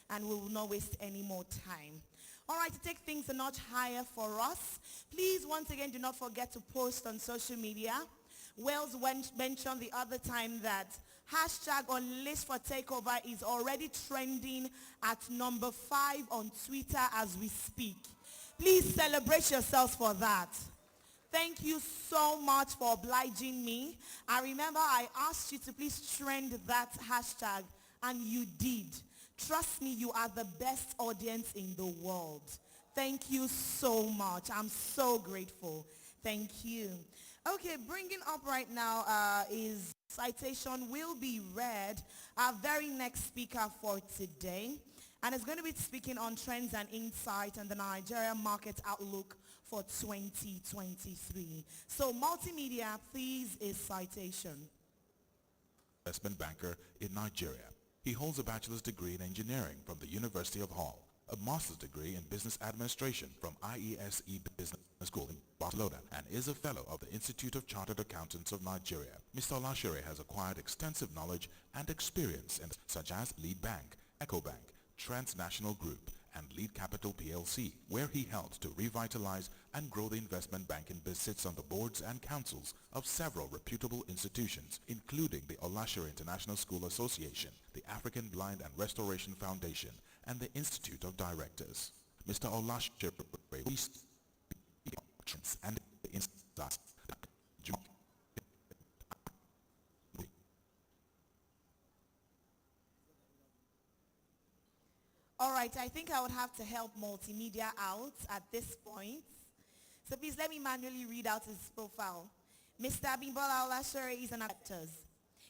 and we will not waste any more time. All right, to take things a notch higher for us, please once again do not forget to post on social media. Wells mentioned the other time that hashtag Unleashed for Takeover is already trending at number 5 on Twitter as we speak. Please celebrate yourselves for that. Thank you so much for obliging me. I remember I asked you to please trend that hashtag, and you did. Trust me, you are the best audience in the world. Thank you so much. I'm so grateful. Thank you. Okay, bringing up right now is citation will be read. Our very next speaker for today. And it's going to be speaking on trends and insight and the Nigeria market outlook for 2023. So multimedia, please, is citation. Investment banker in Nigeria. He holds a bachelor's degree in engineering from the University of Hull, a master's degree in business administration from IESE Business School in Barcelona, and is a fellow of the Institute of Chartered Accountants of Nigeria. Mr. Olashere has acquired extensive knowledge and experience in such as Lead Bank, EcoBank, Transnational Group, and Lead Capital PLC, where he helped to revitalize and grow the investment banking business. Sits on the boards and councils of several reputable institutions, including the Olashere International School Association, the African Blind and Restoration Foundation, and the Institute of Directors. Mr. Olashere and the insights. All right, I think I would have to help multimedia out at this point. So please let me manually read out his profile. Mr. Abimbola Olashere is an actor.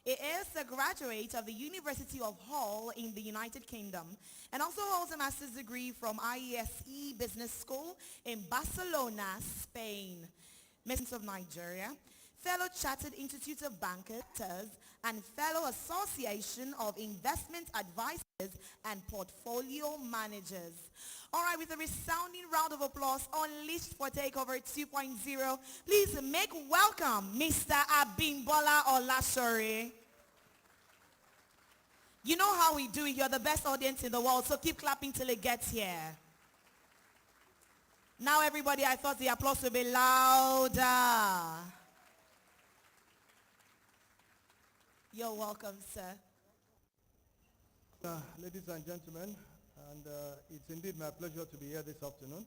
He is a graduate of the University of Hull in the United Kingdom and also holds a master's degree from IESE Business School in Barcelona, Spain. Mr. of Nigeria, fellow Chartered Institute of Bankers and fellow Association of Investment Advisors and Portfolio Managers. All right, with a resounding round of applause, Unleashed for Takeover 2.0, please make welcome Mr. Abimbola Olashere. You know how we do it. You're the best audience in the world, so keep clapping till it gets here. Now everybody, I thought the applause would be louder. You're welcome, sir. Ladies and gentlemen, and it's indeed my pleasure to be here this afternoon.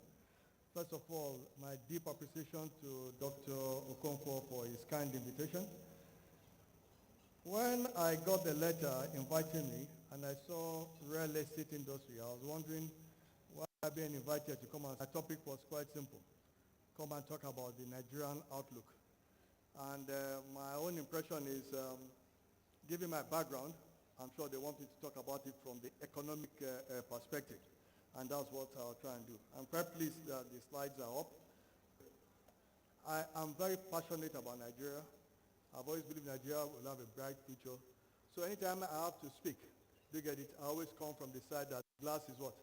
First of all, my deep appreciation to Dr. Okonkwo for his kind invitation. When I got the letter inviting me and I saw real estate industry, I was wondering why I've been invited to come, and my topic was quite simple. Come and talk about the Nigerian outlook. And my own impression is, given my background, I'm sure they want me to talk about it from the economic perspective. And that's what I'll try and do. I'm quite pleased that the slides are up. I am very passionate about Nigeria. I've always believed Nigeria will have a bright future. So anytime I have to speak, you get it, I always come from the side that glass is what?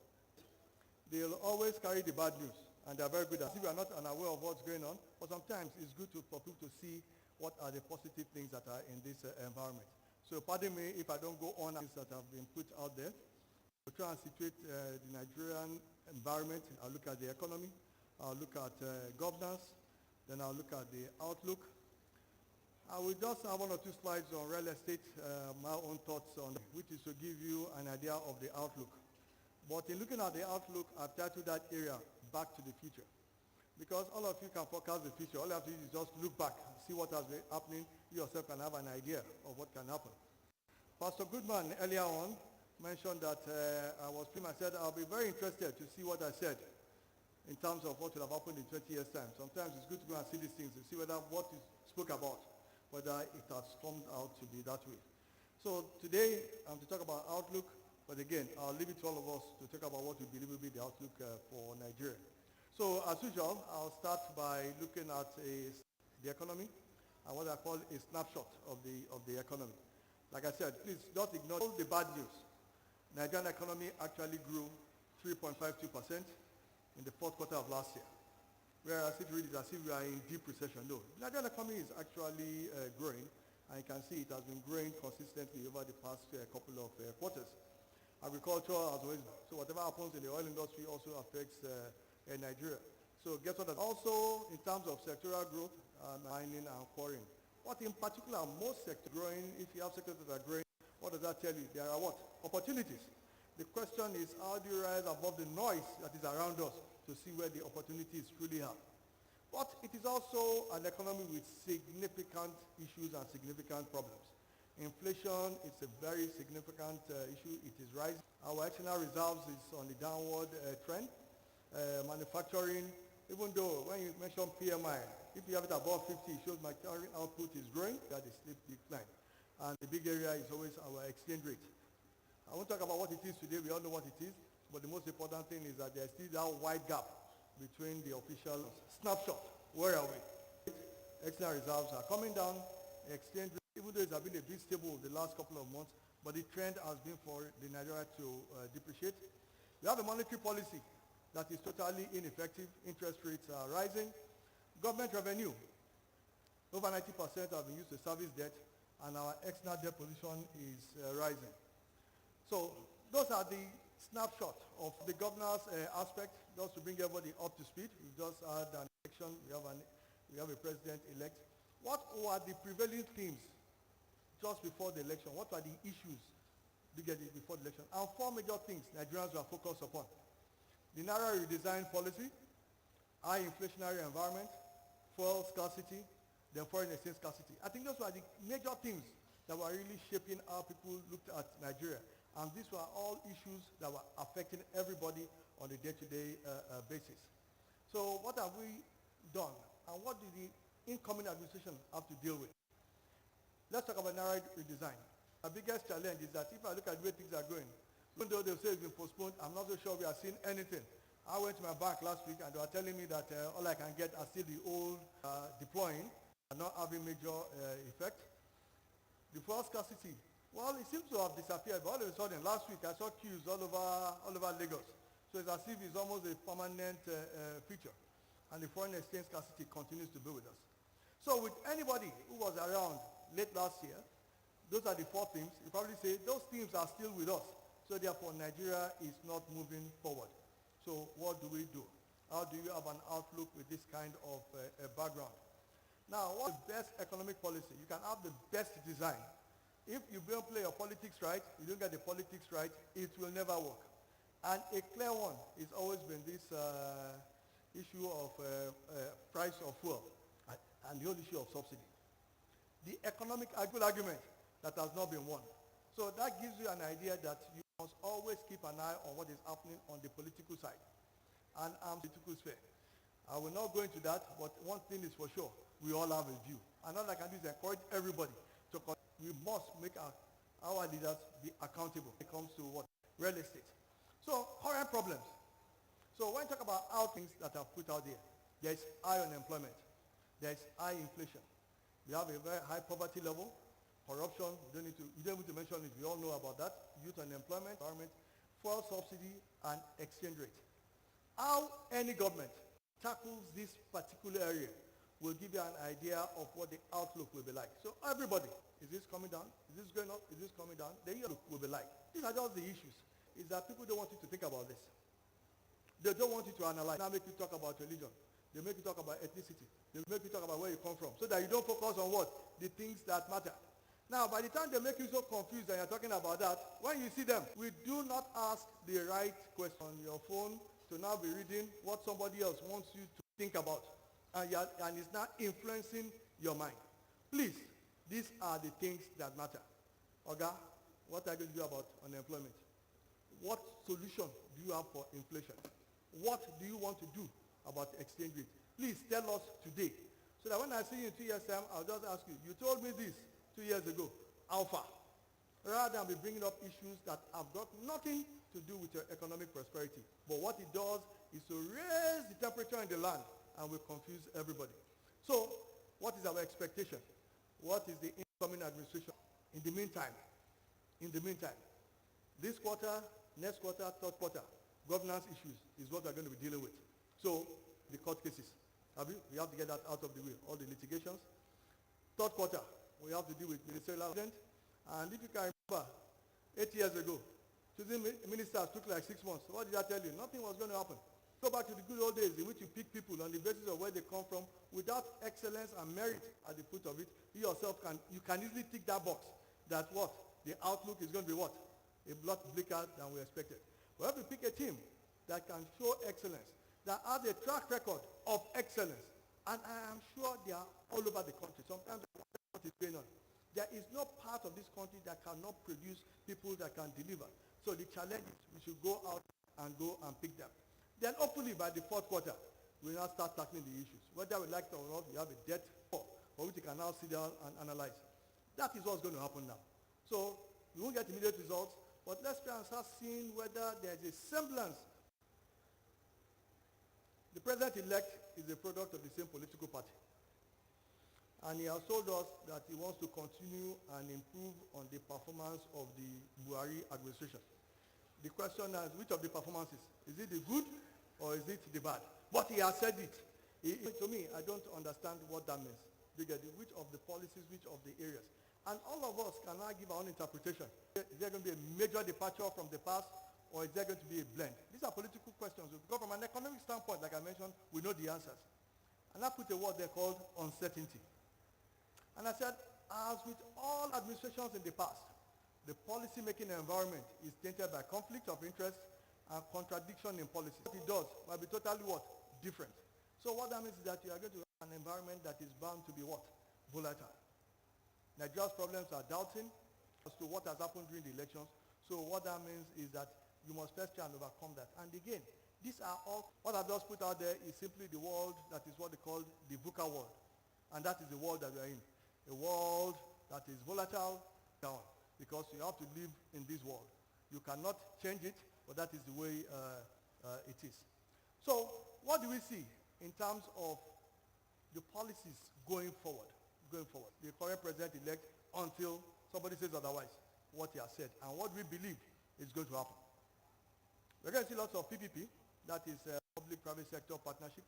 They'll always carry the bad news, and they're very good at it. If you are not unaware of what's going on, but sometimes it's good for people to see what are the positive things that are in this environment. So pardon me if I don't go on things that have been put out there. We'll try and situate the Nigerian environment. I'll look at the economy. I'll look at governance. Then I'll look at the outlook. I will just have one or two slides on real estate, my own thoughts on it, which is to give you an idea of the outlook. But in looking at the outlook, I've titled that area Back to the Future. Because all of you can forecast the future. All you have to do is just look back, see what has been happening. You yourself can have an idea of what can happen. Pastor Goodman earlier on mentioned that I said I'll be very interested to see what I said in terms of what will have happened in 20 years' time. Sometimes it's good to go and see these things to see whether what you spoke about, whether it has turned out to be that way. So today I'm to talk about outlook, but again, I'll leave it to all of us to talk about what we believe will be the outlook for Nigeria. So as usual, I'll start by looking at the economy and what I call a snapshot of the economy. Like I said, please don't ignore all the bad news. Nigerian economy actually grew 3.52% in the fourth quarter of last year. Whereas it really is as if we are in deep recession. No, the Nigerian economy is actually growing, and you can see it has been growing consistently over the past couple of quarters. Agriculture as well. So whatever happens in the oil industry also affects Nigeria. So guess what? Also in terms of sectoral growth, mining and quarrying. What in particular most sectors growing, if you have sectors that are growing, what does that tell you? There are what? Opportunities. The question is, how do you rise above the noise that is around us to see where the opportunities truly are? But it is also an economy with significant issues and significant problems. Inflation is a very significant issue. It is rising. Our external reserves is on the downward trend. Manufacturing, even though when you mention PMI, if you have it above 50, it shows manufacturing output is growing, that is steep decline. And the big area is always our exchange rate. I won't talk about what it is today, we all know what it is, but the most important thing is that there's still that wide gap between the official snapshot. Where are we? External reserves are coming down, exchange rate, even though it has been a bit stable the last couple of months, but the trend has been for the Nigeria to depreciate. We have a monetary policy that is totally ineffective. Interest rates are rising. Government revenue, over 90% have been used to service debt, and our external debt position is rising. So those are the snapshot of the governor's aspect, just to bring everybody up to speed. We just had an election, we have a president-elect. What were the prevailing themes just before the election? What were the issues before the election? And four major things Nigerians were focused upon. The Naira redesign policy, high inflationary environment, fuel scarcity, then foreign exchange scarcity. I think those were the major themes that were really shaping how people looked at Nigeria. And these were all issues that were affecting everybody on a day-to-day basis. So what have we done? And what did the incoming administration have to deal with? Let's talk about Naira redesign. Our biggest challenge is that if I look at the way things are going, even though they'll say it's been postponed, I'm not so sure we are seeing anything. I went to my bank last week and they were telling me that all I can get are still the old deploying and not having major effect. The fuel scarcity, well, it seems to have disappeared, but all of a sudden, last week I saw queues all over Lagos. So it's as if it's almost a permanent feature. And the foreign exchange scarcity continues to be with us. So with anybody who was around late last year, those are the four themes. You probably say those themes are still with us. So therefore, Nigeria is not moving forward. So what do we do? How do you have an outlook with this kind of background? Now, what's the best economic policy? You can have the best design. If you don't play your politics right, you don't get the politics right, it will never work. And a clear one has always been this issue of price of fuel and the whole issue of subsidy. The economic argument that has not been won. So that gives you an idea that you must always keep an eye on what is happening on the political side and political sphere. I will not go into that, but one thing is for sure, we all have a view. And all I can do is encourage everybody to we must make our leaders be accountable when it comes to what? Real estate. So, current problems. So when you talk about how things that are put out there, there is high unemployment, there is high inflation. We have a very high poverty level, corruption, you don't need to mention it, we all know about that, youth unemployment, environment, fuel subsidy, and exchange rate. How any government tackles this particular area will give you an idea of what the outlook will be like. So everybody, is this coming down? Is this going up? Is this coming down? The outlook will be like. These are just the issues. Is that people don't want you to think about this. They don't want you to analyze. Now make you talk about religion. They make you talk about ethnicity. They make you talk about where you come from. So that you don't focus on what? The things that matter. Now, by the time they make you so confused and you're talking about that, when you see them, we do not ask the right question on your phone to now be reading what somebody else wants you to think about. And it's not influencing your mind. Please, these are the things that matter. Oga, what are you going to do about unemployment? What solution do you have for inflation? What do you want to do about exchange rate? Please tell us today. So that when I see you in 2 years' time, I'll just ask you, you told me this 2 years ago, how far? Rather than be bringing up issues that have got nothing to do with your economic prosperity. But what it does is to raise the temperature in the land and will confuse everybody. So, what is our expectation? What is the incoming administration? In the meantime, this quarter, next quarter, third quarter, governance issues is what we're going to be dealing with. So, the court cases, we have to get that out of the way, all the litigations. Third quarter, we have to deal with ministerial accident. And if you can remember, 8 years ago, Choosing ministers took like 6 months. What did I tell you? Nothing was going to happen. Go back to the good old days in which you pick people on the basis of where they come from without excellence and merit at the foot of it. You yourself can easily tick that box that what? The outlook is going to be what? A lot bleaker than we expected. We have to pick a team that can show excellence, that has a track record of excellence. And I am sure they are all over the country. Sometimes what is going on. There is no part of this country that cannot produce people that can deliver. So the challenge is we should go out and pick them. Then hopefully by the fourth quarter, we will now start tackling the issues. Whether we like it or not, we have a debt for which we can now sit down and analyze. That is what's going to happen now. So we won't get immediate results, but let's try and start seeing whether there's a semblance. The president-elect is a product of the same political party. And he has told us that he wants to continue and improve on the performance of the Buhari administration. The question is, which of the performances? Is it the good or is it the bad? But he has said it. To me, I don't understand what that means. Which of the policies, which of the areas? And all of us can now give our own interpretation. Is there going to be a major departure from the past, or is there going to be a blend? These are political questions. Because from an economic standpoint, like I mentioned, we know the answers. And I put a word there called uncertainty. And I said, as with all administrations in the past, the policy-making environment is tainted by conflict of interest and contradiction in policy. What it does might be totally what? Different. So what that means is that you are going to have an environment that is bound to be what? Volatile. Nigeria's problems are doubting as to what has happened during the elections. So what that means is that you must first try and overcome that. And again, these are all, what I've just put out there is simply the world that is what they call the VUCA world. And that is the world that we are in. A world that is volatile, down, because you have to live in this world. You cannot change it, but that is the way it is. So what do we see in terms of the policies going forward? The current president-elect, until somebody says otherwise, what he has said, and what we believe is going to happen. We're going to see lots of PPP, that is public-private sector partnership.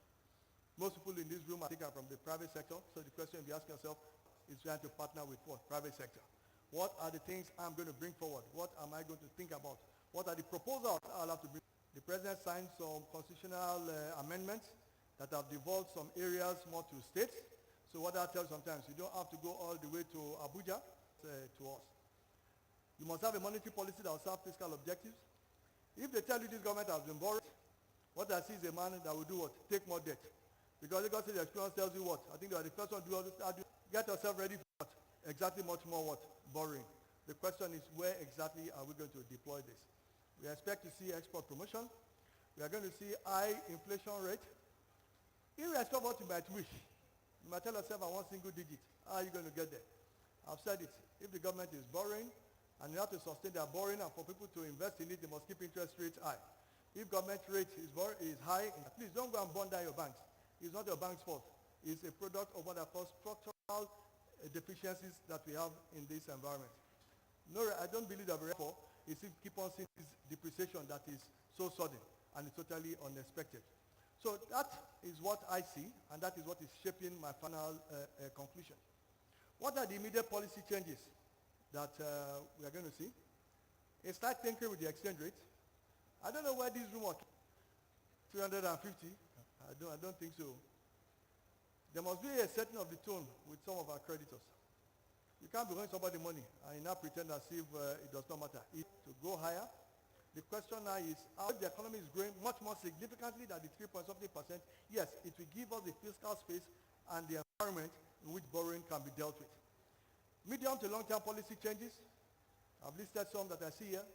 Most people in this room, I think, are from the private sector, so the question you ask yourself is trying to partner with what? Private sector. What are the things I'm going to bring forward? What am I going to think about? What are the proposals I'll have to bring? The president signed some constitutional amendments that have devolved some areas more to states. So what that tells sometimes, you don't have to go all the way to Abuja to us. You must have a monetary policy that will serve fiscal objectives. If they tell you this government has been borrowed, what I see is a man that will do what? Take more debt. Because the experience tells you what? I think they are the first one to do all this. Get yourself ready for what? Exactly much more what? Borrowing. The question is, where exactly are we going to deploy this? We expect to see export promotion. We are going to see high inflation rate. Irrespective of what you might wish, you might tell yourself, I want single digit. How are you going to get there? I've said it. If the government is borrowing, and you have to sustain their borrowing, and for people to invest in it, they must keep interest rates high. If government rate is high, please don't go and burn down your banks. It's not your bank's fault. It's a product of what are called structural deficiencies that we have in this environment. No, I don't believe that we're for is to keep on seeing this depreciation that is so sudden and it's totally unexpected. So that is what I see, and that is what is shaping my final conclusion. What are the immediate policy changes that we are going to see? A slight tinkering with the exchange rate. I don't know where this room was. 350. I don't think so. There must be a setting of the tone with some of our creditors. You can't be owing somebody money and you now pretend as if it does not matter. To go higher, the question now is, how the economy is growing much more significantly than the 3.something%, yes, it will give us the fiscal space and the environment in which borrowing can be dealt with. Medium to long-term policy changes, I've listed some that I see here.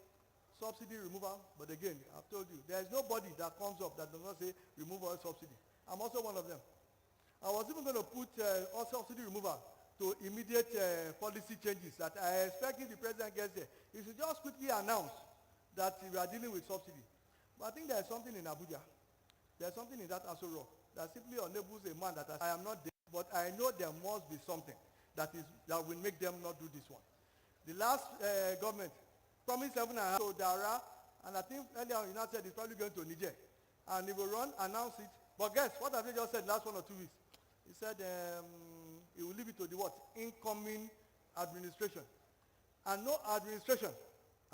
Subsidy removal, but again, I've told you, there is nobody that comes up that does not say remove all subsidy. I'm also one of them. I was even going to put all subsidy removal to immediate policy changes that I expect if the president gets there. He should just quickly announce that we are dealing with subsidy. But I think there is something in Abuja. There is something in that Aso Rock that simply enables a man that I am not there, but I know there must be something that will make them not do this one. The last government promised 7.5 to Dara, and I think earlier on United said it's probably going to Niger. And he will run, announce it. But guess what have they just said last 1 or 2 weeks? He said he will leave it to the what? Incoming administration. And no administration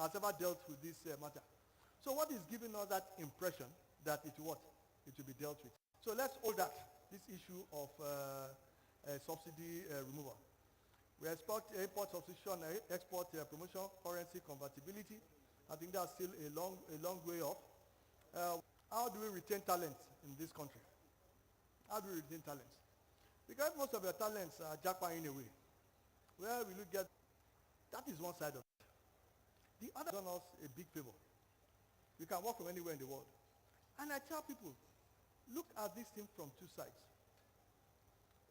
has ever dealt with this matter. So what is giving us that impression that it will be dealt with? So let's hold that, this issue of subsidy removal. We export import substitution, export promotion, currency convertibility. I think that's still a long way off. How do we retain talent in this country? How do we retain talent? Because most of your talents are jackpot in a way. Where will you get? That is one side of it. The other has done us a big favor. You can work from anywhere in the world. And I tell people, look at this thing from two sides.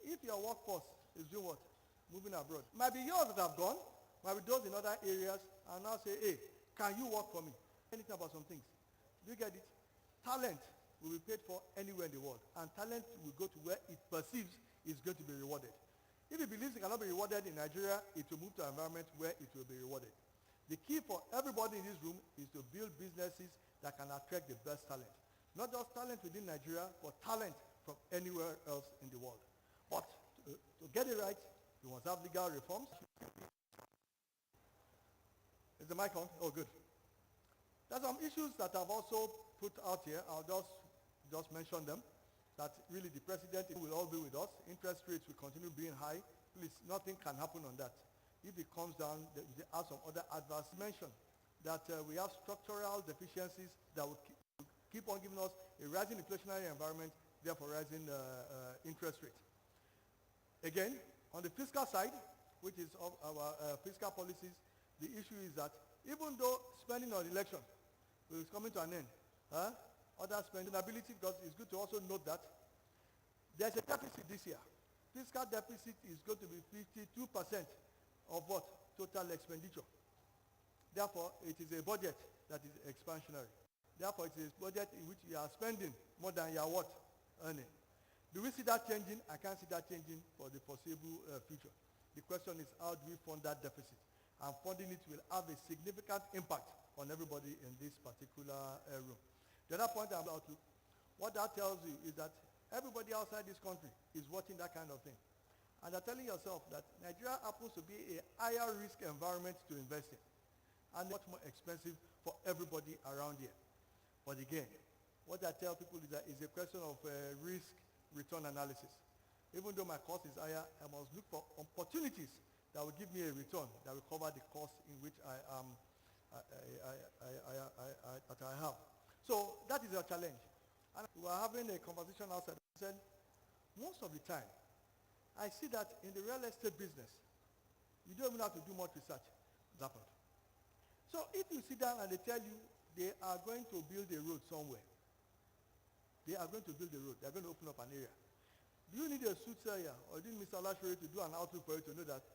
If your workforce is doing what? Moving abroad. Might be yours that have gone, might be those in other areas, and now say, hey, can you work for me? Anything about some things. Do you get it? Talent will be paid for anywhere in the world, and talent will go to where it perceives is going to be rewarded. If it believes it cannot be rewarded in Nigeria, it will move to an environment where it will be rewarded. The key for everybody in this room is to build businesses that can attract the best talent. Not just talent within Nigeria, but talent from anywhere else in the world. But to get it right, you must have legal reforms. Is the mic on? Oh, good. There's some issues that I've also put out here. I'll just mention them. That really the president will all be with us. Interest rates will continue being high. Please, nothing can happen on that. If it comes down, there are some other adverse mention that we have structural deficiencies that will keep on giving us a rising inflationary environment, therefore rising interest rate. Again, on the fiscal side, which is of our fiscal policies, the issue is that even though spending on election is coming to an end, other spending ability, because it's good to also note that there's a deficit this year. Fiscal deficit is going to be 52% of what? Total expenditure. Therefore, it is a budget that is expansionary. Therefore, it is a budget in which you are spending more than you are what? Earning. Do we see that changing? I can't see that changing for the foreseeable future. The question is, how do we fund that deficit? And funding it will have a significant impact on everybody in this particular room. The other point I'm about to, what that tells you is that everybody outside this country is watching that kind of thing. And they're telling yourself that Nigeria happens to be a higher risk environment to invest in, and much more expensive for everybody around here. But again, what I tell people is that it's a question of risk return analysis. Even though my cost is higher, I must look for opportunities that will give me a return that will cover the cost in which I have. So that is a challenge. And we were having a conversation outside. I said, most of the time, I see that in the real estate business, you don't even have to do much research. It's happened. So if you sit down and they tell you they are going to build a road somewhere, they are going to build a road. They are going to open up an area. Do you need a soothsayer or do you need Mr. Lashore to do an outlook for you to know that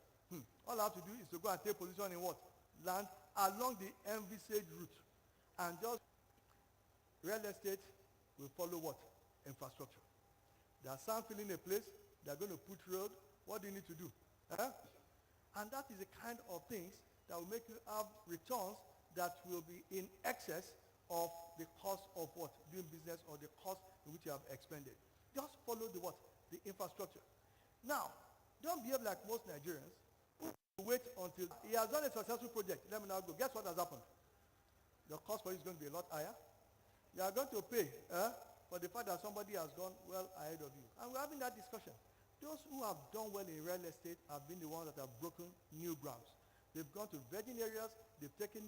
all I have to do is to go and take position in what? Land along the envisaged route. And just real estate will follow what? Infrastructure. They are sand filling a place. They are going to put road. What do you need to do? And that is the kind of things that will make you have returns that will be in excess of the cost of what? Doing business, or the cost in which you have expended. Just follow the what? The infrastructure. Now, don't behave like most Nigerians who wait until he has done a successful project. Let me now go. Guess what has happened? The cost for you is going to be a lot higher. You are going to pay for the fact that somebody has gone well ahead of you. And we're having that discussion. Those who have done well in real estate have been the ones that have broken new grounds. They've gone to virgin areas, they've taken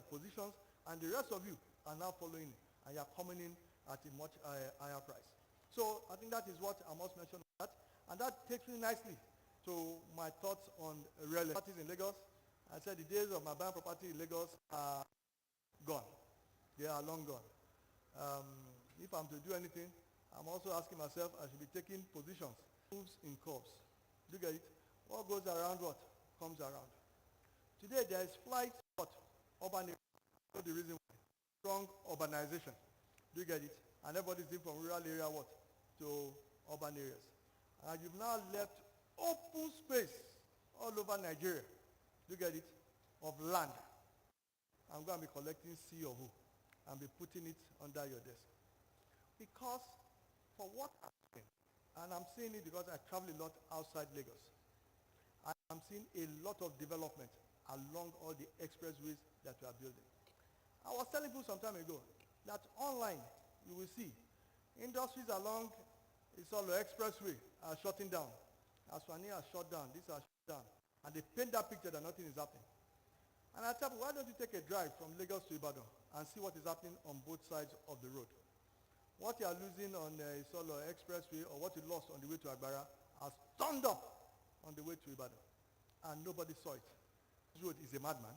positions, and the rest of you are now following it, and you are coming in at a much higher price. So I think that is what I must mention that. And that takes me nicely to my thoughts on real estate in Lagos. I said the days of my buying property in Lagos are gone. They are long gone. If I'm to do anything, I'm also asking myself, I should be taking positions. Moves in curves. Look at it. What goes around what comes around. Today there is flight what? Urban areas. The reason why. Strong urbanization. Do you get it? And everybody's in from rural area what? To urban areas. And you've now left open space all over Nigeria. Do you get it? Of land. I'm going to be collecting C of O and be putting it under your desk. Because for what I'm seeing, and I'm seeing it because I travel a lot outside Lagos, I'm seeing a lot of development along all the expressways that we are building. I was telling people some time ago that online, you will see industries along Isolo Expressway are shutting down. Aswani are shut down, these are shut down. And they paint that picture that nothing is happening. And I tell them, why don't you take a drive from Lagos to Ibadan and see what is happening on both sides of the road? What you are losing on Isolo Expressway or what you lost on the way to Agbara has turned up on the way to Ibadan. And nobody saw it. This road is a madman.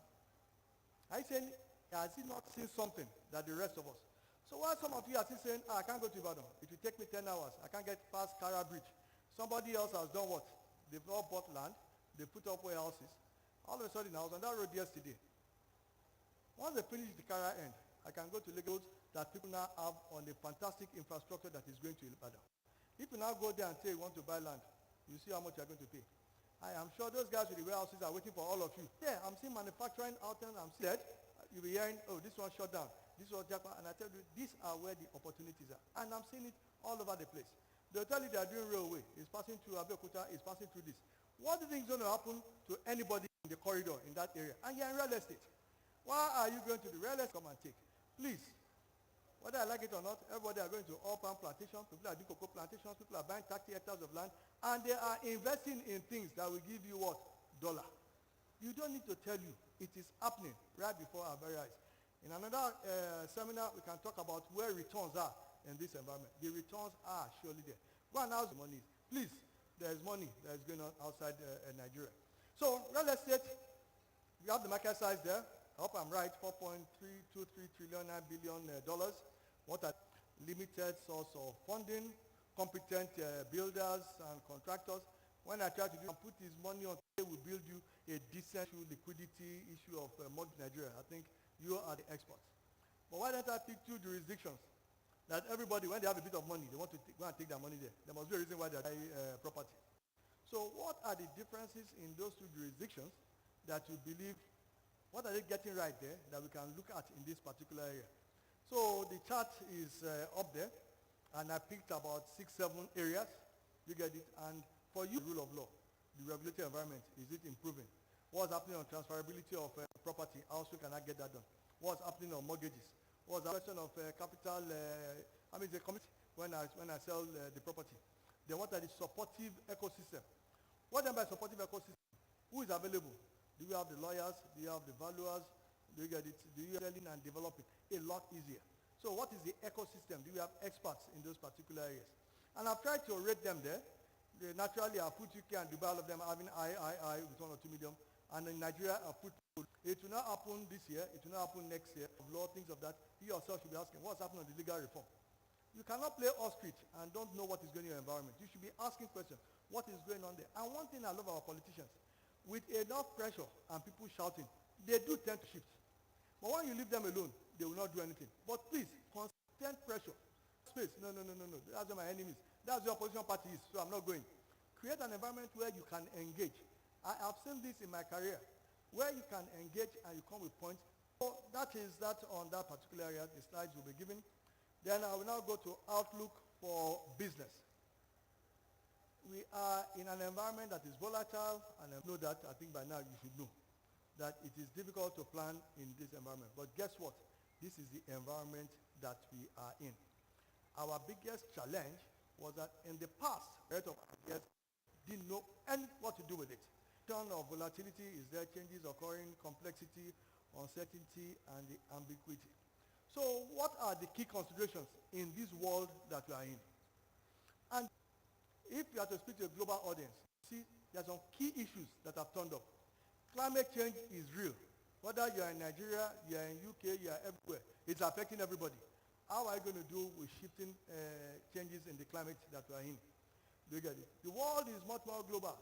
I saying, has he not seen something that the rest of us? So while some of you are still saying, I can't go to Ibadan, it will take me 10 hours, I can't get past Kara Bridge. Somebody else has done what? They've all bought land, they put up warehouses. All of a sudden, I was on that road yesterday. Once they finish the Kara end, I can go to Lagos that people now have on the fantastic infrastructure that is going to Ibadan. If you now go there and say you want to buy land, you see how much you're going to pay. I am sure those guys with the warehouses are waiting for all of you. Yeah, I'm seeing manufacturing out there, I'm seeing that. You'll be hearing, oh, this one shut down, this one Japan, and I tell you, these are where the opportunities are. And I'm seeing it all over the place. They'll tell you they are doing railway, it's passing through Abeokuta, it's passing through this. What do you think is going to happen to anybody in the corridor in that area? And you're in real estate. Why are you going to the real estate? Come and take. Please, whether I like it or not, everybody are going to all palm plantations, people are doing cocoa plantations, people are buying 30 hectares of land, and they are investing in things that will give you what? Dollar. You don't need to tell you. It is happening right before our very eyes. In another seminar, we can talk about where returns are in this environment. The returns are surely there. Go and ask the money. Please, there is money that is going on outside Nigeria. So, real estate, we have the market size there. I hope I'm right, $4.323 trillion, $9 billion. What are limited source of funding, competent builders and contractors. When I try to do and put his money on, they will build you a decent liquidity issue of mortgage Nigeria. I think you are the experts. But why don't I pick two jurisdictions that everybody, when they have a bit of money, they want to go and take their money there. There must be a reason why they buy property. So what are the differences in those two jurisdictions that you believe, what are they getting right there that we can look at in this particular area? So the chart is up there, and I picked about 6, 7 areas. You get it? And for you, rule of law, the regulatory environment, is it improving? What's happening on transferability of property? How soon can I get that done? What's happening on mortgages? What's the question of capital, the committee when I sell the property? Then what are the supportive ecosystem? What then by supportive ecosystem? Who is available? Do you have the lawyers? Do you have the valuers? Do you get it? Do you selling and developing? A lot easier. So what is the ecosystem? Do you have experts in those particular areas? And I've tried to rate them there. Naturally, I put UK and Dubai, all of them having I with 1 or 2 million. And in Nigeria, I put, it will not happen this year, it will not happen next year. Law, things of that. You yourself should be asking, what's happening on the legal reform? You cannot play ostrich and don't know what is going on in your environment. You should be asking questions. What is going on there? And one thing I love our politicians, with enough pressure and people shouting, they do tend to shift. But when you leave them alone, they will not do anything. But please, constant pressure. Space, no. That's where my enemies. That's where opposition party is, so I'm not going. Create an environment where you can engage. I have seen this in my career, where you can engage and you come with points. So that is that on that particular area, the slides will be given. Then I will now go to outlook for business. We are in an environment that is volatile, and I know that, I think by now you should know, that it is difficult to plan in this environment. But guess what? This is the environment that we are in. Our biggest challenge was that in the past, rate of ideas didn't know what to do with it. Ton of volatility is there, changes occurring, complexity, uncertainty, and the ambiguity. So what are the key considerations in this world that we are in? And if you are to speak to a global audience, see, there are some key issues that have turned up. Climate change is real. Whether you are in Nigeria, you are in UK, you are everywhere, it's affecting everybody. How are you going to do with shifting changes in the climate that we are in? Do you get it? The world is much more global.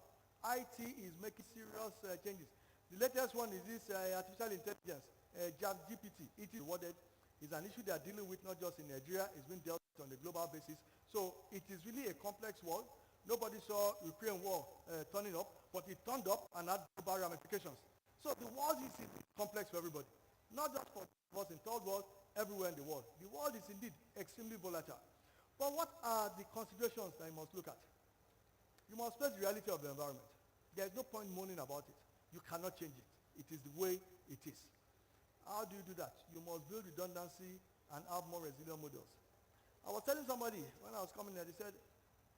IT is making serious changes. The latest one is this artificial intelligence, GPT. It is awarded. It's an issue they are dealing with not just in Nigeria, it's been dealt with on a global basis. So it is really a complex world. Nobody saw Ukraine war turning up, but it turned up and had global ramifications. So the world is complex for everybody. Not just for us in third world, everywhere in the world. The world is indeed extremely volatile. But what are the considerations that you must look at? You must face the reality of the environment. There is no point moaning about it. You cannot change it. It is the way it is. How do you do that? You must build redundancy and have more resilient models. I was telling somebody when I was coming here, they said,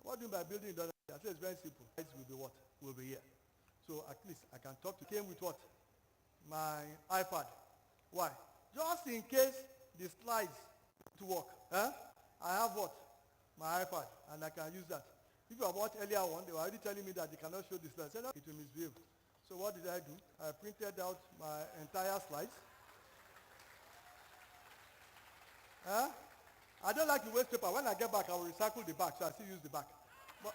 what do you mean by building redundancy? I said, it's very simple. It will be what? Will be here. So at least I can talk to came with what? My iPad. Why? Just in case the slides to work. I have what? My iPad, and I can use that. If you have watched earlier one, they were already telling me that they cannot show the slides. I said, no, it will misbehave. So what did I do? I printed out my entire slides. I don't like to waste paper. When I get back, I will recycle the back, so I still use the back. But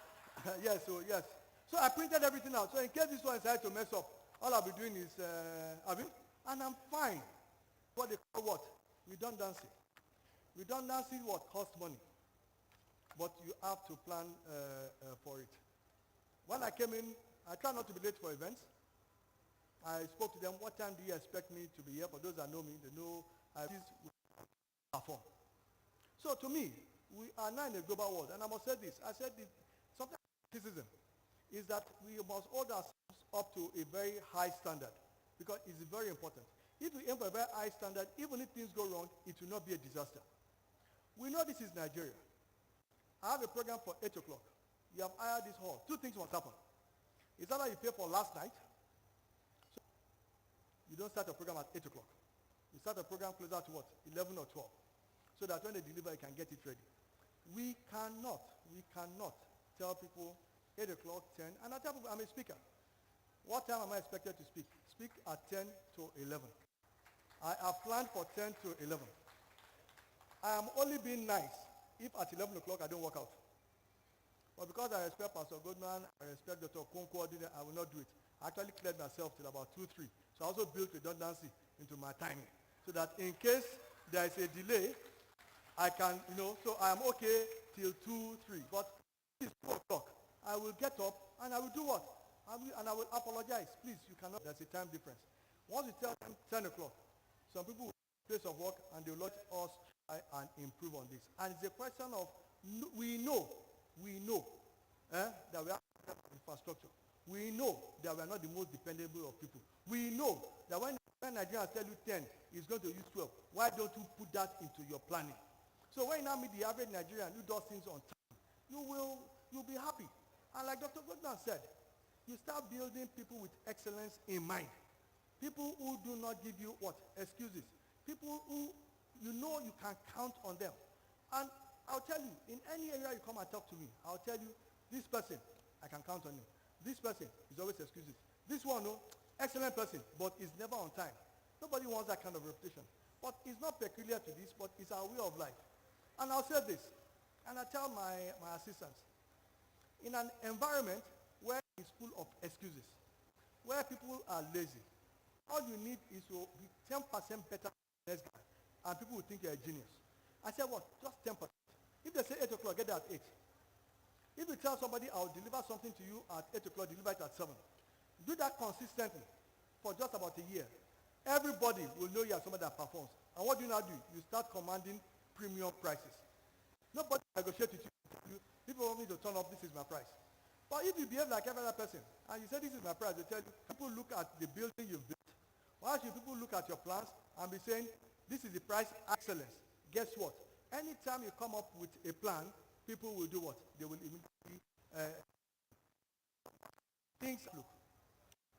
yes. So I printed everything out. So in case this one decides to mess up, all I'll be doing is, and I'm fine. What they call what? Redundancy. Redundancy what? Costs money. But you have to plan for it. When I came in, I try not to be late for events. I spoke to them, what time do you expect me to be here? For those that know me, they know I perform. So to me, we are now in a global world, and I must say this. I said this, sometimes criticism is that we must hold ourselves up to a very high standard, because it's very important. If we aim for a very high standard, even if things go wrong, it will not be a disaster. We know this is Nigeria. I have a program for 8 o'clock. You have hired this hall. Two things must happen. It's either you pay for last night, so you don't start a program at 8 o'clock. You start a program closer to what? 11 or 12. So that when they deliver, you can get it ready. We cannot tell people 8 o'clock, 10, and I tell people I'm a speaker. What time am I expected to speak? Speak at 10 to 11. I have planned for 10 to 11. I am only being nice if at 11 o'clock I don't work out. But because I respect Pastor Goodman, I respect Dr. Okonkwo, I will not do it. I actually cleared myself till about 2, 3. So I also built redundancy into my timing. So that in case there is a delay, I can, so I am okay till 2, 3. But it's 4 o'clock. I will get up and I will do what? I will apologize. Please, you cannot. There's a time difference. Once you tell them 10 o'clock, some people will place of work and they will let us try and improve on this. And it's a question of, we know that we have infrastructure. We know that we are not the most dependable of people. We know that when Nigerians tell you 10, it's going to use 12. Why don't you put that into your planning? So when you now meet the average Nigerian who does things on time, you'll be happy. And like Dr. Goodman said, you start building people with excellence in mind. People who do not give you what? Excuses. People who you can count on them. And I'll tell you, in any area you come and talk to me, I'll tell you, this person, I can count on him. This person is always excuses. This one, no, excellent person, but is never on time. Nobody wants that kind of reputation. But it's not peculiar to this, but it's our way of life. And I'll say this, and I tell my assistants, in an environment where it's full of excuses, where people are lazy, all you need is to be 10% better than the next guy, and people will think you're a genius. I said, what? Just 10%. If they say 8 o'clock, get there at 8. If you tell somebody, I'll deliver something to you at 8 o'clock, deliver it at 7. Do that consistently for just about a year. Everybody will know you are somebody that performs. And what do you now do? You start commanding premium prices. Nobody negotiates with you. People want me to turn up, this is my price. But if you behave like every other person, and you say this is my price, they tell you, people look at the building you've built. Why should people look at your plans and be saying, this is the price excellence? Guess what? Anytime you come up with a plan, people will do what? They will immediately things look.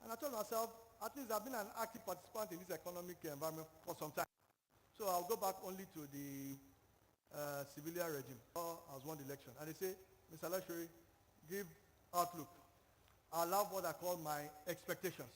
And I told myself, at least I've been an active participant in this economic environment for some time. So I'll go back only to the civilian regime. I was won the election. And they say, Mr. Lecturer, give outlook. I love what I call my expectations.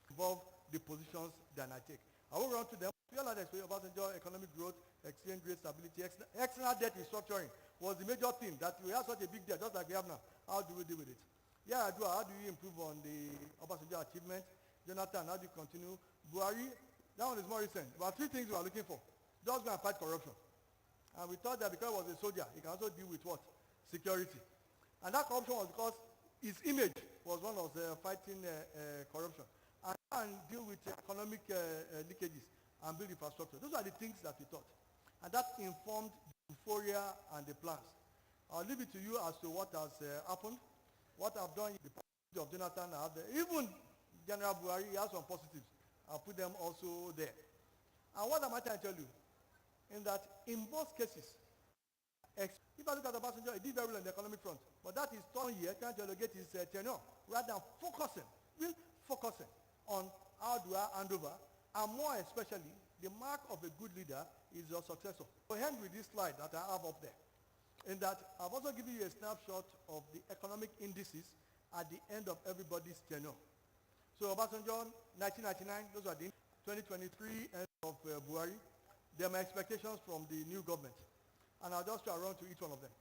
Involve the positions that I take. I will run to them. We all had experience about enjoy economic growth, exchange rate stability, external debt restructuring was the major thing that we have such a big debt, just like we have now. How do we deal with it? Yeah, I do. How do you improve on the Obasanjo achievement? Jonathan, how do you continue? Buhari, that one is more recent. About 3 things we are looking for. Just go and fight corruption. And we thought that because he was a soldier, he can also deal with what? Security. And that corruption was because his image was one of the fighting corruption. And deal with economic leakages and build infrastructure. Those are the things that we thought. And that informed the euphoria and the plans. I'll leave it to you as to what has happened. What I've done, the positive of Jonathan, even General Buhari, he has some positives. I'll put them also there. And what am I trying to tell you? In that, in both cases, if I look at Obasanjo, he did very well on the economic front. But that is 1 year trying to elongate his tenure, rather than focusing on how do I hand over, and more especially, the mark of a good leader is your successor. So end with this slide that I have up there. In that, I've also given you a snapshot of the economic indices at the end of everybody's tenure. So Obasanjo, 1999, those are the 2023 end of Buhari. There are my expectations from the new government. And I'll just try around to each one of them.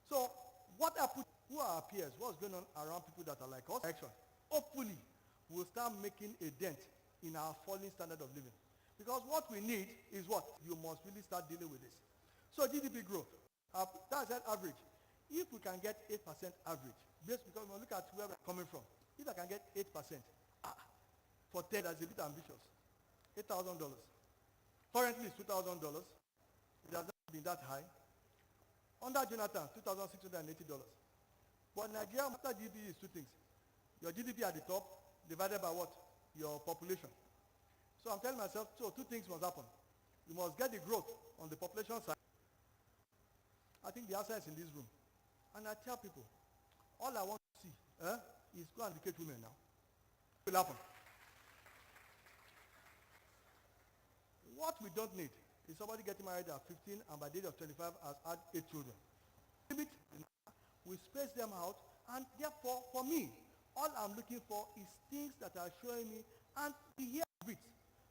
So what I put, who are our peers? What's going on around people that are like us? Action. Hopefully, we'll start making a dent in our falling standard of living. Because what we need is what? You must really start dealing with this. So GDP growth, that's an average. If we can get 8% average, based because when we look at where we're coming from, if I can get 8%, for 10, that's a bit ambitious. $8,000. Currently it's $2,000. It has not been that high. Under Jonathan, $2,680. But Nigeria, after GDP is two things. Your GDP at the top, divided by what? Your population. So I'm telling myself, so two things must happen. You must get the growth on the population side. I think the answer is in this room. And I tell people, all I want to see is go and educate women now. It will happen. What we don't need is somebody getting married at 15 and by the age of 25 has had 8 children. We space them out, and therefore, for me, all I'm looking for is things that are showing me, and we hear of it.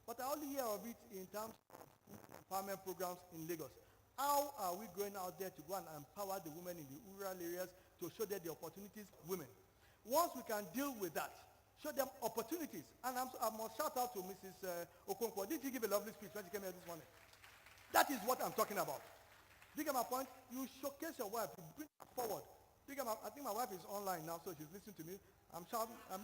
But I only hear of it in terms of empowerment programs in Lagos. How are we going out there to go and empower the women in the rural areas to show them the opportunities of women? Once we can deal with that, show them opportunities. And I must shout out to Mrs. Okonkwo. Didn't she give a lovely speech when she came here this morning? That is what I'm talking about. Do you get my point? You showcase your wife, you bring her forward. Do you get I think my wife is online now, so she's listening to me. I'm shouting. I'm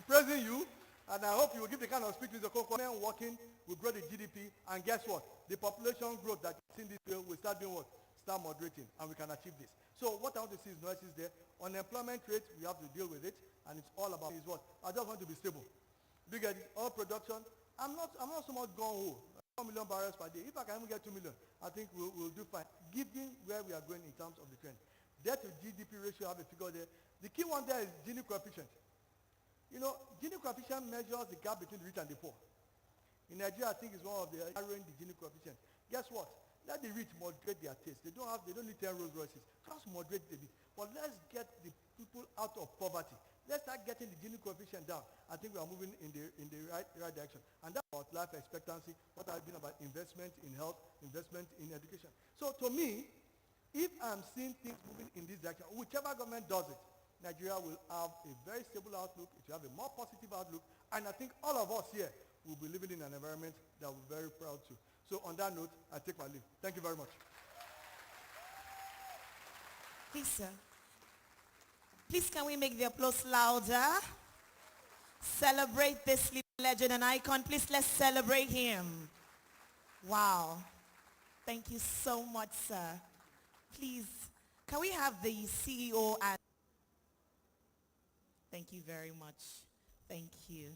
praising you, and I hope you will give the kind of speech Mr. Okonkwo. Men working will grow the GDP, and guess what? The population growth that you see in this bill will start doing what? Start moderating, and we can achieve this. So what I want to see is noises there. Unemployment rate, we have to deal with it, and it's all about is what? I just want to be stable. Do you get it? Oil production, I'm not so much gung-ho. 1 million barrels per day. If I can even get 2 million, I think we'll do fine, given where we are going in terms of the trend. Debt to GDP ratio, I have a figure there. The key one there is Gini coefficient. You know, Gini coefficient measures the gap between the rich and the poor. In Nigeria, I think it's one of the narrowing the Gini coefficient. Guess what? Let the rich moderate their taste. They don't need 10 Rolls Royces. Just moderate the bit. But let's get the people out of poverty. Let's start getting the Gini coefficient down. I think we are moving in the right direction. And that's about life expectancy, what I've been about investment in health, investment in education. So to me, if I'm seeing things moving in this direction, whichever government does it, Nigeria will have a very stable outlook. It will have a more positive outlook. And I think all of us here will be living in an environment that we're very proud to. So on that note, I take my leave. Thank you very much. Please, sir. Please, can we make the applause louder? Celebrate this legend and icon. Please, let's celebrate him. Wow. Thank you so much, sir. Please, can we have the CEO and... Thank you very much. Thank you.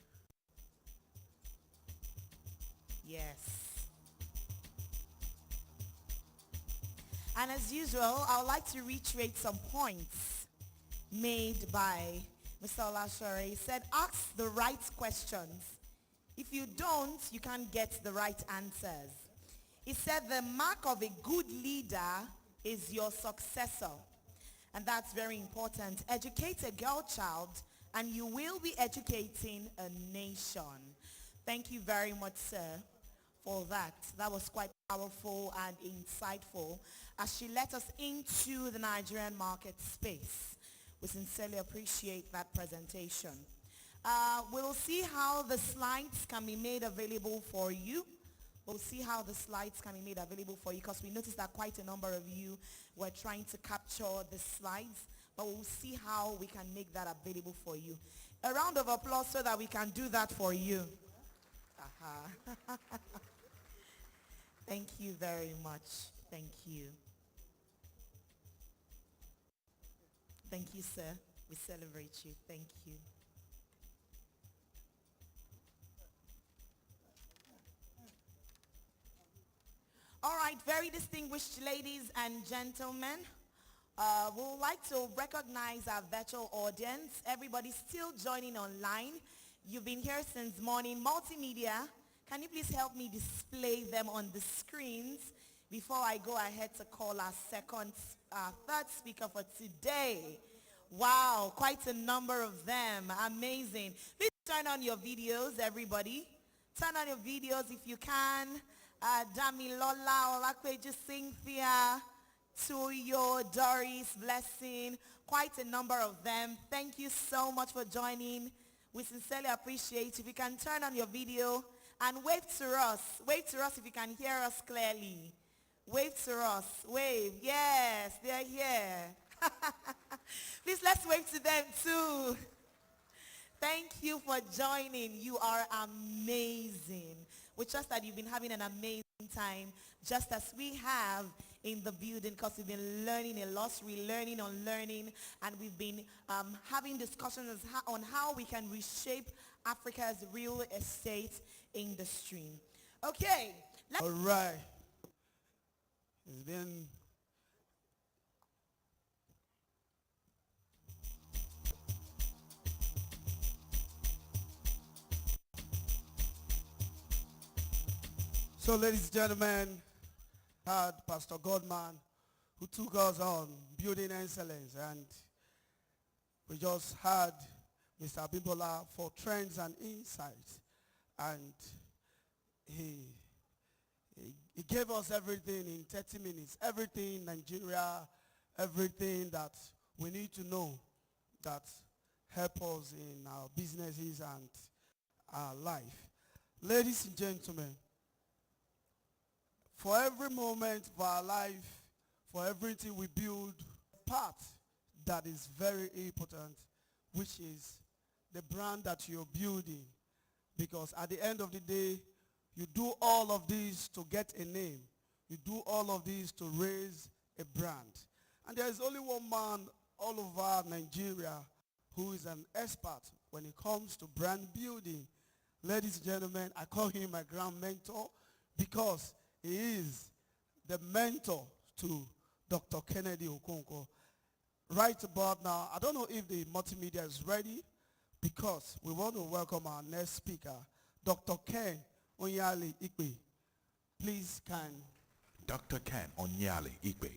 Yes. And as usual, I would like to reiterate some points made by Mr. Olashore. He said, ask the right questions. If you don't, you can't get the right answers. He said the mark of a good leader is your successor. And that's very important. Educate a girl child and you will be educating a nation. Thank you very much, sir, for that. That was quite powerful and insightful as she let us into the Nigerian market space. We sincerely appreciate that presentation. We'll see how the slides can be made available for you. We'll see how the slides can be made available for you because we noticed that quite a number of you were trying to capture the slides, but we'll see how we can make that available for you. A round of applause so that we can do that for you. Thank you very much. Thank you. Thank you, sir. We celebrate you. Thank you. All right, very distinguished ladies and gentlemen. We would like to recognize our virtual audience. Everybody still joining online. You've been here since morning. Multimedia, can you please help me display them on the screens before I go ahead to call our third speaker for today? Wow, quite a number of them. Amazing. Please turn on your videos, everybody. Turn on your videos if you can. Damilola, Olakweju, Cynthia, Tuyo, Doris, Blessing, quite a number of them. Thank you so much for joining. We sincerely appreciate. If you can turn on your video and wave to us. Wave to us if you can hear us clearly. Wave to us. Wave. Yes, they're here. Please, let's wave to them too. Thank you for joining. You are amazing. We trust that you've been having an amazing time, just as we have in the building, because we've been learning a lot, relearning, unlearning, and we've been having discussions on how we can reshape Africa's real estate industry. Okay. All right. It's been so, ladies and gentlemen, had Pastor Godman who took us on building excellence, and we just had Mr. Abimbola for trends and insights, and he gave us everything in 30 minutes, everything in Nigeria, everything that we need to know that help us in our businesses and our life. Ladies and gentlemen, for every moment of our life, for everything we build, part that is very important, which is the brand that you're building. Because at the end of the day, you do all of this to get a name. You do all of this to raise a brand. And there is only one man all over Nigeria who is an expert when it comes to brand building. Ladies and gentlemen, I call him my grand mentor because he is the mentor to Dr. Kennedy Okonkwo. Right about now, I don't know if the multimedia is ready because we want to welcome our next speaker, Dr. Ken Onyali Ikpe. Please, can Dr. Ken Onyali Ikpe.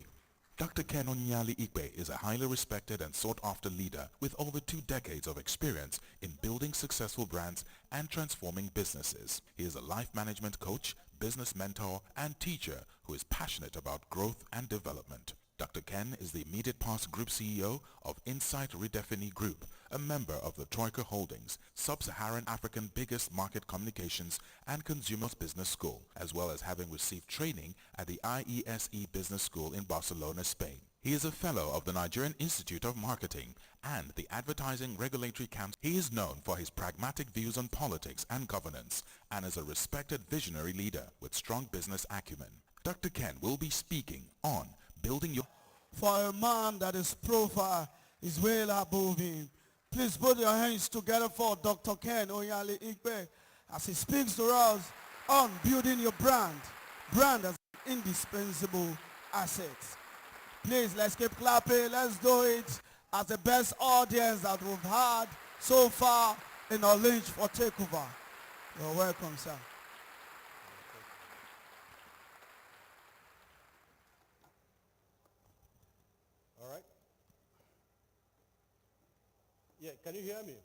Dr. Ken Onyali Ikpe is a highly respected and sought-after leader with over 2 decades of experience in building successful brands and transforming businesses. He is a life management coach, business mentor, and teacher who is passionate about growth and development. Dr. Ken is the immediate past Group CEO of Insight Redefini Group, a member of the Troika Holdings, Sub-Saharan African biggest market communications and consumers business school, as well as having received training at the IESE Business School in Barcelona, Spain. He is a fellow of the Nigerian Institute of Marketing and the Advertising Regulatory Council. He is known for his pragmatic views on politics and governance and is a respected visionary leader with strong business acumen. Dr. Ken will be speaking on building your... For a man that is profile is well above him. Please put your hands together for Dr. Ken Onyali Ikpe as he speaks to us on building your brand. Brand as an indispensable asset. Please, let's keep clapping. Let's do it as the best audience that we've had so far in our launch for Takeover. You're welcome, sir. All right. Yeah, can you hear me?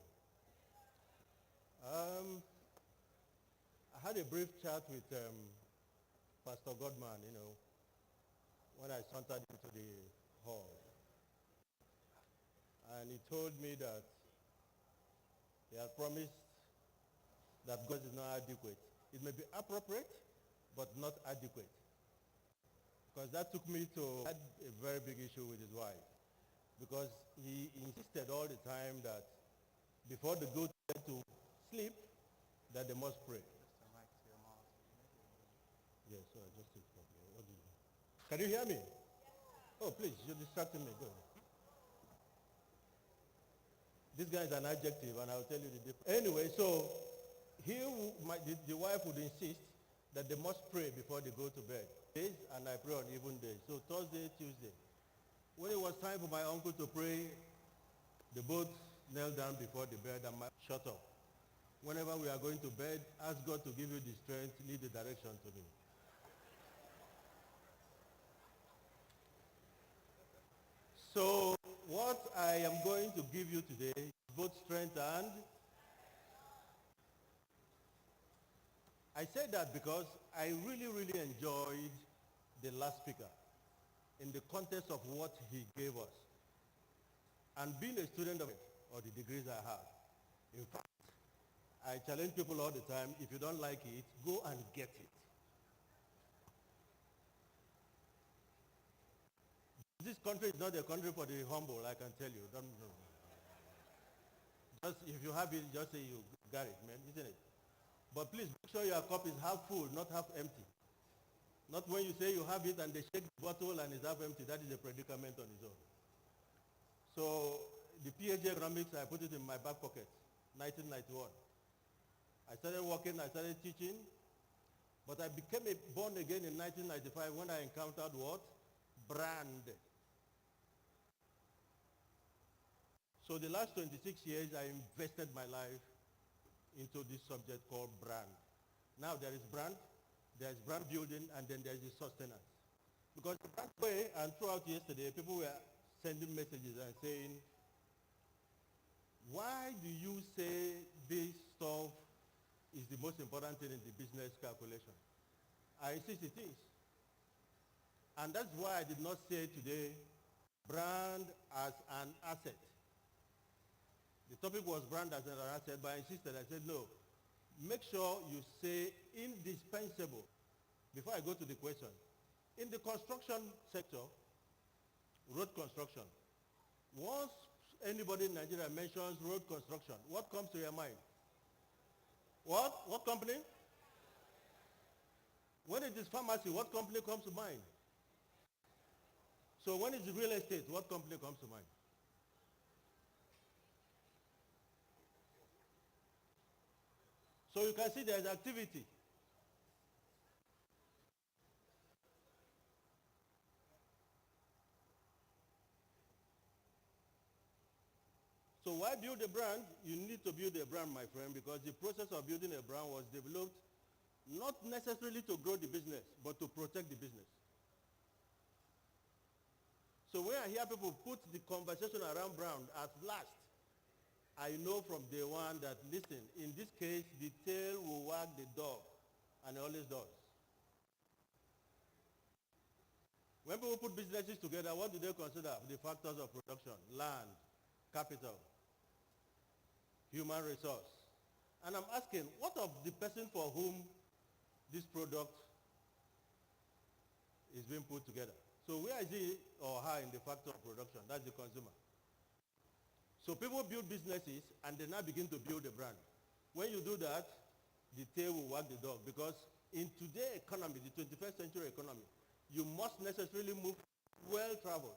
I had a brief chat with Pastor Godman, when I sauntered into the hall. And he told me that he had promised that God is not adequate. It may be appropriate, but not adequate. Because that took me to had a very big issue with his wife. Because he insisted all the time that before they go to sleep, that they must pray. Yes, so I just take it. What do you do? Can you hear me? Oh, please, you're distracting me. Go. This guy is an adjective, and I'll tell you the difference. Anyway, so the wife would insist that they must pray before they go to bed. Days, and I pray on even days. So Thursday, Tuesday. When it was time for my uncle to pray, they both knelt down before the bed and shut up. Whenever we are going to bed, ask God to give you the strength, lead the direction to me. So what I am going to give you today is both strength and I say that because I really, really enjoyed the last speaker in the context of what he gave us. And being a student of it, or the degrees I have, in fact, I challenge people all the time, if you don't like it, go and get it. This country is not a country for the humble, I can tell you. Don't, no. Just, if you have it, just say you got it, man, isn't it? But please make sure your cup is half full, not half empty. Not when you say you have it and they shake the bottle and it's half empty, that is a predicament on its own. So the PhD economics, I put it in my back pocket, 1991. I started working, I started teaching, but I became born again in 1995 when I encountered what? Brand. So the last 26 years, I invested my life into this subject called brand. Now there is brand building, and then there is the sustenance. Because the brand way, and throughout yesterday, people were sending messages and saying, why do you say this stuff is the most important thing in the business calculation? I insist it is. And that's why I did not say today, brand as an asset. The topic was brand as an asset, but I insisted. I said, no, make sure you say indispensable. Before I go to the question, in the construction sector, road construction, once anybody in Nigeria mentions road construction, what comes to your mind? What? What company? When it is pharmacy, what company comes to mind? So when it's real estate, what company comes to mind? So you can see there's activity. So why build a brand? You need to build a brand, my friend, because the process of building a brand was developed not necessarily to grow the business, but to protect the business. So when I hear people put the conversation around brand at last, I know from day one that, listen, in this case, the tail will wag the dog, and it always does. When people put businesses together, what do they consider? The factors of production: land, capital, human resource. And I'm asking, what of the person for whom this product is being put together? So where is he or her in the factor of production? That's the consumer. So people build businesses and they now begin to build a brand. When you do that, the tail will wag the dog, because in today's economy, the 21st century economy, you must necessarily move well-traveled.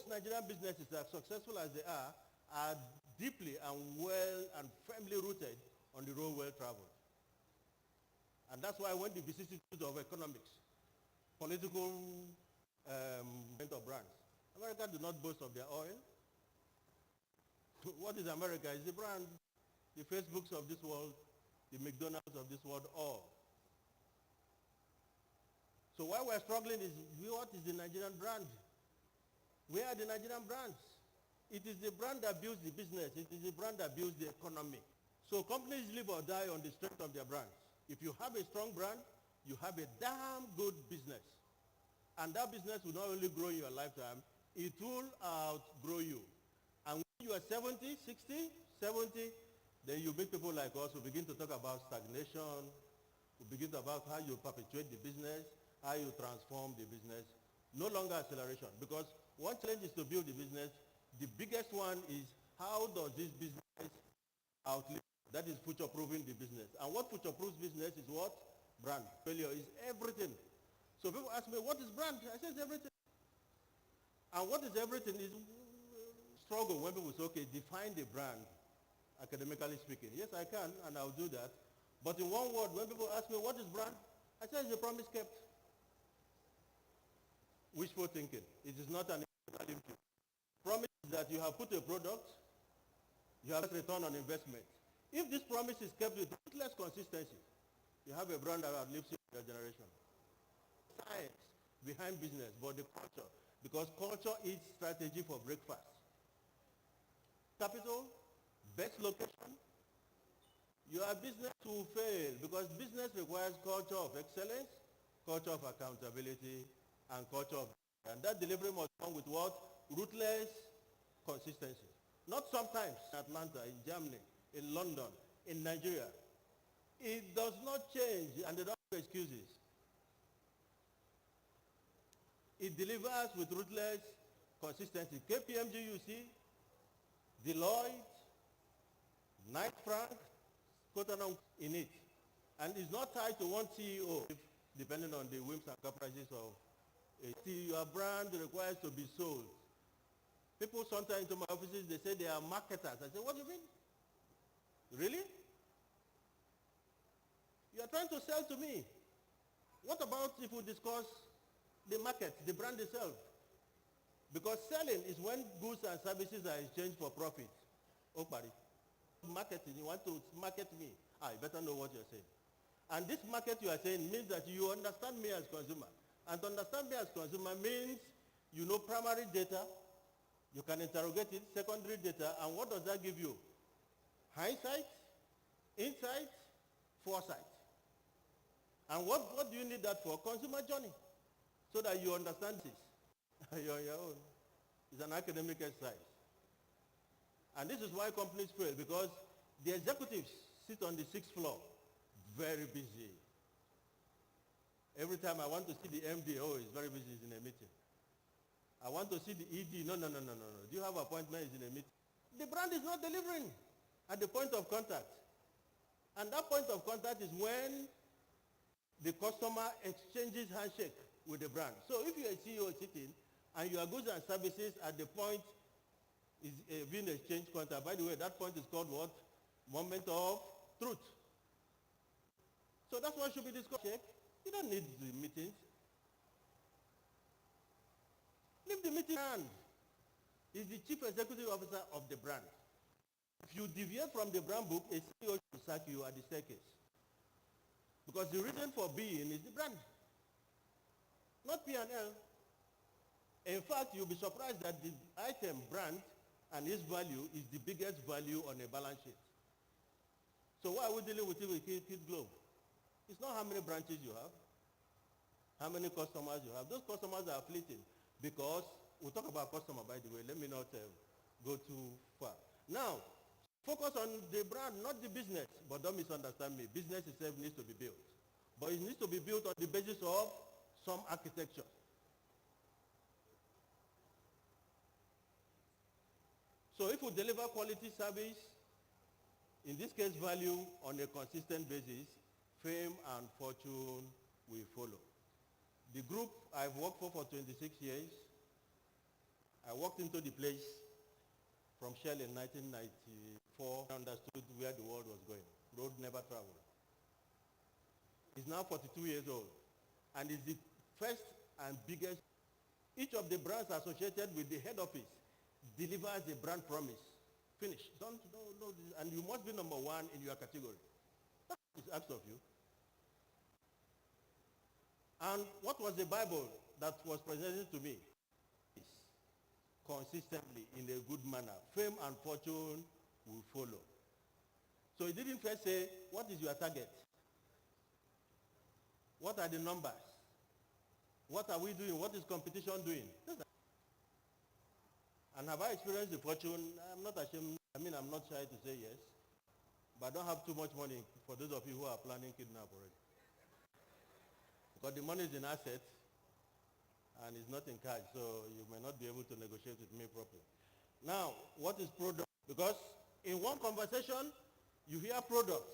Nigerian businesses, as successful as they are deeply and well and firmly rooted on the road well-traveled. And that's why when the vicissitudes of economics, political of brands, America do not boast of their oil. What is America? It's the brand, the Facebooks of this world, the McDonald's of this world, all. So why we're struggling is, what is the Nigerian brand? Where are the Nigerian brands? It is the brand that builds the business. It is the brand that builds the economy. So companies live or die on the strength of their brands. If you have a strong brand, you have a damn good business. And that business will not only grow in your lifetime, it will outgrow you. And when you are 70, 60, 70, then you meet people like us who begin to talk about stagnation, who begin to talk about how you perpetuate the business, how you transform the business. No longer acceleration, because one challenge is to build the business. The biggest one is, how does this business outlive? That is future-proofing the business. And what future-proofs business is what? Brand. Failure is everything. So people ask me, what is brand? I say it's everything. And what is everything is struggle when people say, okay, define the brand, academically speaking. Yes, I can, and I'll do that. But in one word, when people ask me, what is brand? I said, is the promise kept? Wishful thinking. It is not an emotional input. Promise is that you have put a product, you have return on investment. If this promise is kept with ruthless consistency, you have a brand that lives in your generation. Science behind business, but the culture, because culture is strategy for breakfast. Capital, best location, your business will fail because business requires culture of excellence, culture of accountability, and culture of, and that delivery must come with what? Ruthless consistency. Not sometimes in Atlanta, in Germany, in London, in Nigeria. It does not change, and they don't have excuses. It delivers with ruthless consistency. KPMG, you see, Deloitte, Knight Frank, Cotonou in it. And it's not tied to one CEO, depending on the whims and caprices of a your brand requires to be sold. People sometimes into my offices, they say they are marketers. I say, what do you mean? Really? You are trying to sell to me. What about if we discuss the market, the brand itself? Because selling is when goods and services are exchanged for profit. Oh, buddy. Marketing, you want to market me. You better know what you're saying. And this market you are saying means that you understand me as consumer. And to understand me as consumer means you know primary data, you can interrogate it, secondary data, and what does that give you? Hindsight, insight, foresight. And what do you need that for? Consumer journey. So that you understand this. You're on your own. It's an academic exercise. And this is why companies fail, because the executives sit on the 6th floor, very busy. Every time I want to see the MD, he's very busy, he's in a meeting. I want to see the ED, no. Do you have appointment, he's in a meeting. The brand is not delivering at the point of contact. And that point of contact is when the customer exchanges handshake with the brand. So if you're a CEO sitting and your goods and services at the point is being exchanged contact, by the way, that point is called what? Moment of truth. So that's what should be discussed. You don't need the meetings. Leave the meeting and is the chief executive officer of the brand. If you deviate from the brand book, a CEO should sack you at the staircase. Because the reason for being is the brand, not P&L. In fact, you'll be surprised that the item brand and its value is the biggest value on a balance sheet. So why are we dealing with it with Kid Globe? It's not how many branches you have, how many customers you have. Those customers are fleeting because, we'll talk about customer by the way, let me not go too far. Now, focus on the brand, not the business, but don't misunderstand me. Business itself needs to be built. But it needs to be built on the basis of some architecture. So if we deliver quality service, in this case value on a consistent basis, fame and fortune will follow. The group I've worked for 26 years, I walked into the place from Shell in 1994, understood where the world was going. Road never traveled. He's now 42 years old and is the first and biggest. Each of the brands associated with the head office delivers a brand promise. Finish. Don't, and you must be number one in your category. That's what is asked of you. And what was the Bible that was presented to me? Consistently, in a good manner. Fame and fortune will follow. So he didn't first say, what is your target? What are the numbers? What are we doing? What is competition doing? And have I experienced the fortune? I'm not ashamed. I'm not shy to say yes. But I don't have too much money for those of you who are planning kidnap already. Because the money is in assets and it's not in cash, so you may not be able to negotiate with me properly. Now, what is product? Because in one conversation, you hear product.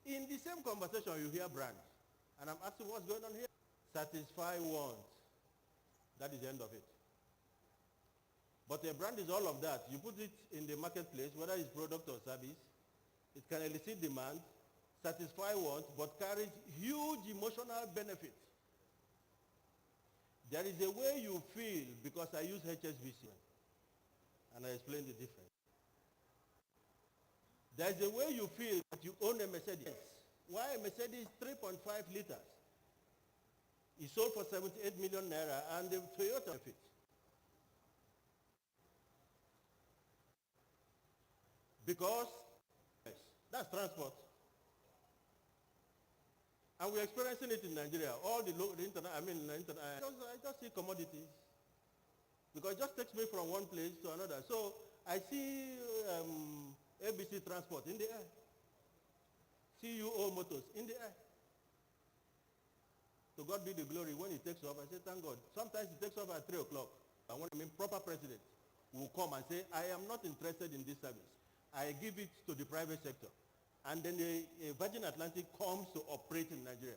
In the same conversation, you hear brand. And I'm asking what's going on here? Satisfy wants. That is the end of it. But a brand is all of that. You put it in the marketplace, whether it's product or service, it can elicit demand, satisfy wants, but carries huge emotional benefit. There is a way you feel because I use HSBC, and I explain the difference. There is a way you feel that you own a Mercedes. Why a Mercedes 3.5 liters is sold for 78 million naira and the Toyota fit. Because yes, that's transport. And we're experiencing it in Nigeria. All the internet, I just see commodities. Because it just takes me from one place to another. So I see ABC Transport in the air. CUO Motors in the air. To God be the glory. When it takes off, I say, thank God. Sometimes it takes off at 3 o'clock. And when proper president will come and say, I am not interested in this service. I give it to the private sector. And then the Virgin Atlantic comes to operate in Nigeria.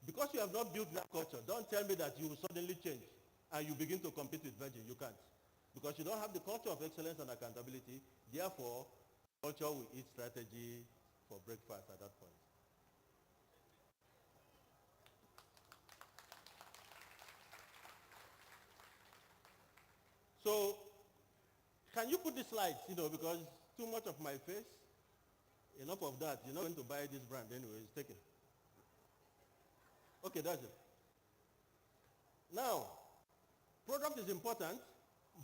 Because you have not built that culture, don't tell me that you will suddenly change and you begin to compete with Virgin. You can't. Because you don't have the culture of excellence and accountability. Therefore, culture will eat strategy for breakfast at that point. So, can you put the slides, because too much of my face? Enough of that. You're not going to buy this brand anyway. It's taken. Okay, that's it. Now, product is important,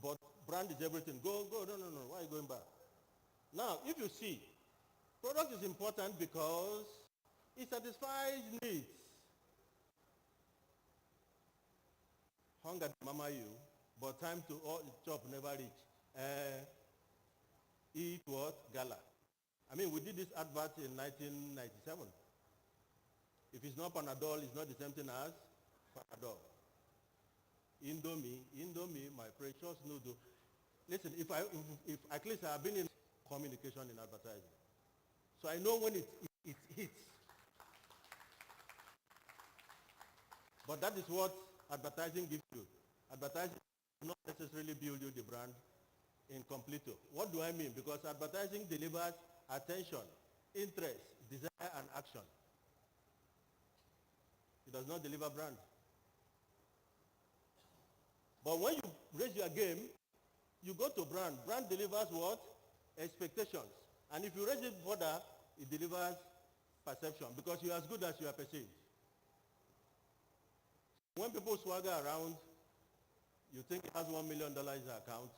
but brand is everything. Go. No. Why are you going back? Now, if you see, product is important because it satisfies needs. Hunger mama you, but time to chop never reach. Eat what? Gala. I mean, we did this advert in 1997. If it's not Panadol, it's not the same thing as Panadol. Indomie, my precious noodle. Listen, if at least I've been in communication in advertising. So I know when it hits. But that is what advertising gives you. Advertising does not necessarily build you the brand in completo. What do I mean? Because advertising delivers attention, interest, desire, and action. It does not deliver brand. But when you raise your game, you go to brand. Brand delivers what? Expectations. And if you raise it further, it delivers perception because you're as good as you are perceived. When people swagger around, you think it has $1 million in the account.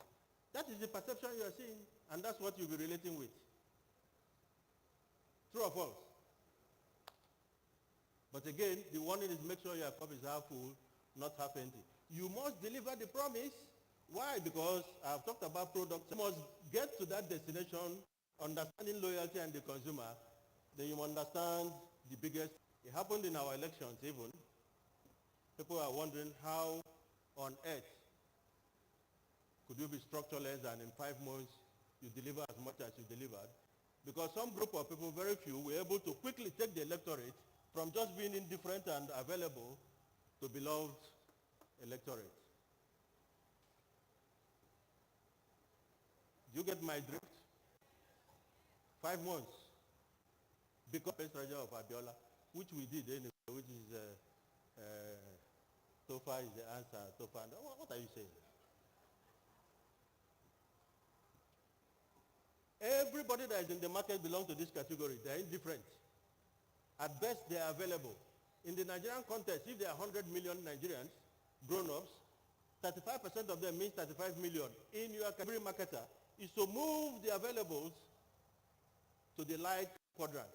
That is the perception you are seeing, and that's what you'll be relating with. True or false? But again, the warning is make sure your cup is half full, not half empty. You must deliver the promise. Why? Because I've talked about products. You must get to that destination, understanding loyalty and the consumer. Then you understand the biggest. It happened in our elections even. People are wondering how on earth could you be structureless and in 5 months you deliver as much as you delivered? Because some group of people, very few, were able to quickly take the electorate from just being indifferent and available to beloved electorate. Do you get my drift? 5 months. Because treasure of Abiola, which we did anyway, which is so far is the answer. So far, what are you saying? Everybody that is in the market belongs to this category. They are indifferent. At best, they are available. In the Nigerian context, if there are 100 million Nigerians, grown-ups, 35% of them means 35 million. In your category marketer is to move the availables to the like quadrant.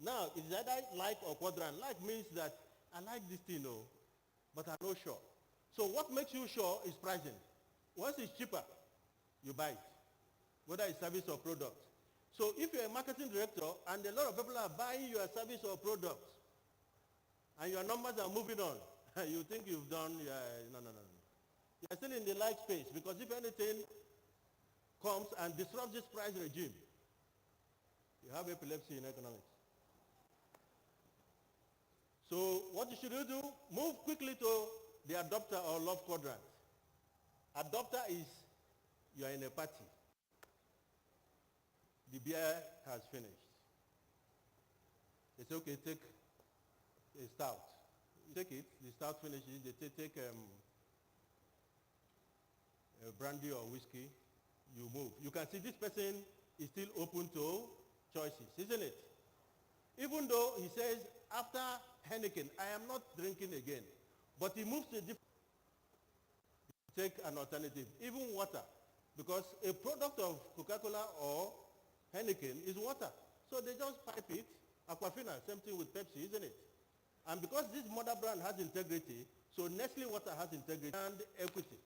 Now, it's either like or quadrant. Like means that I like this thing, but I'm not sure. So what makes you sure is pricing. Once it's cheaper, you buy it, whether it's service or product. So if you're a marketing director and a lot of people are buying your service or product, and your numbers are moving on, you think you've done, no. You're still in the like space because if anything comes and disrupts this price regime, you have epilepsy in economics. So what you should do, move quickly to the adopter or love quadrant. Adopter is you are in a party. The beer has finished. They say, okay, take a stout. You take it, the stout finishes, they take a brandy or whiskey, you move. You can see this person is still open to choices, isn't it? Even though he says, after Heineken, I am not drinking again. But he moves to a different, take an alternative, even water. Because a product of Coca-Cola or Heineken is water. So they just pipe it. Aquafina, same thing with Pepsi, isn't it? And because this mother brand has integrity, so Nestle Water has integrity and equity.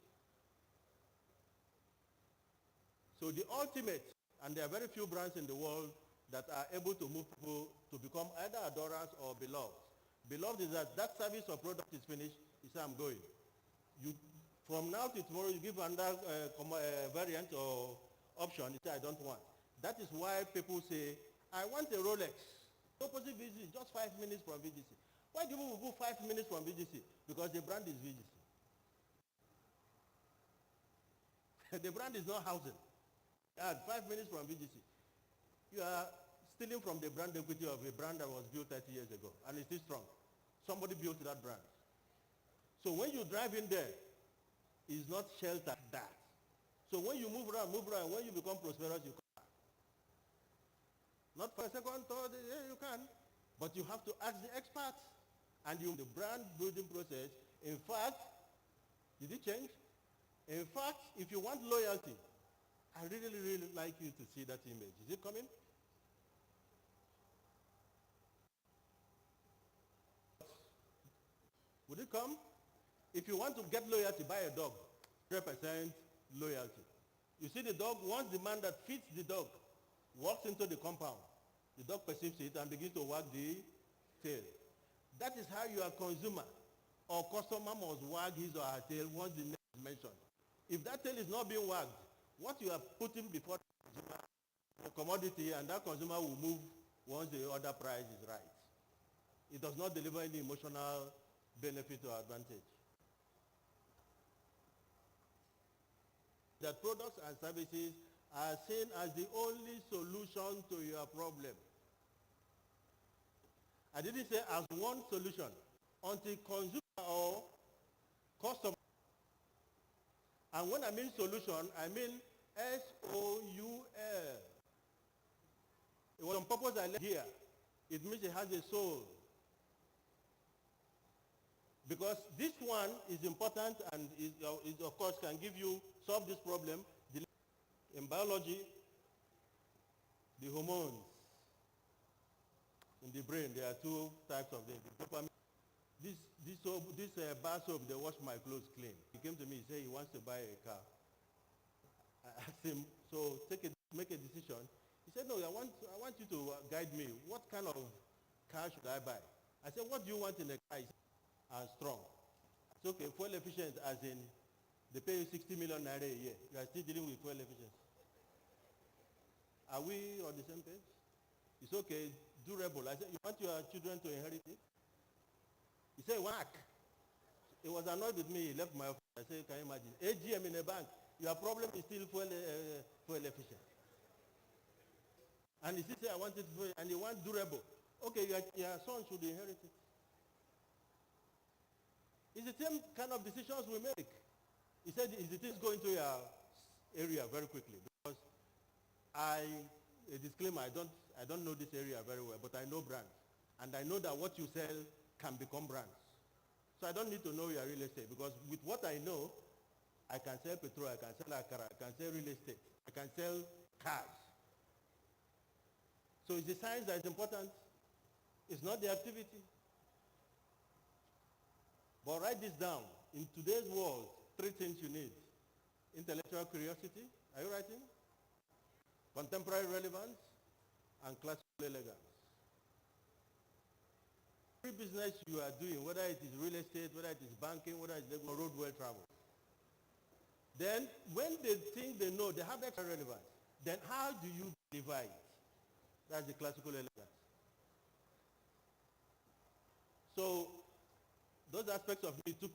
So the ultimate, and there are very few brands in the world that are able to move people to become either adorers or beloved. Beloved is that service or product is finished, you say, I'm going. You, from now to tomorrow, you give another variant or option, you say, I don't want. That is why people say, I want a Rolex. Opposite VGC, just 5 minutes from VGC. Why do people go 5 minutes from VGC? Because the brand is VGC. The brand is not housing. At 5 minutes from VGC, you are stealing from the brand equity of a brand that was built 30 years ago, and it's still strong. Somebody built that brand. So when you drive in there, it's not sheltered that. So when you move around, when you become prosperous, you come back. Not for a second, third, yeah, you can. But you have to ask the experts. And the brand building process, in fact, did it change? In fact, if you want loyalty, I really, really like you to see that image. Is it coming? Would it come? If you want to get loyalty, buy a dog. 100% loyalty. You see the dog, once the man that feeds the dog walks into the compound, the dog perceives it and begins to wag the tail. That is how your consumer or customer must wag his or her tail once the name is mentioned. If that tail is not being wagged, what you are putting before the consumer, the commodity, and that consumer will move once the other price is right. It does not deliver any emotional benefit or advantage. That products and services are seen as the only solution to your problem. I didn't say as one solution until consumer or customer. And when I mean solution, I mean S-O-U-L. It was on purpose I left here. It means it has a soul. Because this one is important and is of course can give you, solve this problem. In biology, the hormones in the brain, there are two types of them. The dopamine. This bar soap, they wash my clothes clean. He came to me, he said he wants to buy a car. I asked him, so make a decision. He said, no, I want you to guide me. What kind of car should I buy? I said, what do you want in a car? He said, strong. I said, okay, fuel efficient as in they pay you 60 million naira a year. You are still dealing with fuel efficiency. Are we on the same page? It's okay, durable. I said, you want your children to inherit it? He said, whack. He was annoyed with me. He left my office. I said, can you imagine? AGM in a bank. Your problem is still fuel efficient. And he still said, I want it fuel, and he wants durable. Okay, your son should inherit it. It's the same kind of decisions we make. He said, is it going to your area very quickly? Because a disclaimer, I don't know this area very well, but I know brands. And I know that what you sell can become brands. So I don't need to know your real estate, because with what I know, I can sell petrol, I can sell akara, I can sell real estate, I can sell cars. So it's the science that is important. It's not the activity. But write this down. In today's world, 3 things you need. Intellectual curiosity, are you writing? Contemporary relevance, and classical elegance. Every business you are doing, whether it is real estate, whether it is banking, whether it is road well traveled. Then when they think they know, they have extra relevance, then how do you deliver it? That's the classical elegance. So those aspects of me took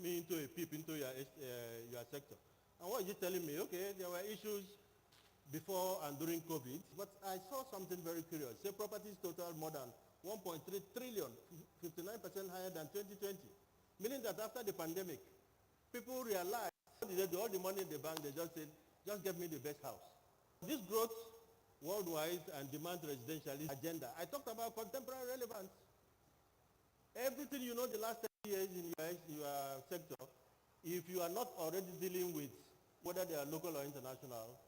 me into a peep into your sector. And what is it telling me? Okay, there were issues before and during COVID, but I saw something very curious. Say properties total more than 1.3 trillion, 59% higher than 2020. Meaning that after the pandemic, people realized all the money in the bank, they just said, just get me the best house. This growth worldwide and demand residential agenda. I talked about contemporary relevance. Everything you know the last 10 years in your sector, if you are not already dealing with whether they are local or international,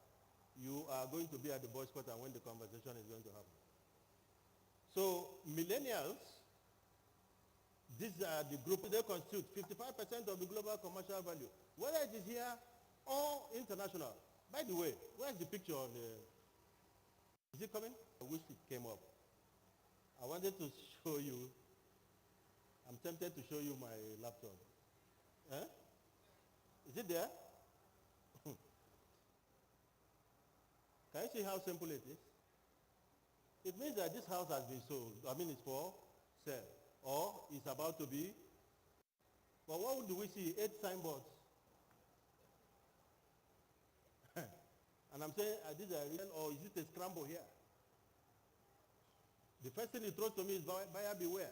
you are going to be at the boys' quarter when the conversation is going to happen. So millennials, these are the group, they constitute 55% of the global commercial value, whether it is here or international. By the way, where's the picture on the, is it coming? I wish it came up. I wanted to show you, I'm tempted to show you my laptop. Eh? Is it there? Can you see how simple it is? It means that this house has been sold. I mean, it's for sale. Or it's about to be. But what do we see? 8 signboards. And I'm saying, these are real, or is it a scramble here? The first thing it throws to me is buyer beware.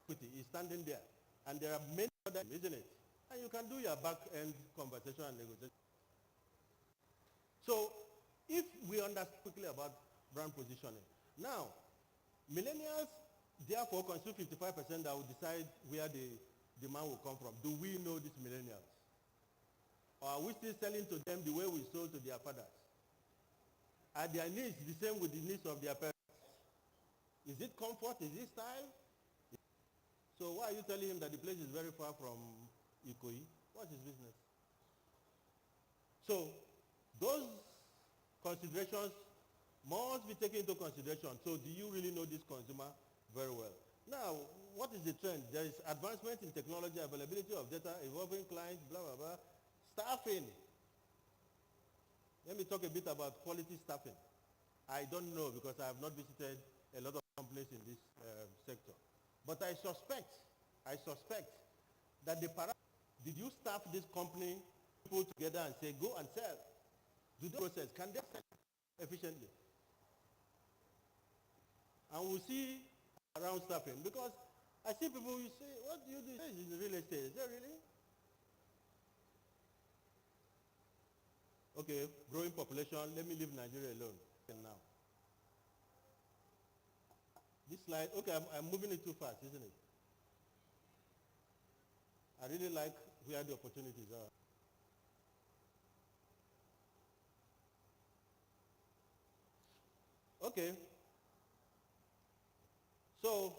Is standing there. And there are many others, isn't it? And you can do your back-end conversation and negotiation. So, if we understand quickly about brand positioning. Now, millennials, therefore, constitute 55% that will decide where the demand will come from. Do we know these millennials? Or are we still selling to them the way we sold to their fathers? Are their needs the same with the needs of their parents? Is it comfort? Is it style? So why are you telling him that the place is very far from Ikoyi? What's his business? So those considerations must be taken into consideration. So do you really know this consumer very well? Now, what is the trend? There is advancement in technology, availability of data, evolving clients, blah, blah, blah. Staffing. Let me talk a bit about quality staffing. I don't know because I have not visited a lot of companies in this sector. But I suspect that did you staff this company, people together and say, go and sell? Do the process, can they sell efficiently? And we'll see around staffing because I see people who say, what do you do in real estate? Is that really? Okay, growing population, let me leave Nigeria alone now. This slide, okay, I'm moving it too fast, isn't it? I really like where the opportunities are. Okay. So,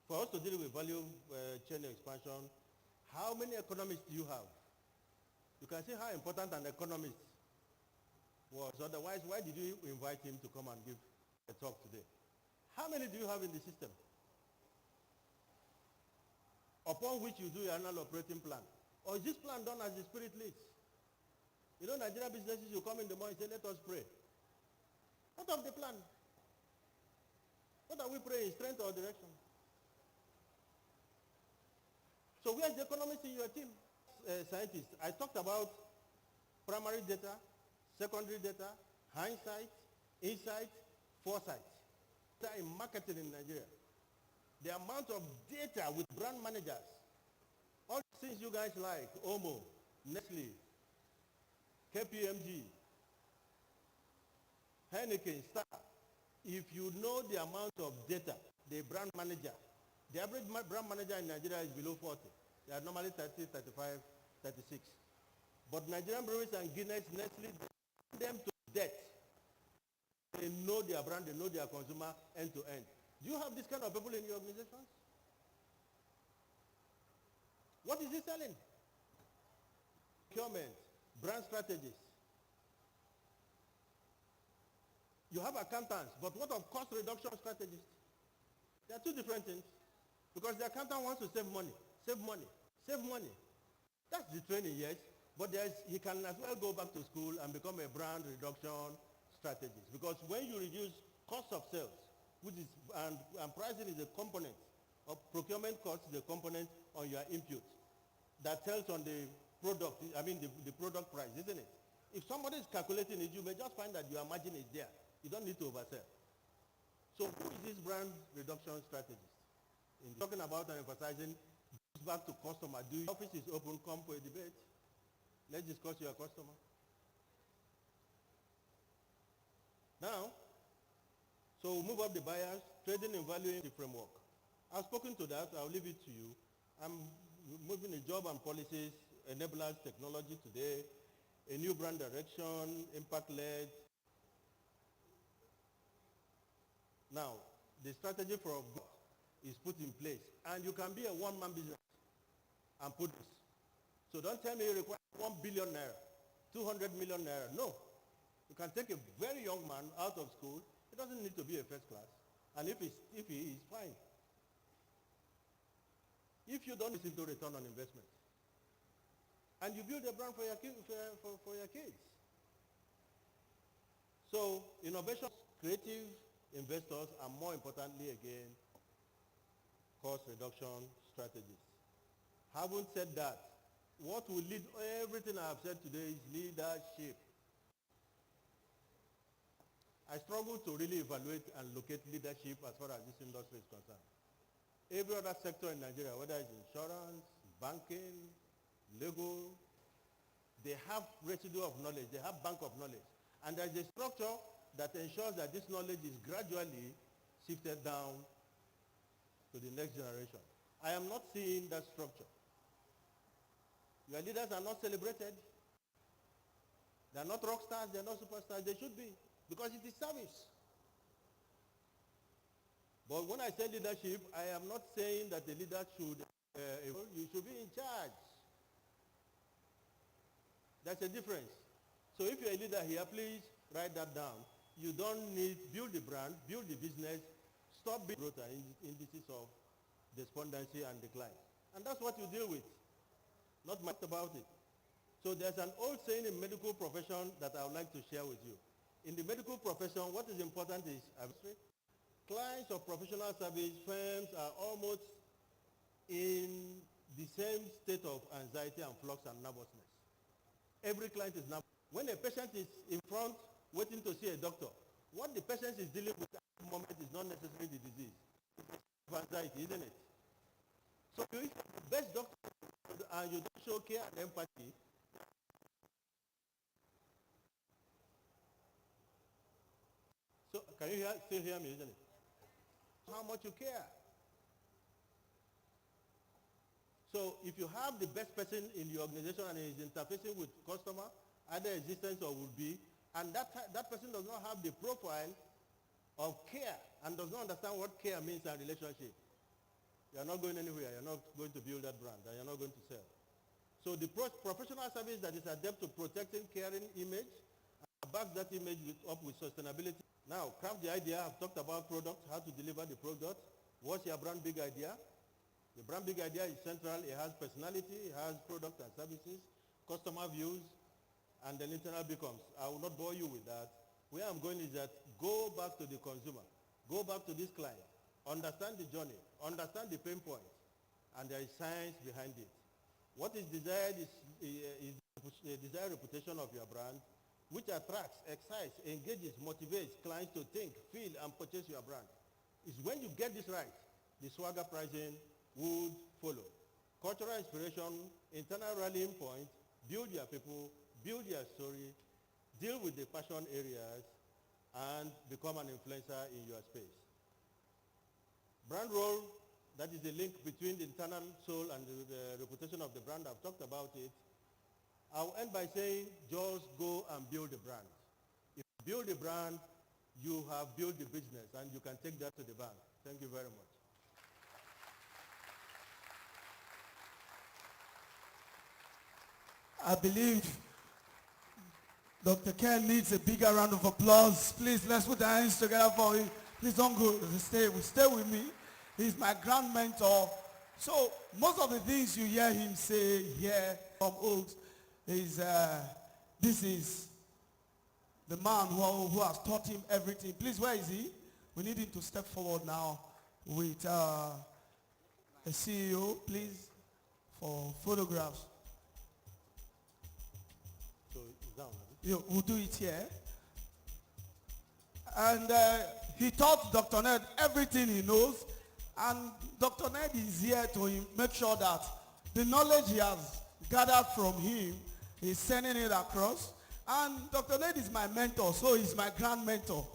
for us to deal with value chain expansion, how many economists do you have? You can see how important an economist was. Otherwise, why did you invite him to come and give a talk today? How many do you have in the system? Upon which you do your annual operating plan. Or is this plan done as the Spirit leads? You know, Nigerian businesses, you come in the morning and say, let us pray. What of the plan? What are we praying? Strength or direction? So where's the economist in your team? Scientists, I talked about primary data, secondary data, hindsight, insight, foresight. In marketing in Nigeria. The amount of data with brand managers, all the things you guys like, Omo, Nestle, KPMG, Heineken, Star, if you know the amount of data, the brand manager, the average brand manager in Nigeria is below 40. They are normally 30, 35, 36. But Nigerian breweries and Guinness, Nestle, them to death. They know their brand, they know their consumer end to end. Do you have this kind of people in your organizations? What is he selling? Procurement, brand strategies. You have accountants, but what of cost reduction strategies? They are two different things. Because the accountant wants to save money, save money, save money. That's the training, yes. But he can as well go back to school and become a brand reduction strategist. Because when you reduce cost of sales, which is, and pricing is a component of procurement cost is a component on your input that tells on the product, I mean the product price, isn't it? If somebody is calculating it, you may just find that your margin is there. You don't need to oversell. So who is this brand reduction strategist? In talking about and emphasizing, goes back to customer. Do your office is open, come for a debate. Let's discuss your customer. Now, so we'll move up the buyers, trading and valuing the framework. I've spoken to that, I'll leave it to you. I'm moving a job and policies, enablers, technology today, a new brand direction, impact-led. Now, the strategy for growth is put in place, and you can be a one-man business and put this. So don't tell me you require 1 billion naira, 200 million naira. No. You can take a very young man out of school. He doesn't need to be a first class. And if he is, fine. If you don't listen to return on investment, and you build a brand for your kids. So innovation, creative investors, and more importantly again, cost reduction strategies. Having said that, what will lead everything I have said today is leadership. I struggle to really evaluate and locate leadership as far as this industry is concerned. Every other sector in Nigeria, whether it's insurance, banking, legal, they have residue of knowledge, they have bank of knowledge. And there's a structure that ensures that this knowledge is gradually shifted down to the next generation. I am not seeing that structure. Your leaders are not celebrated. They are not rock stars, they are not superstars. They should be, because it is service. But when I say leadership, I am not saying that the leader should, you should be in charge. That's a difference. So if you're a leader here, please write that down. You don't need, build the brand, build the business, stop being growth and indices of despondency and decline. And that's what you deal with, not much about it. So there's an old saying in medical profession that I would like to share with you. In the medical profession, what is important is clients of professional service firms are almost in the same state of anxiety and flux and nervousness. Every client is nervous. When a patient is in front waiting to see a doctor, what the patient is dealing with at the moment is not necessarily the disease. It's anxiety, isn't it? So if you're the best doctor and you don't show care and empathy, so can you still hear me, isn't it? How much you care. So if you have the best person in the organization and is interfacing with customer, either existence or would be, and that person does not have the profile of care and does not understand what care means and relationship, you're not going anywhere. You're not going to build that brand, and you're not going to sell. So the professional service that is adept to protecting, caring image, and back that image up with sustainability. Now, craft the idea. I've talked about product, how to deliver the product. What's your brand big idea? The brand big idea is central. It has personality, it has product and services, customer views, and then internal beacons. I will not bore you with that. Where I'm going is that go back to the consumer. Go back to this client. Understand the journey. Understand the pain point. And there is science behind it. What is desired is the desired reputation of your brand, which attracts, excites, engages, motivates clients to think, feel, and purchase your brand. It's when you get this right, the swagger pricing would follow. Cultural inspiration, internal rallying point, build your people, build your story, deal with the passion areas, and become an influencer in your space. Brand role, that is the link between the internal soul and the reputation of the brand. I've talked about it. I'll end by saying, just go and build a brand. If you build a brand, you have built the business, and you can take that to the bank. Thank you very much. I believe Dr. Ken needs a bigger round of applause. Please, let's put our hands together for him. Please don't go. Stay with me. He's my grand mentor. So most of the things you hear him say here from Oaks is this is the man who has taught him everything. Please, where is he? We need him to step forward now with a CEO, please, for photographs. So it's down. We'll do it here. And he taught Dr. Ned everything he knows. And Dr. Ned is here to make sure that the knowledge he has gathered from him, he's sending it across. And Dr. Ned is my mentor, so he's my grand mentor.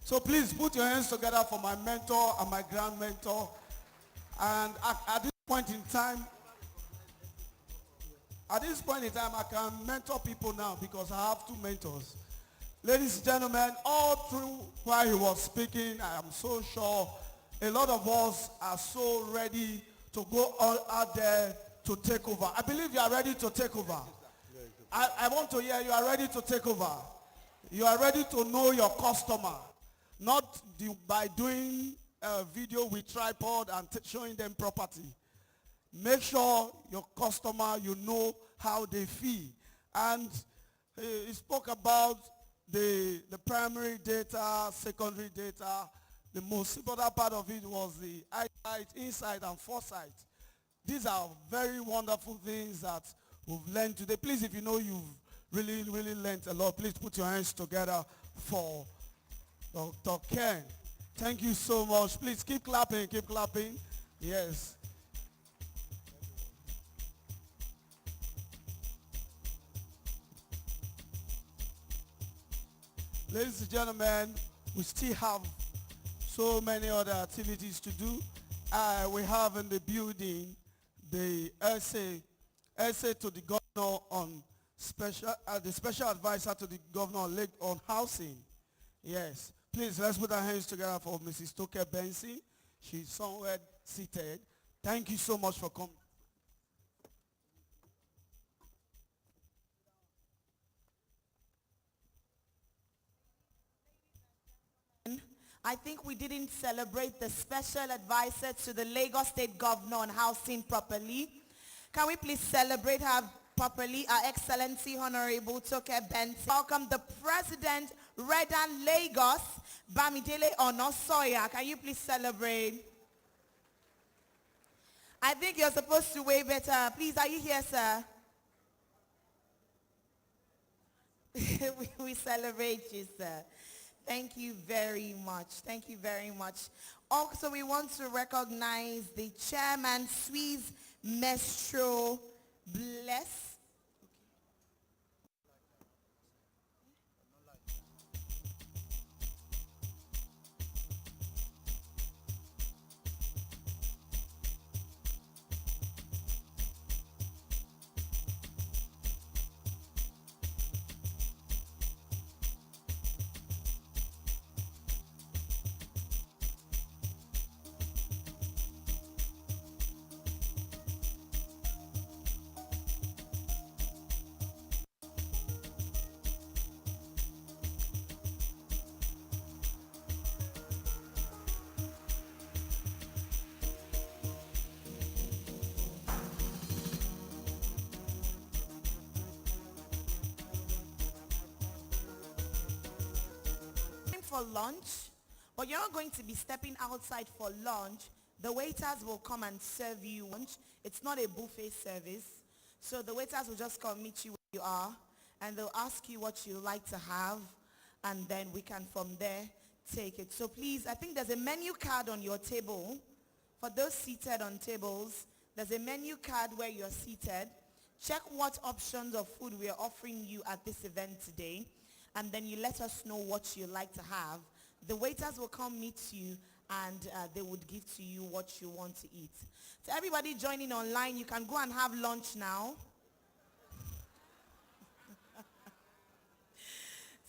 So please put your hands together for my mentor and my grand mentor. And at this point in time, I can mentor people now because I have two mentors. Ladies and gentlemen, all through while he was speaking, I am so sure a lot of us are so ready to go out there to take over. I believe you are ready to take over. I want to hear you are ready to take over. You are ready to know your customer. Not by doing a video with tripod and showing them property. Make sure your customer, you know how they feel. And he spoke about the primary data, secondary data. The most important part of it was the eyesight, insight, and foresight. These are very wonderful things that we've learned today. Please, if you know you've really, really learned a lot, please put your hands together for Dr. Ken. Thank you so much. Please keep clapping, keep clapping. Yes. Ladies and gentlemen, we still have so many other activities to do. We have in the building the essay to the governor on the special advisor to the governor on housing. Yes. Please, let's put our hands together for Mrs. Toke Benson. She's somewhere seated. Thank you so much for coming. I think we didn't celebrate the special advisor to the Lagos State Governor on housing properly. Can we please celebrate her properly? Our Excellency Honorable Toke Benson. Welcome the President, Redan Lagos, Bamidele Onosoya. Can you please celebrate? I think you're supposed to wave better. Please, are you here, sir? we celebrate you, sir. Thank you very much. Thank you very much. Also, we want to recognize the chairman, Swiss Mestro Bless. For lunch, but you're not going to be stepping outside for lunch. The waiters will come and serve you lunch. It's not a buffet service. So the waiters will just come meet you where you are, and they'll ask you what you like to have, and then we can from there take it. So please, I think there's a menu card on your table. For those seated on tables, there's a menu card where you're seated. Check what options of food we are offering you at this event today, and then you let us know what you like to have. The waiters will come meet you, and they would give to you what you want to eat. So everybody joining online, you can go and have lunch now.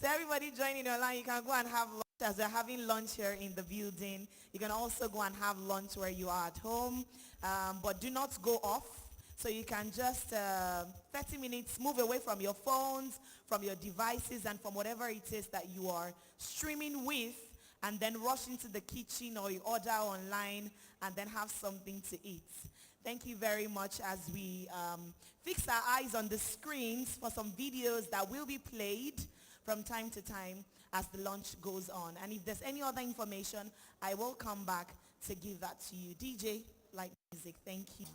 So everybody joining online, you can go and have lunch as they're having lunch here in the building. You can also go and have lunch where you are at home, but do not go off. So you can just 30 minutes move away from your phones, from your devices, and from whatever it is that you are streaming with, and then rush into the kitchen or you order online and then have something to eat. Thank you very much as we fix our eyes on the screens for some videos that will be played from time to time as the lunch goes on. And if there's any other information, I will come back to give that to you. DJ, light music. Thank you.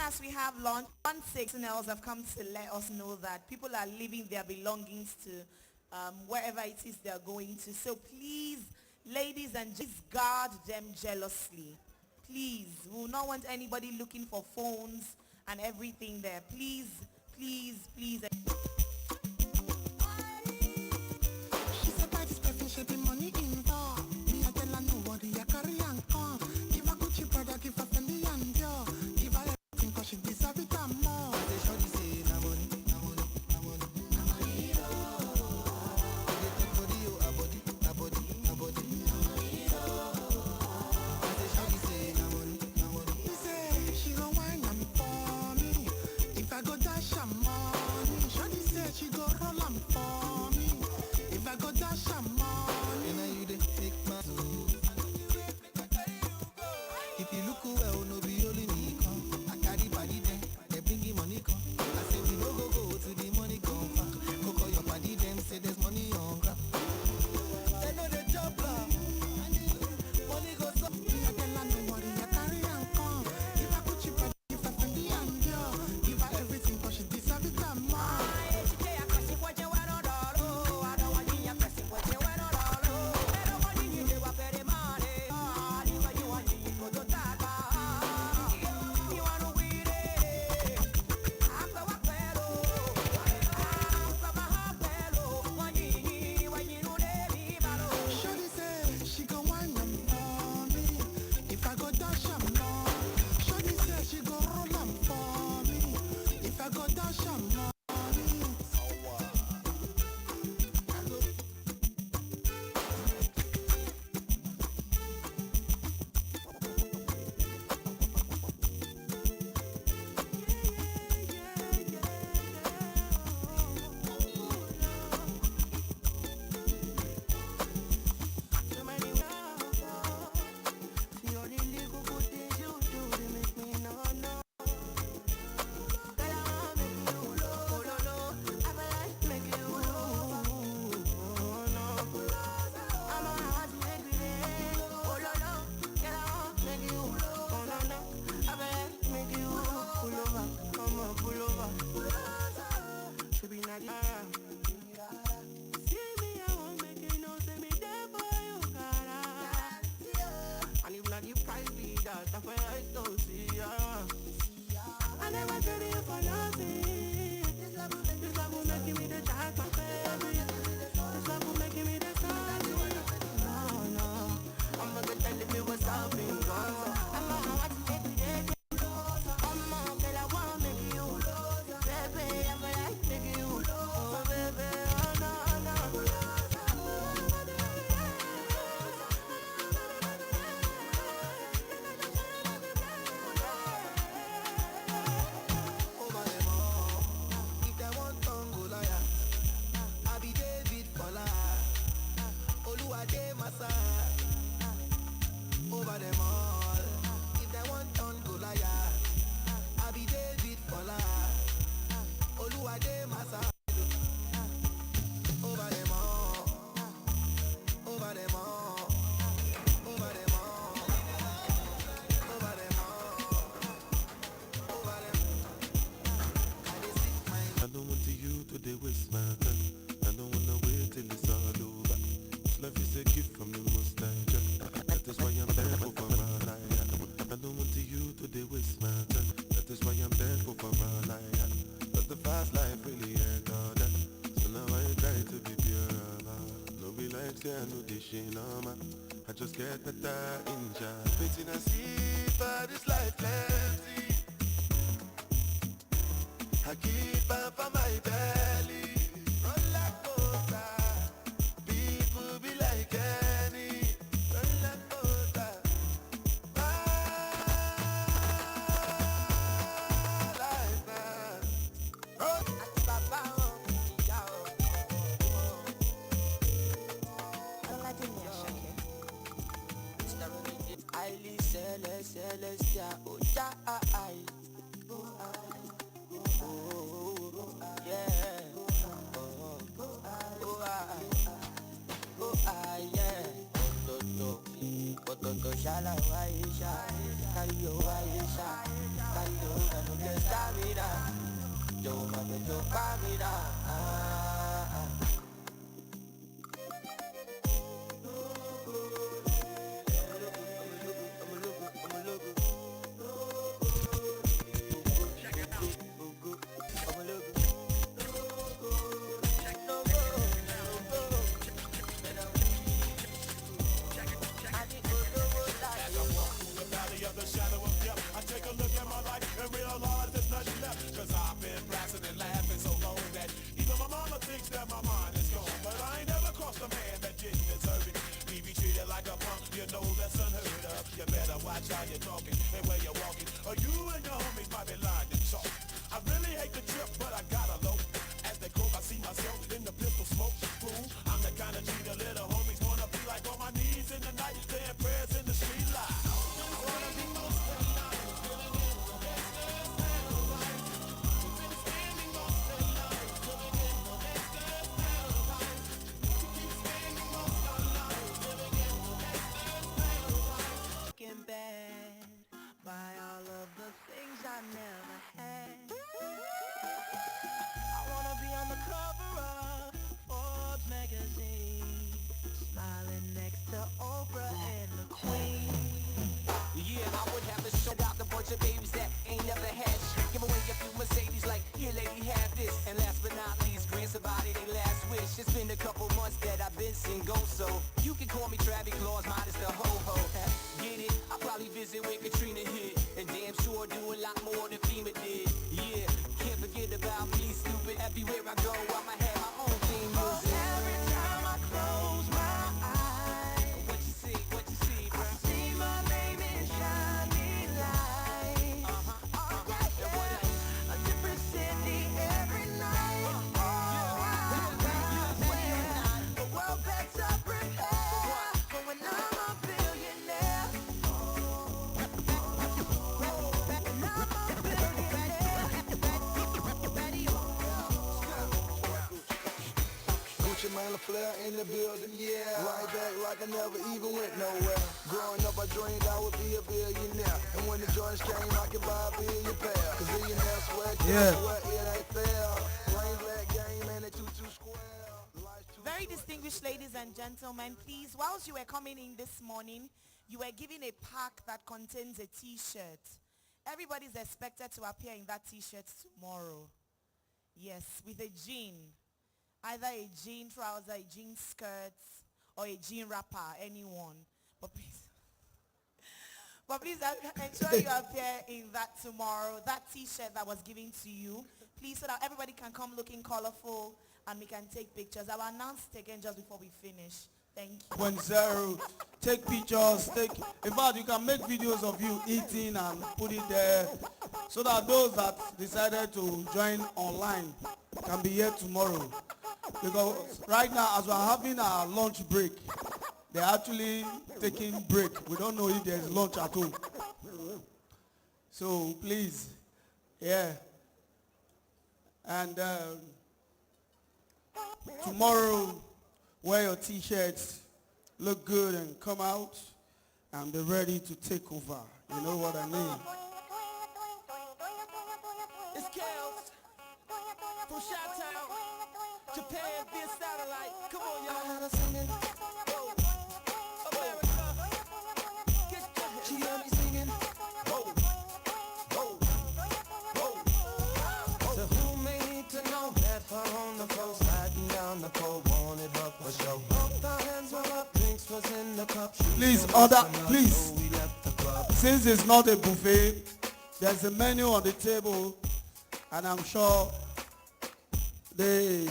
as we have launched, 1/6 else have come to let us know that people are leaving their belongings to wherever it is they are going to. So please, ladies and gents, guard them jealously. Please, we will not want anybody looking for phones and everything there. Please, please, please. She said by this person she be money involved. Me I tell her nobody I carry and come. Give her Gucci brother, give her Fendi and Dior. Give her everything cause she deserve it and more. They surely say na money, na money, na money, na money. They take body oh a body, a body, a body. They surely say na money, na money. He say she gon' wine am for me. If I go dash am money, surely say she go roll am for me. If I go dash am money, and you dey make my soul. If you look well, no be only me come. I carry body them, they bring the money come. I say we no go to the money come back. Go call your body them, say there's money on ground. They know the job money goes up. Me I tell her no worry, I carry and come. If I could cheap, if I Fendi and Dior, give her everything 'cause she deserve it and more. Shorty say she go wine am for me. If I go dash am more. Shorty say she go roll am for me. If I go dash am more. And if not the price be that, that's why I don't see ya. I never tell you for nothing. This love will make me the jack, my baby. This love will make me the sun. No, I'm not gonna tell me what's up in God. I'm not gonna watch it today. I'm not gonna want make you, baby. I'm gonna make you, oh baby, oh no. Over them all. If they want tongue liar, I be David for life. Oluwade Massa. Over them all. If they want tongue liar, I be David for life. Oluwade Massa. Over them all. Over them all. Over them all. Over them all. Over them. I dey sit my I don't want you to they waste my time. I don't wanna wait till it's all over. This life is a gift from the most high. That is why I'm thankful for my life. I don't want you to they waste my time. That is why I'm thankful for my life. But the fast life really ain't all that. So now I try to be pure. No be like say I know this shit no man. I just get better in charge. Waiting and see for this life plenty. I keep up for my belly. Roller coaster. People be like any. Roller coaster. My life now. highly celestial, oh yeah, yeah, yeah, Toto, shala waisha, kayo waisha, no get stamina. Yo, mami, yo, stamina. In bed, buy all of the things I never had. I wanna be on the cover of Forbes magazine, smiling next to Oprah and the Queen. Yeah, I would have to shout out the bunch of babies that ain't never had shit. Give away a few Mercedes like, here lady, have this. And last but not least, grant somebody their last wish. It's been a couple months that I've been single, so you can call me Travis Claus, minus the ho-ho. Get it? I'll probably visit where Katrina hit, and damn sure do a lot more than FEMA did. Yeah, can't forget about me, stupid. Everywhere I go, I'ma have my own theme music. Every time I close my eyes, what you see, bro? I see my name in shining lights. A different city every night. The world better prepare for when I'm a billionaire. Gucci man, a flare in the building, yeah. Right back like I never even went nowhere. Growing up, I dreamed I would be a billionaire. And when the joints came, I could buy a billion pair. Cause billionaires swear, it ain't fair. Plain black game and they too square. Very distinguished ladies and gentlemen, please, whilst you were coming in this morning, you were given a pack that contains a t-shirt. Everybody's expected to appear in that t-shirt tomorrow. Yes, with a jean. Either a jean trouser, a jean skirt, or a jean wrapper, anyone. But please ensure you appear in that tomorrow. That t-shirt that was given to you. Please, so that everybody can come looking colorful and we can take pictures. I will announce it again just before we finish. Thank you. 0. Take pictures, in fact, you can make videos of you eating and put it there so that those that decided to join online can be here tomorrow. Because right now, as we're having our lunch break, they're actually taking break. We don't know if there's lunch at home. So please, yeah. And tomorrow, wear your t-shirts, look good and come out and be ready to take over. You know what I mean? It's Kels from Chi-Town, Japan via satellite. Come on, y'all. Whoa. America. She heard me singing. Whoa. To who may need to know that her on the floor, sliding down the pole, wanted her for show. Both our hands were up, drinks was in the cup. Please, since it's not a buffet, there's a menu on the table, and I'm sure the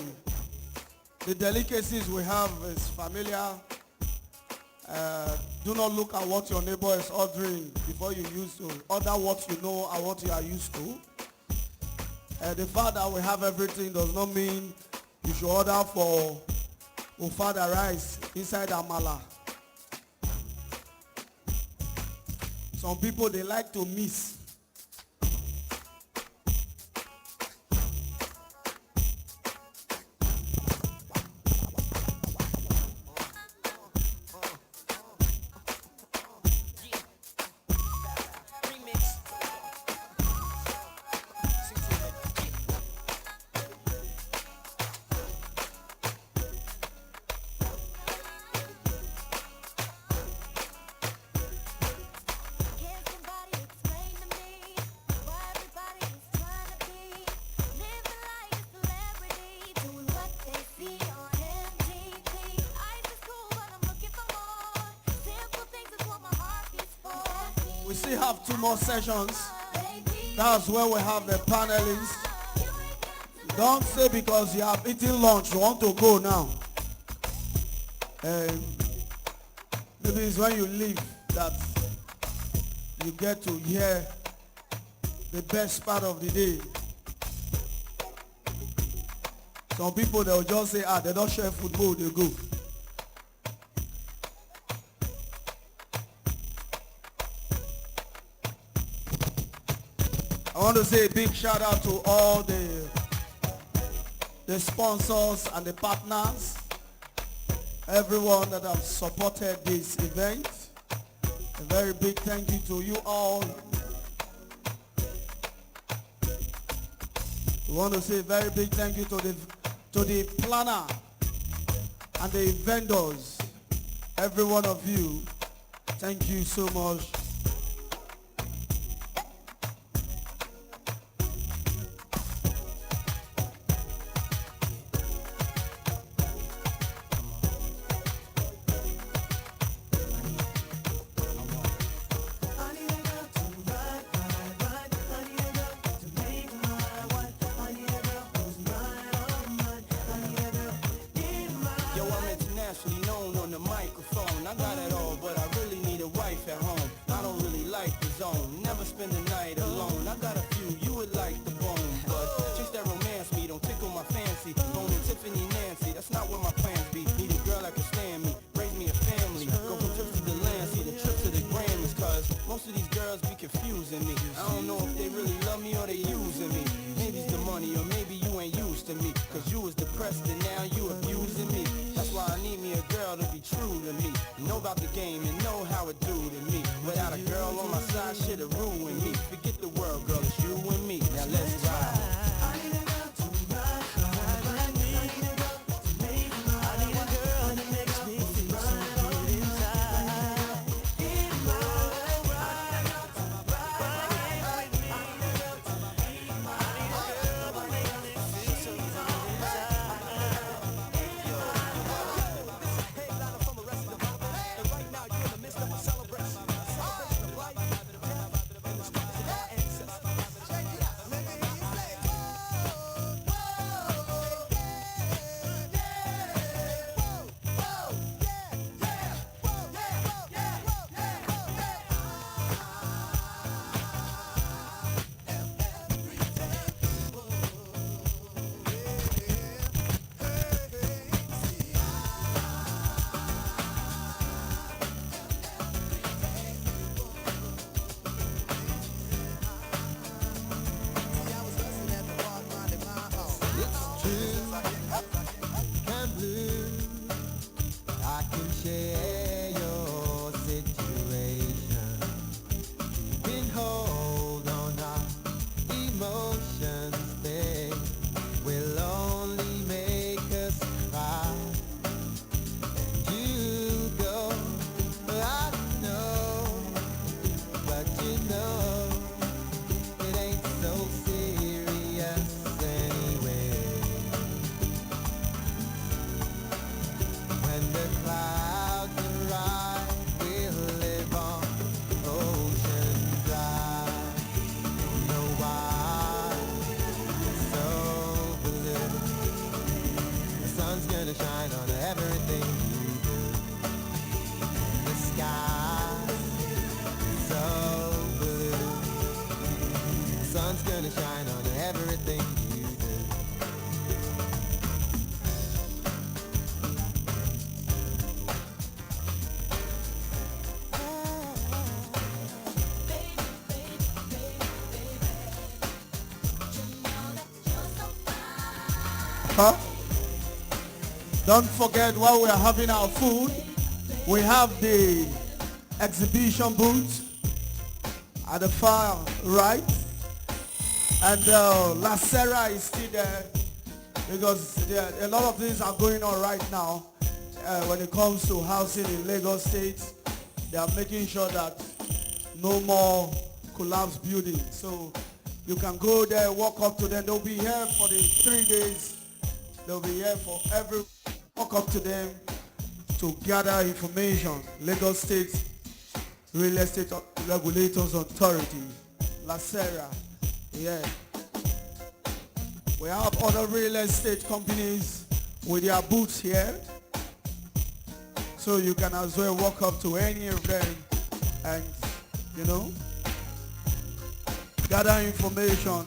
delicacies we have is familiar. Do not look at what your neighbor is ordering before you used to order what you know and what you are used to. The fact that we have everything does not mean you should order for ofada rice inside amala. Some people, they like to miss. still have 2 more sessions. That's where we have the panelists. Don't say because you have eaten lunch you want to go now. Maybe it's when you leave that you get to hear the best part of the day. Some people, they'll just say, they don't share football, they go. I want to say a big shout out to all the sponsors and the partners, everyone that have supported this event. A very big thank you to you all. We want to say a very big thank you to the planner and the vendors, every one of you. Thank you so much. Don't forget, while we are having our food, we have the exhibition booth at the far right, and La Serra is still there because a lot of things are going on right now when it comes to housing in Lagos State. They are making sure that no more collapsed buildings. So you can go there, walk up to them. They'll be here for the 3 days. They'll be here for every walk up to them to gather information. Lagos State Real Estate Regulators Authority, La Serra. Yeah. We have other real estate companies with their booths here. So you can as well walk up to any of them and, gather information,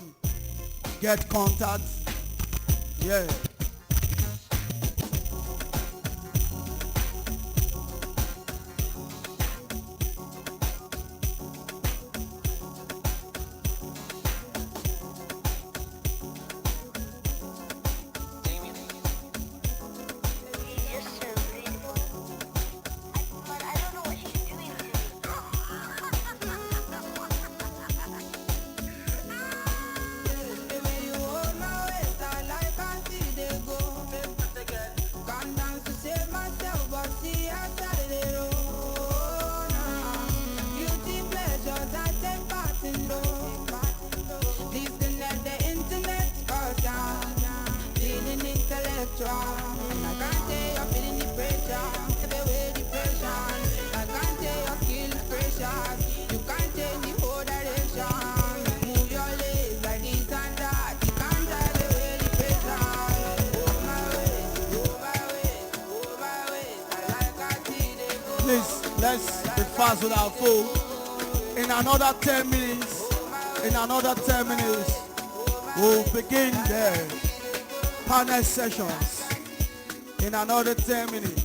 get contacts. Yeah. Please, let's be fast with our food. In another 10 minutes, we'll begin the panel sessions. In another 10 minutes.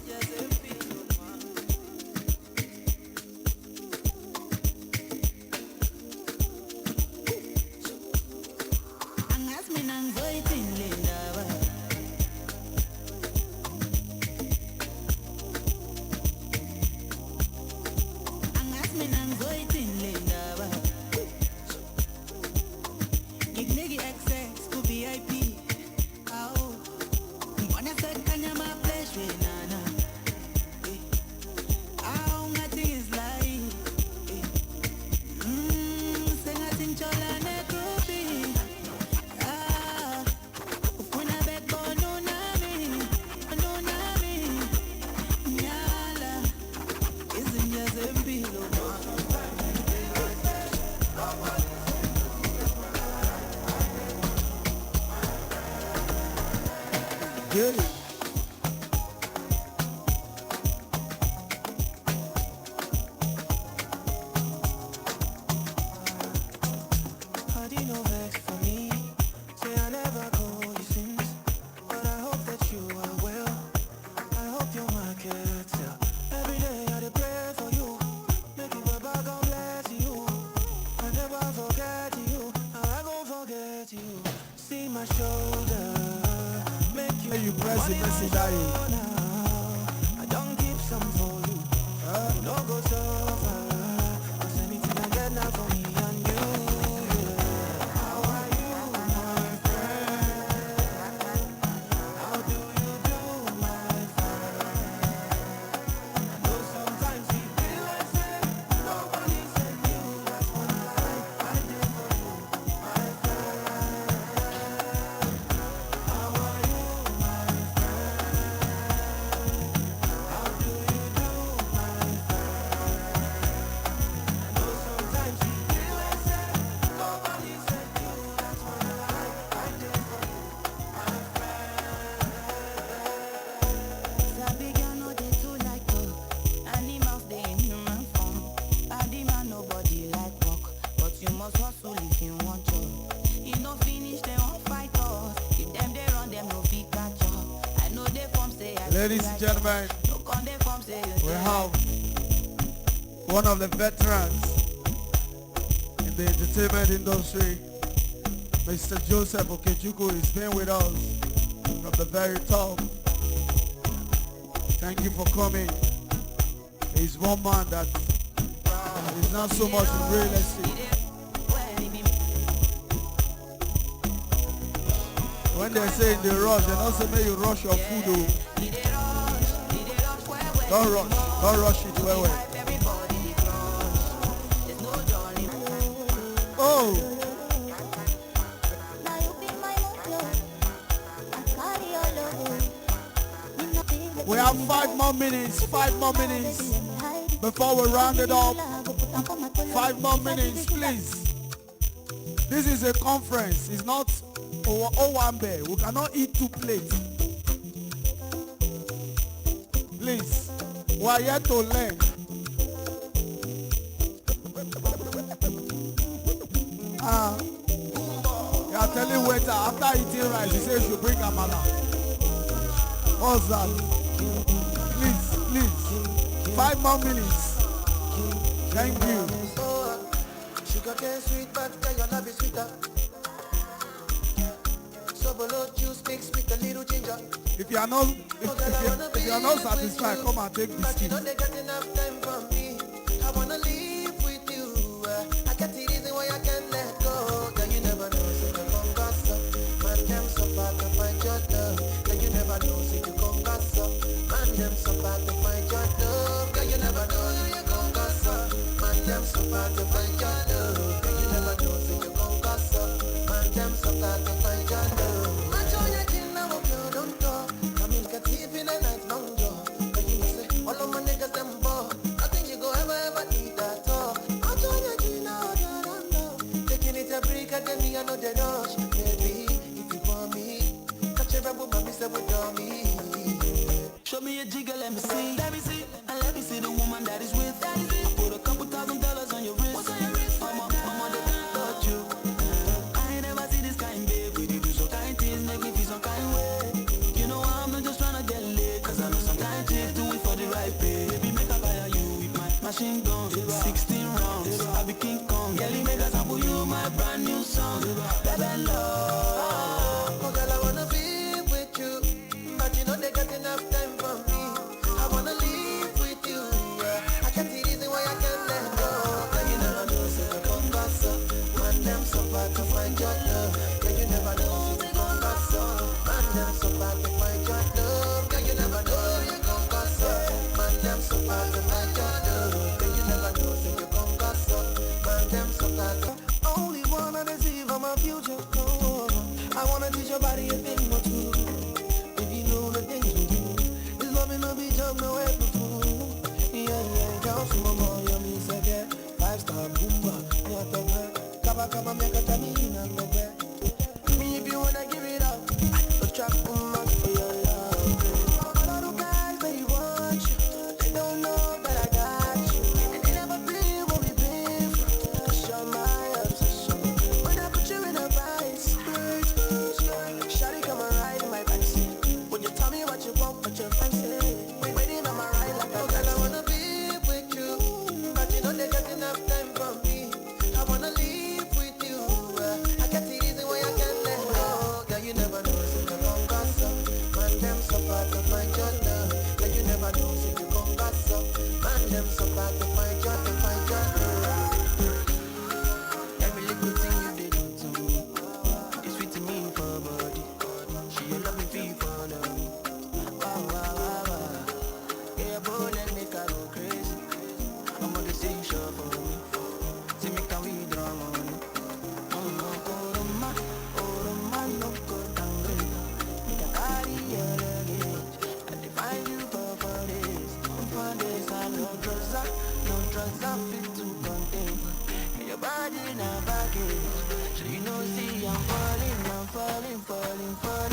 Good. Ladies and gentlemen, we have one of the veterans in the entertainment industry, Mr. Joseph Okechukwu. He's been with us from the very top. Thank you for coming. He's one man that is not so much in real estate. When they say in the rush, they don't say may you rush your food. Though. Don't rush it well. Oh! We have 5 more minutes before we round it up. 5 more minutes, please. This is a conference. It's not Owambe. We cannot eat 2 plates. Please, we are here to learn. You are telling waiter after eating rice, he says you should bring amala. What's that? Please. 5 more minutes. Thank you. Sugar cane sweet, but your love is sweeter. Sobolo juice mixed with a little ginger. If you are not satisfied, come and take But you biscuit. know they got enough time for me. I wanna live with you. I got the reason why I can't let go. Girl, you never know, so you come gossip. Man, them so bad to find your love. Girl, you never know, so you come gossip. Man, them so bad to find your love. Girl, you never know, so you come gossip. Man, them so bad to find your love. Girl, you never know, so you come gossip. Man, them so bad to find your love. Man, join your kin now, don't talk. I'm in Katif in the night, long jaw. But you must say, all of my niggas, them ball. Nothing you go ever need that talk. I'm join your kin now, don't. Taking it a break, and then me, I know they rush. Baby, if you want me, catch a rebel, mommy, say we don't me. Show me a jigger, let me see. Let me see. And let me see the woman that is with. That is it. I put a couple $1,000 on your wrist. What's on your wrist? Mama, they touch you. I ain't never see this kind, babe. We do some kind things, make me feel some kind way. You know I'm not just tryna get laid, cause I know some kind chicks do it for the right pay. Baby, make I fire you with my machine gun. 16 rounds, I be King Kong. Girl, make us sample you my brand new song. Baby, love. Oh, girl, I wanna be with you, but you know they got enough time for me. I wanna live with you, yeah. I can't see reason why I can't let go. Girl, you never know, so you come gossip. Man, them so bad to find your love. Girl, you never know, so you come gossip. Man, them so bad to find your love. Girl, you never know, so you come gossip. Man, them so bad to find your love. Girl, you never know, so you come gossip. Man, them so bad to... Only wanna deceive on my future. Oh, I wanna teach your body a thing or two. If you know the things we do, this love will not be jump no April fool. Yeah, girl, some more, you mean say 5-star boomba, yeah, the back. Kaba, make a tamina, the back. Me if you wanna give it up, the trap woman for your love. All of the guys they want you, they don't know that I got you, and they never been what we've been through. Show my obsession when I put you in a vice. Shawty come and ride in my backseat. When you tell me what you want, what you fancy, waiting on my ride like a girl, I wanna be with you, but you know they got enough time for me. I wanna live with you. I got the reason why I can't let go. Girl, you never know, so you come gossip. Man, them so bad to find your love. Girl, you never know, so you come gossip. Man, them so bad to find your love. Every little thing you did to me, it's sweet to me for body. She a love me feel for love. Yeah, boy, let me go crazy. I'm gonna say you sure for me. See me can we draw money. No go down there. Make a carry your luggage. I define you for this. For this, I no drugs I fit to contain. And your body in a baggage. So you know, see, I'm falling for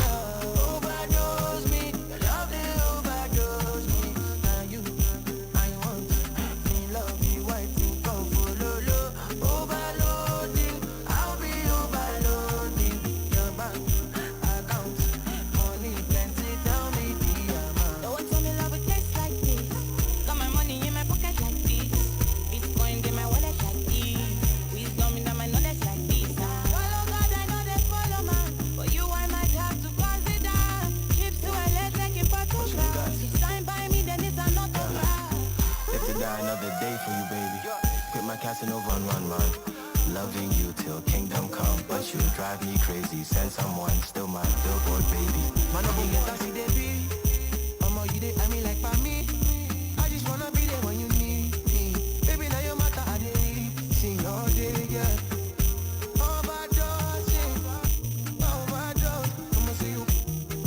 love. Overdose me, your love they overdose me. Now you, I want me love you, waiting come follow low. Overloading, I'll be overloading. Your bank account, money plenty, tell me the amount. No one told me love would taste like this. Got my money in my pocket like this. Bitcoin in my wallet like this. Wisdom in my knowledge like this. Follow God, I know they follow man. But you I might have to consider. Trips to LA, taking photographs. Signed by me, then it's an autograph. If to die another day for you, baby. Quit my Casanova and run. Loving you till kingdom come, but you drive me crazy. Send someone, still my billboard baby. Man, no get taxi, they be. You they, I mean like for me. I just wanna be there when you need me. Baby, now your matter, I did sing all day, yeah. Overdose. I'ma see you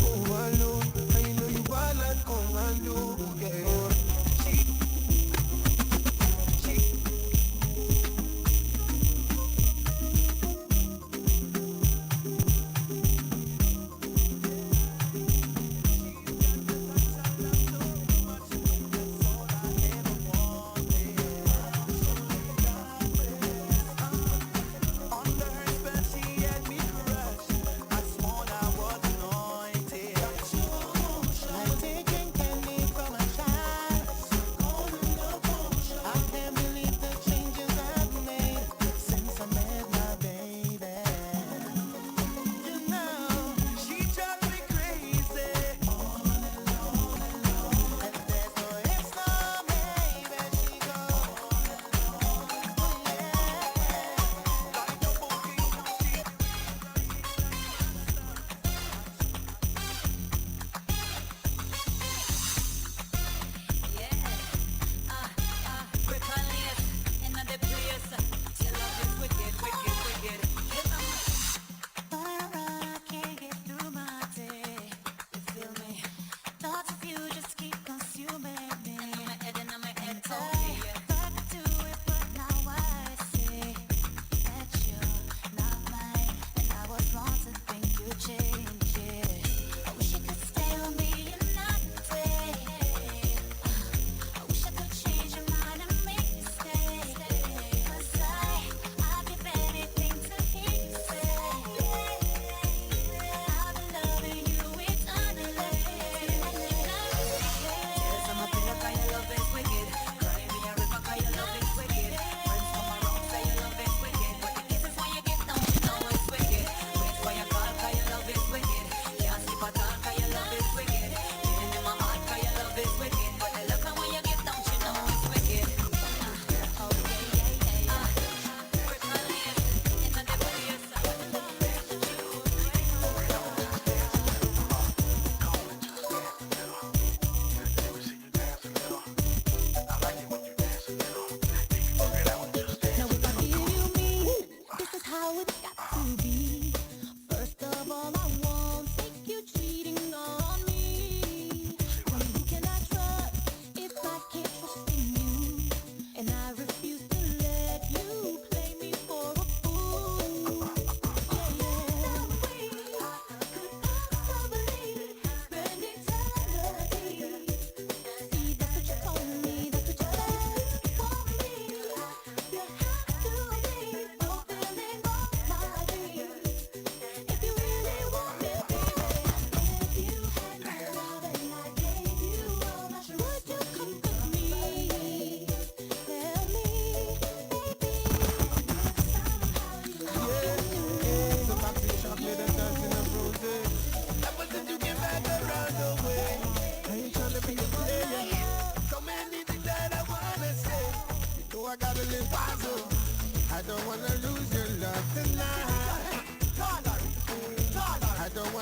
overload. And you know you bad like commando, yeah.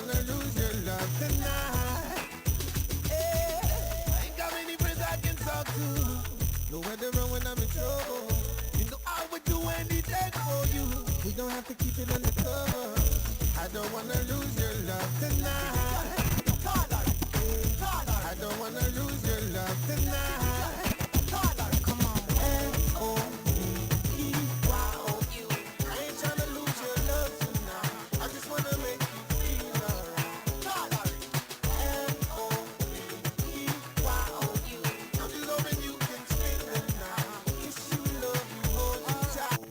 wanna lose your love tonight. I ain't got many friends I can talk to. Nowhere to run when I'm in trouble. You know I would do anything for you. We don't have to keep it undercover. I don't wanna lose your love tonight. I don't wanna lose your love tonight. Come on. L-O-V-E-Y-O-U. I ain't tryna lose your love tonight. I just wanna make you feel alright. L-O-V-E-Y-O-U. I'm just hoping you can spend the night. Kiss you, love you, hold you tight.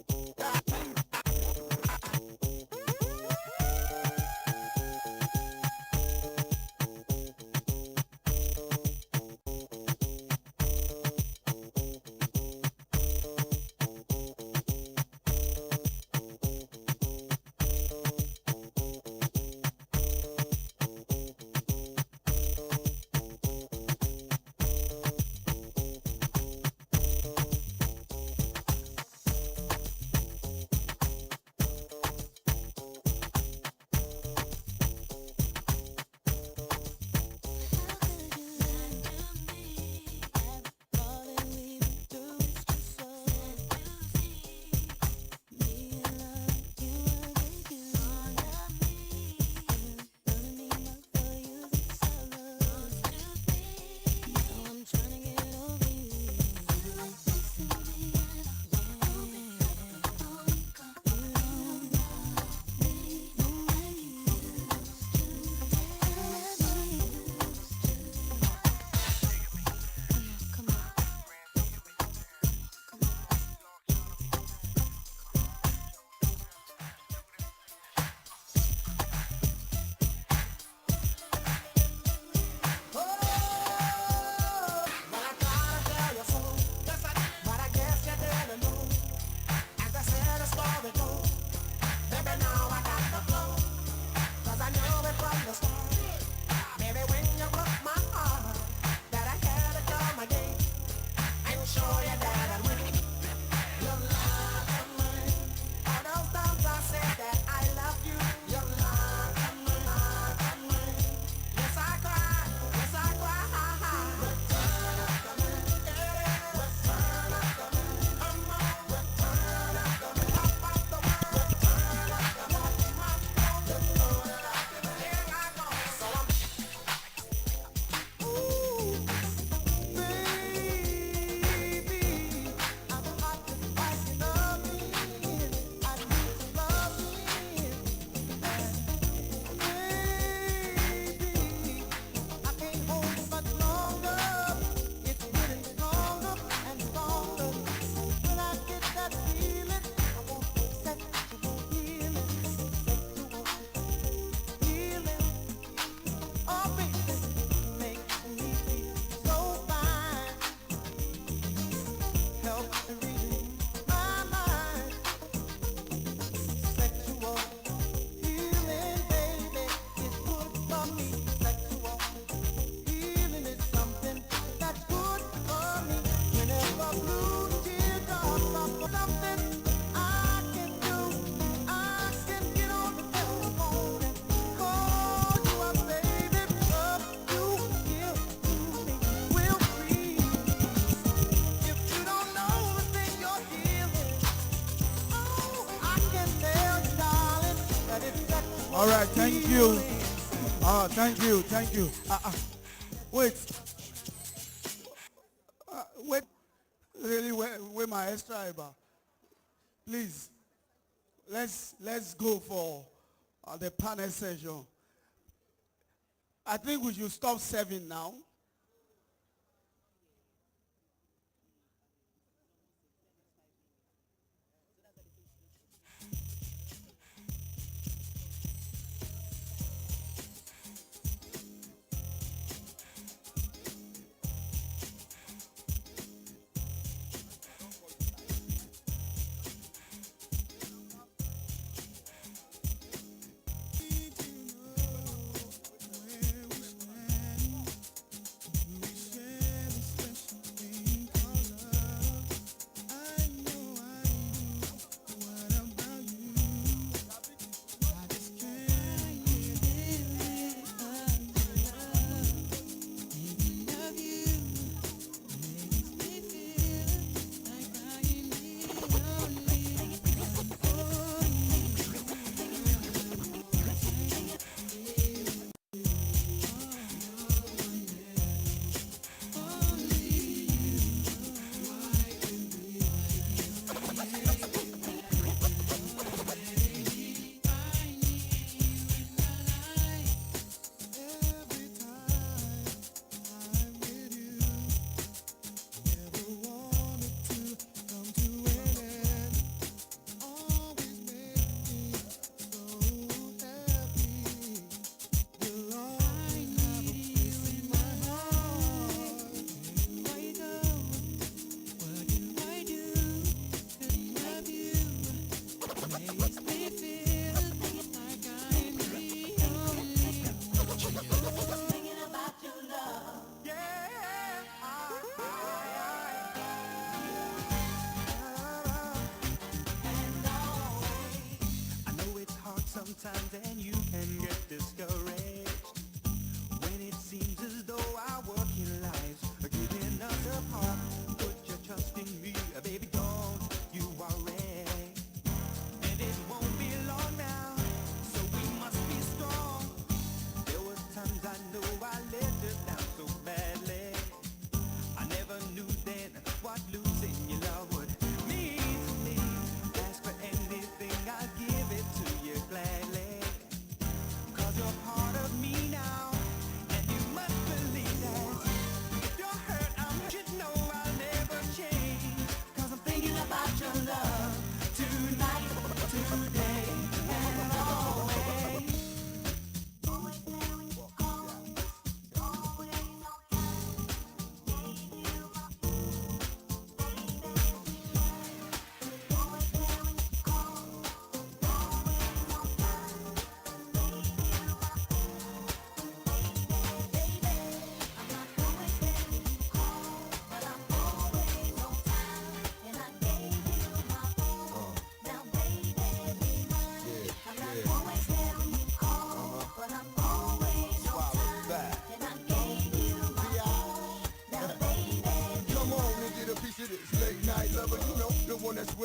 All right, thank you. Thank you. Wait. Wait. Really, where my extra eba? Please, let's go for the panel session. I think we should stop serving now.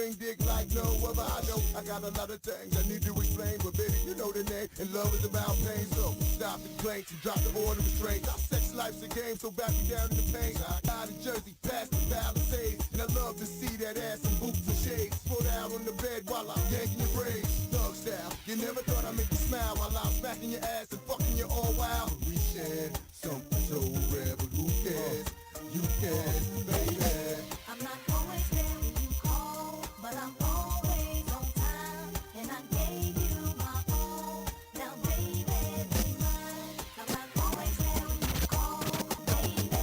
swing dick like no other. I know I got a lot of things I need to explain, but baby, you know the name, and love is about pain. So stop the complaints and drop the order of restraints. Our sex life's a game, so back me down in the pain. I got a Jersey past the Palisades, and I love to see that ass in boots and shades. Spread out on the bed while I'm yanking your braids. Thug style, you never thought I'd make you smile while I'm smacking your ass and fucking you all wild. We share something so rare, but who cares? You care, baby. I'm not always there when you call, but I'm always on time, and I gave you my all. Now, baby, be mine. I'm not always there when you call, baby.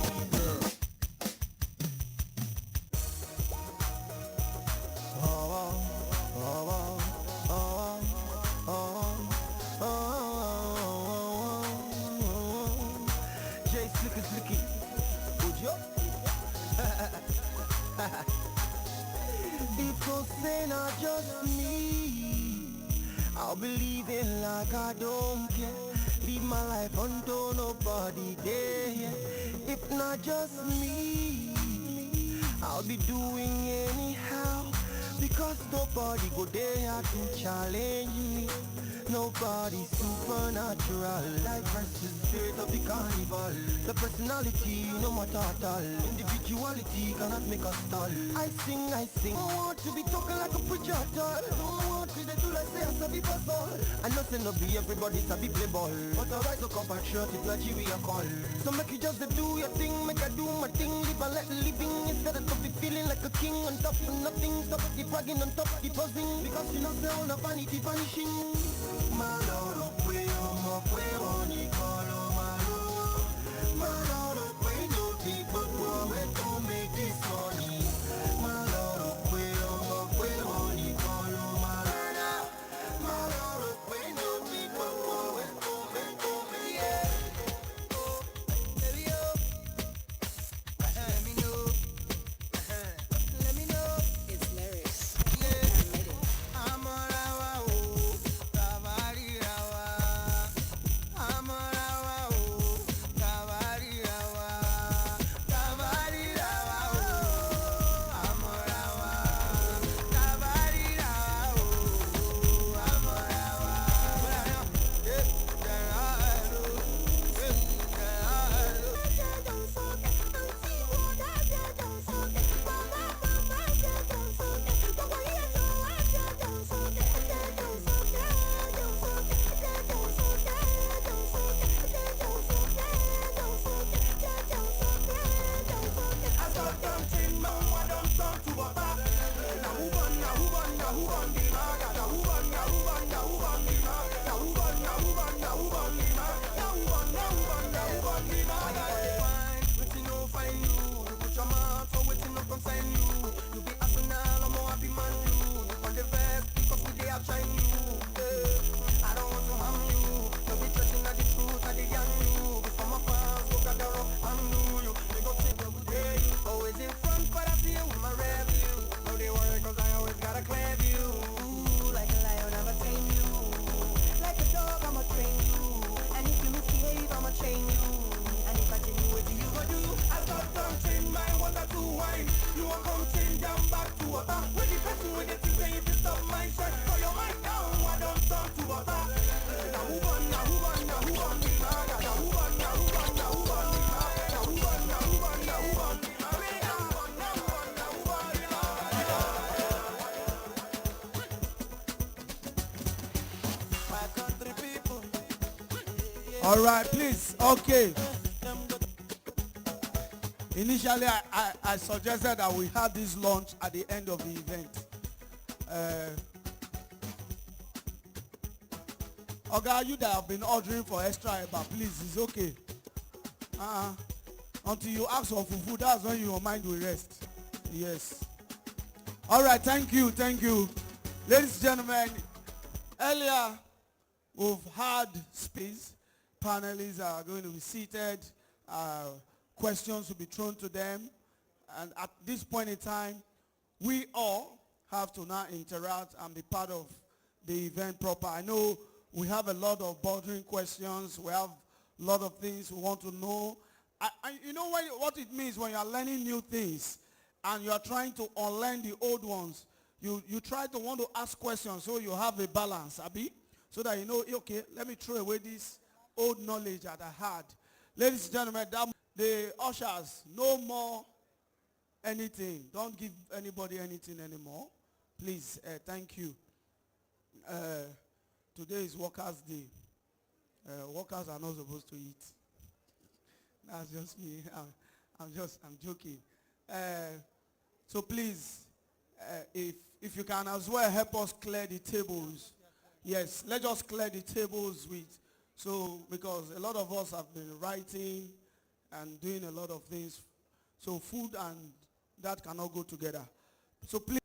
Jay Slicky Slicky. Would you? If you say not just me, I'll be leaving like I don't care. Leave my life until nobody there. If not just me, I'll be doing anyhow. Because nobody go there to challenge me. Nobody supernatural. Life versus spirit of the carnival. The personality, no matter at all. Individuality cannot make us stall. I sing. I want to be talking like a preacher at all. Don't want to do like say I sabi puzzle. I know say no be everybody sabi play ball. But I rise to compatriot, Nigeria call. So make you just do your thing, make I do my thing. Live and let living instead of to be feeling like a king on top of nothing. Stop the bragging on top of the buzzing. Because you know say all the vanity vanishing. Maloro puedo Nicolo Maloro puedo people to make this money. Maloro puedo Nicolo Maloro puedo people to make yeah. Let me know. It's lyrics. I'm all All right, please. Okay. Initially, I suggested that we have this launch at the end of the event. Okay, you that have been ordering for extra eba, please, it's okay. Until you ask for fufu, that's when your mind will rest. Yes. All right, thank you. Ladies and gentlemen, earlier we've had space. Panelists are going to be seated. Questions will be thrown to them. And at this point in time, we all have to now interact and be part of the event proper. I know we have a lot of bothering questions. We have a lot of things we want to know. You know what it means when you are learning new things and you are trying to unlearn the old ones. you try to want to ask questions so you have a balance, Abi, so that you know, okay, let me throw away this old knowledge that I had. Ladies and gentlemen, the ushers, no more anything. Don't give anybody anything anymore. Please, thank you. Today is Workers' Day. Workers are not supposed to eat. That's just me. I'm joking. So please, if you can as well help us clear the tables. Yes, let's just clear the tables because a lot of us have been writing and doing a lot of things. So food and that cannot go together. So please,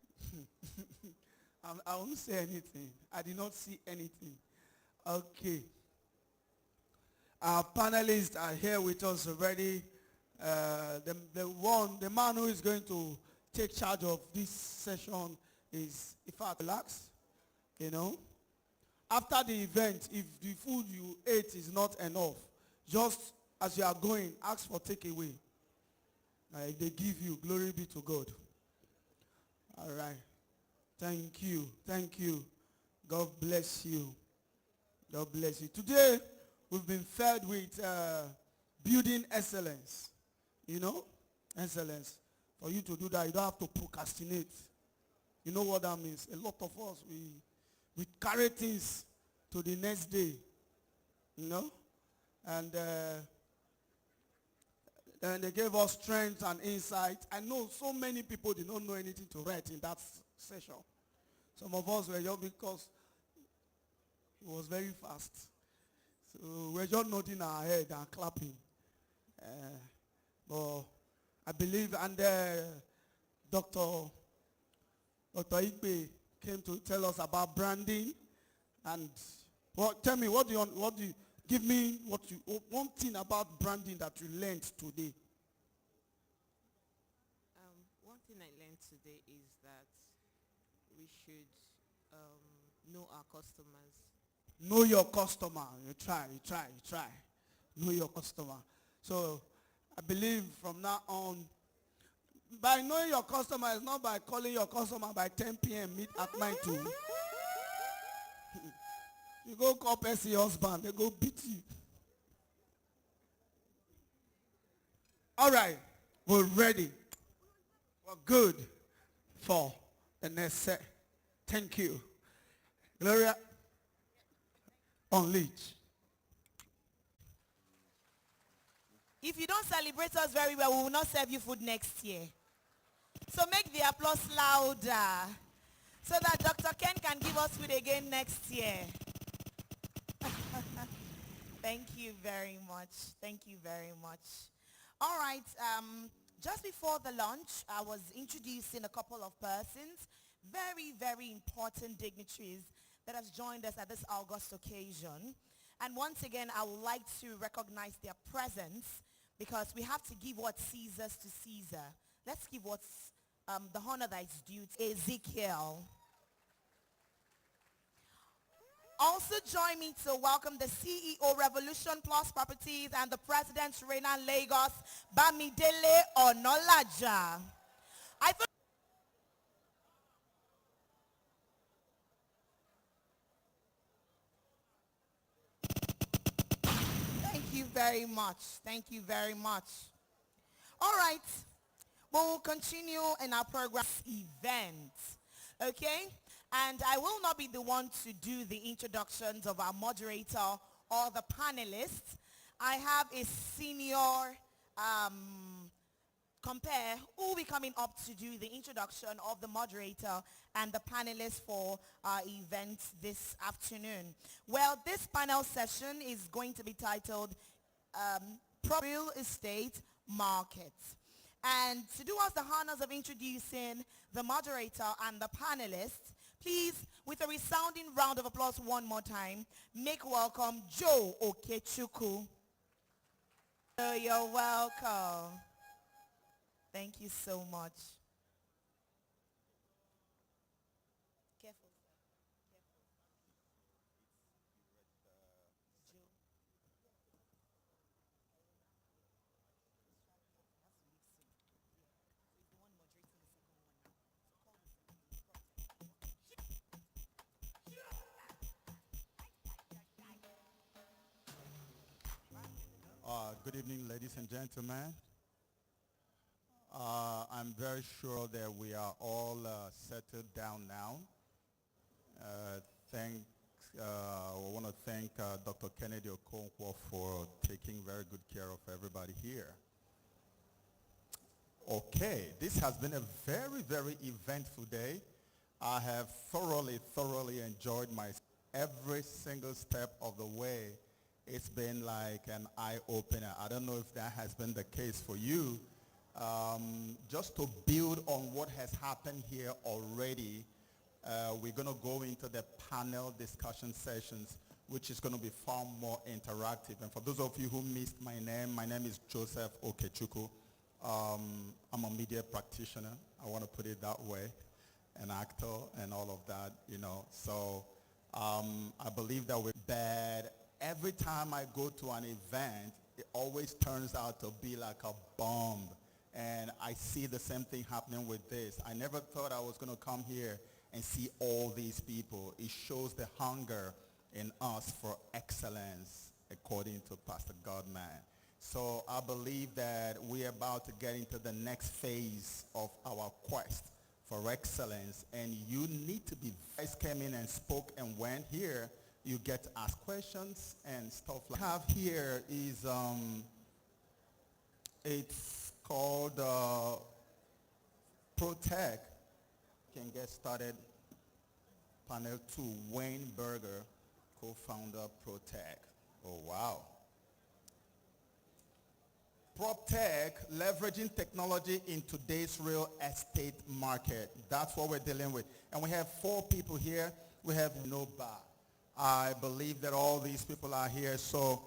I won't say anything. I did not see anything. Okay. Our panelists are here with us already. The man who is going to take charge of this session is, in fact, relax. You know, after the event, if the food you ate is not enough, just as you are going, ask for takeaway. If they give you, glory be to God. All right. Thank you. Thank you. God bless you. God bless you. Today, we've been fed with building excellence. You know, excellence. For you to do that, you don't have to procrastinate. You know what that means? A lot of us, we carry things to the next day. You know? And they gave us strength and insight. I know so many people did not know anything to write in that session. Some of us were just because it was very fast. So we're just nodding our head and clapping. But I believe, and Dr. Ikpe came to tell us about branding. And tell me, give me one thing about branding that you learned today. One thing I learned today is that we should know our customers. Know your customer. You try. Know your customer. So I believe from now on, by knowing your customer is not by calling your customer by 10 p.m. meet at 9 too. You go call Percy husband, they go beat you. All right, we're ready. We're good for the next set. Thank you. Gloria, unleash. If you don't celebrate us very well, we will not serve you food next year. So make the applause louder so that Dr. Ken can give us food again next year. Thank you very much. Thank you very much. All right. Just before the lunch, I was introducing a couple of persons, very, very important dignitaries that has joined us at this August occasion. And once again, I would like to recognize their presence because we have to give what Caesar's to Caesar. Let's give what's the honor that is due to Ezekiel. Also join me to welcome the CEO Revolution Plus Properties and the President Reina Lagos, Bamidele Onolaja. Thank you very much. Thank you very much. All right. We will continue in our program event. Okay? And I will not be the one to do the introductions of our moderator or the panelists. I have a senior compare who will be coming up to do the introduction of the moderator and the panelists for our event this afternoon. Well, this panel session is going to be titled Real Estate Market. And to do us the honors of introducing the moderator and the panelists, please, with a resounding round of applause one more time, make welcome Joe Okechukwu. So you're welcome. Thank you so much. Careful. Good evening, ladies and gentlemen. I'm very sure that we are all settled down now. Thanks, I want to thank Dr. Kennedy Okonkwo for taking very good care of everybody here. Okay, this has been a very, very eventful day. I have thoroughly enjoyed every single step of the way. It's been like an eye-opener. I don't know if that has been the case for you. Just to build on what has happened here already, we're going to go into the panel discussion sessions, which is going to be far more interactive. And for those of you who missed my name is Joseph Okechukwu. I'm a media practitioner. I want to put it that way, an actor and all of that, you know. So I believe that we're bad. Every time I go to an event, it always turns out to be like a bomb. And I see the same thing happening with this. I never thought I was going to come here and see all these people. It shows the hunger in us for excellence, according to Pastor Godman. So I believe that we're about to get into the next phase of our quest for excellence. And you need to be, guys came in and spoke and went here. You get to ask questions and stuff like that. What I have here is, it's called ProTech. Can get started. Panel 2, Wayne Berger, co-founder ProTech. Oh, wow. PropTech, leveraging technology in today's real estate market. That's what we're dealing with. And we have 4 people here. We have Noba. I believe that all these people are here. So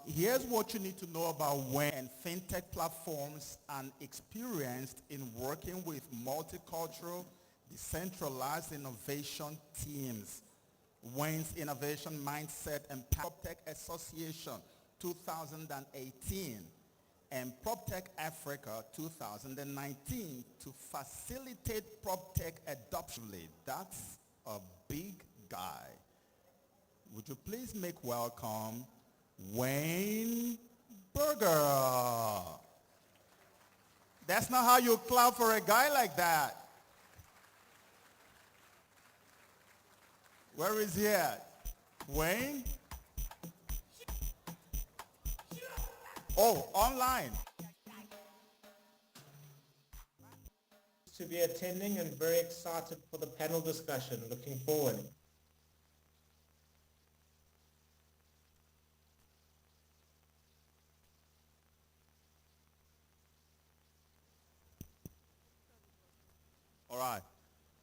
here's what you need to know about Wayne and fintech platforms and experienced in working with multicultural, decentralized innovation teams. Wayne's Innovation Mindset and PropTech Association 2018 and PropTech Africa 2019 to facilitate PropTech adoption. That's a big guy. Would you please make welcome Wayne Berger? That's not how you clap for a guy like that. Where is he at? Wayne? Oh, online. To be attending and very excited for the panel discussion. Looking forward.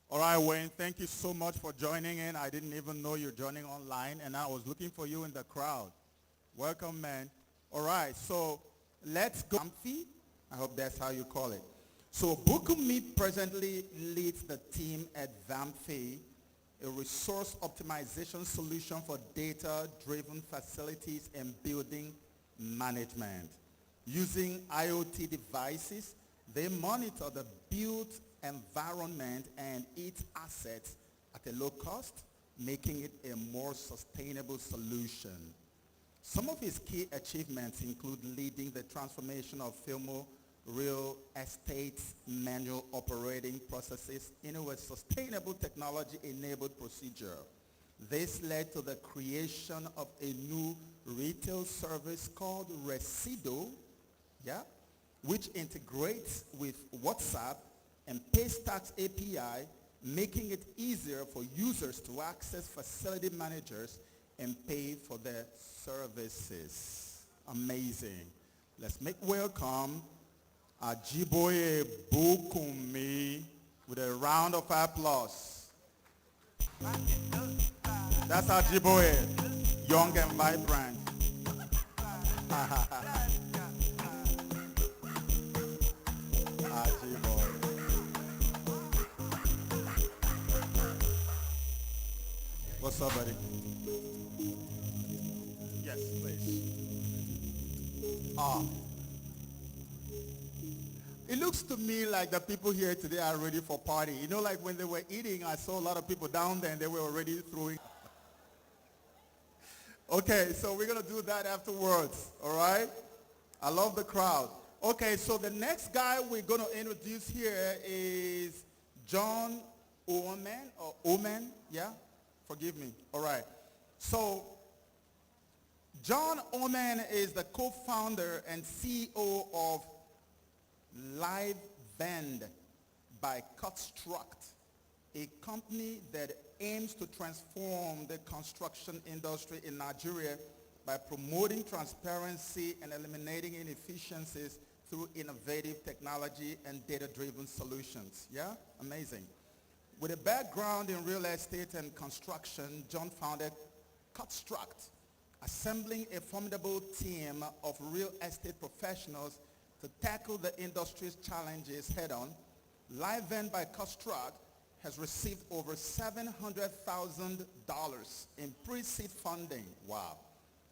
All right, Wayne, thank you so much for joining in. I didn't even know you're joining online, and I was looking for you in the crowd. Welcome, man. All right, so let's go. I hope that's how you call it. So Bukumi presently leads the team at VAMFI, a resource optimization solution for data-driven facilities and building management. Using IoT devices, they monitor the built environment and its assets at a low cost, making it a more sustainable solution. Some of his key achievements include leading the transformation of Filmo real estate manual operating processes into a sustainable technology-enabled procedure. This led to the creation of a new retail service called Resido, which integrates with WhatsApp and Paystack's API, making it easier for users to access facility managers and pay for their services. Amazing. Let's make welcome Ajiboye Bukumi with a round of applause. That's Ajiboye, young and vibrant. Ajiboye. What's up, buddy? Yes, please. It looks to me like the people here today are ready for party. You know, like when they were eating, I saw a lot of people down there and they were already throwing. Okay, so we're going to do that afterwards, all right? I love the crowd. Okay, so the next guy we're going to introduce here is John Oman, or Oman, yeah? Forgive me. All right. So John Oman is the co-founder and CEO of Live Band by Construct, a company that aims to transform the construction industry in Nigeria by promoting transparency and eliminating inefficiencies through innovative technology and data-driven solutions. Yeah? Amazing. With a background in real estate and construction, John founded Construct, assembling a formidable team of real estate professionals to tackle the industry's challenges head-on. LiveVent by Construct has received over $700,000 in pre-seed funding. Wow.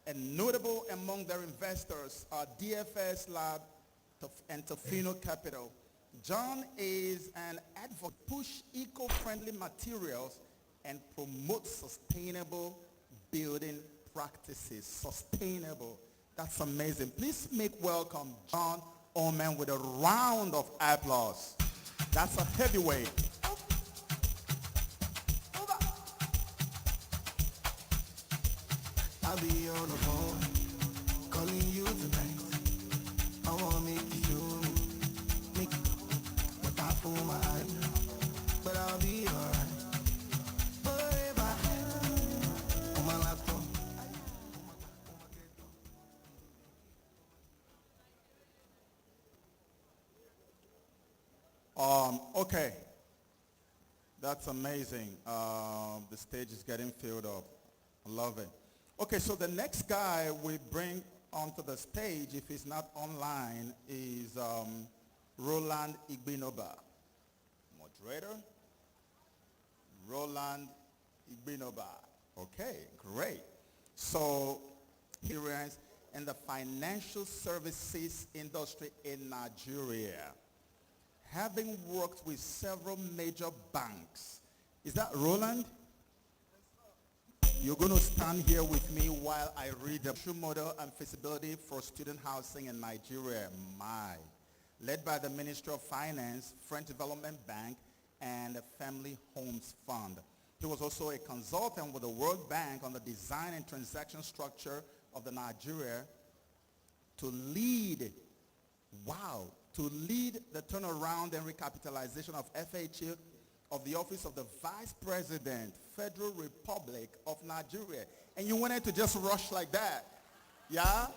And notable among their investors are DFS Lab and Tofino Capital. John is an advocate to push eco-friendly materials and promote sustainable building practices. Sustainable. That's amazing. Please make welcome John Oman with a round of applause. That's a heavyweight. I'll be on the phone, calling you tonight. I wanna make you feel me, make you but I fool my eyes, but I'll be alright. Forever, on my laptop. Okay. That's amazing. The stage is getting filled up. I love it. Okay, so the next guy we bring onto the stage, if he's not online, is Roland Igbinoba. Moderator, Roland Igbinoba. Okay, great. So, experience in the financial services industry in Nigeria, having worked with several major banks. Is that Roland? You're going to stand here with me while I read the true model and feasibility for student housing in Nigeria, led by the Ministry of Finance, French Development Bank, and the Family Homes Fund. He was also a consultant with the World Bank on the design and transaction structure of the Nigeria to lead the turnaround and recapitalization of FHA of the Office of the Vice President, Federal Republic of Nigeria. And you wanted to just rush like that. Yeah?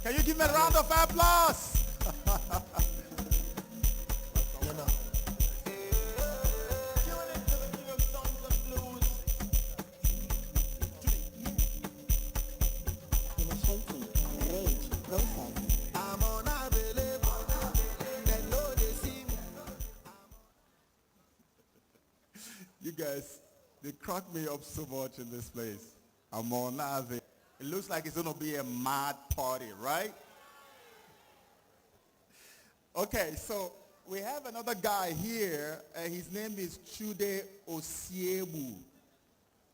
Can you give me a round of applause? You guys, they crack me up so much in this place. I'm on Ave. It looks like it's going to be a mad party, right? Okay, so we have another guy here. His name is Chude Osiebu.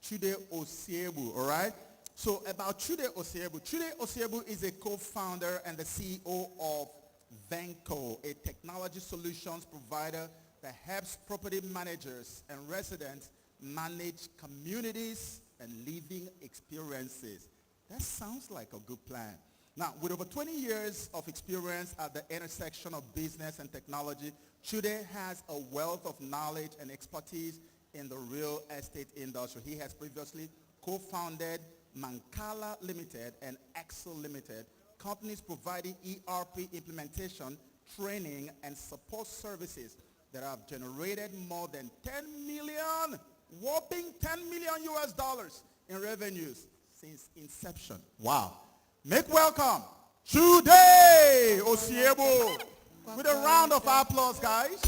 Chude Osiebu, all right? So about Chude Osiebu. Chude Osiebu is a co-founder and the CEO of Venco, a technology solutions provider that helps property managers and residents manage communities and living experiences. That sounds like a good plan. Now, with over 20 years of experience at the intersection of business and technology, Chude has a wealth of knowledge and expertise in the real estate industry. He has previously co-founded Mancala Limited and Excel Limited, companies providing ERP implementation, training, and support services that have generated more than 10 million, whopping 10 million US dollars in revenues since inception. Wow. Make welcome Chude Osiebu with a round of applause, guys.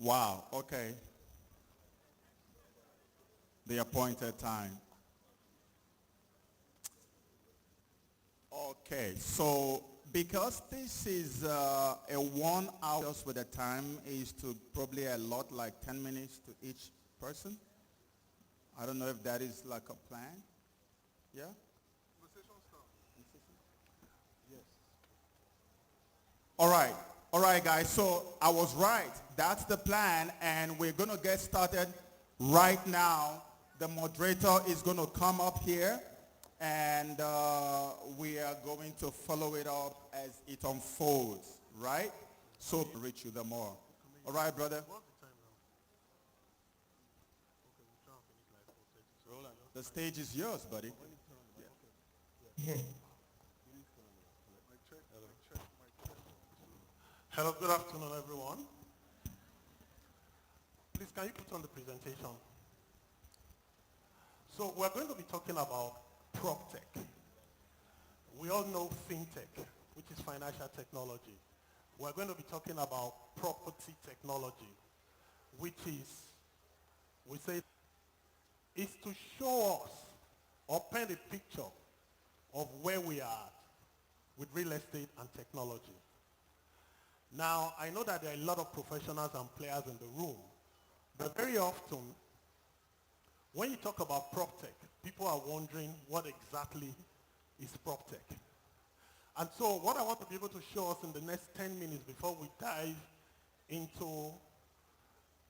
Wow, okay. The appointed time. Okay, so because this is a 1 hour, just with the time is to probably allot like 10 minutes to each person. I don't know if that is like a plan. Yeah? All right, guys. So I was right. That's the plan, and we're going to get started right now. The moderator is going to come up here, and we are going to follow it up as it unfolds, right? So reach you the more. All right, brother? The stage is yours, buddy. Hello, good afternoon, everyone. Please, can you put on the presentation? So we're going to be talking about PropTech. We all know FinTech, which is financial technology. We're going to be talking about property technology, which is, we say, is to show us or paint a picture of where we are with real estate and technology. Now, I know that there are a lot of professionals and players in the room, but very often, when you talk about PropTech, people are wondering what exactly is PropTech. And so what I want to be able to show us in the next 10 minutes before we dive into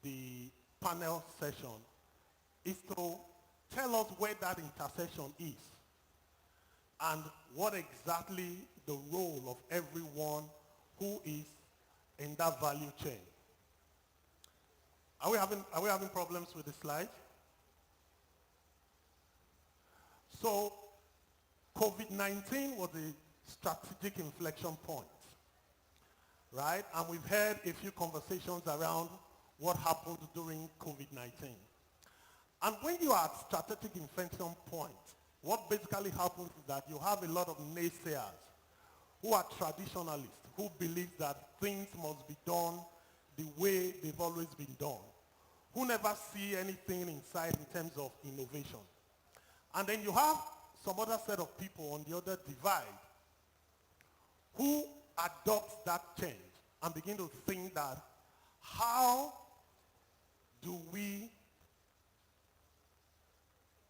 the panel session is to tell us where that intersection is and what exactly the role of everyone who is in that value chain. Are we having problems with the slide? So COVID-19 was a strategic inflection point, right? And we've had a few conversations around what happened during COVID-19. And when you are at strategic inflection point, what basically happens is that you have a lot of naysayers who are traditionalists, who believe that things must be done the way they've always been done, who never see anything inside in terms of innovation. And then you have some other set of people on the other divide who adopt that change and begin to think that how do we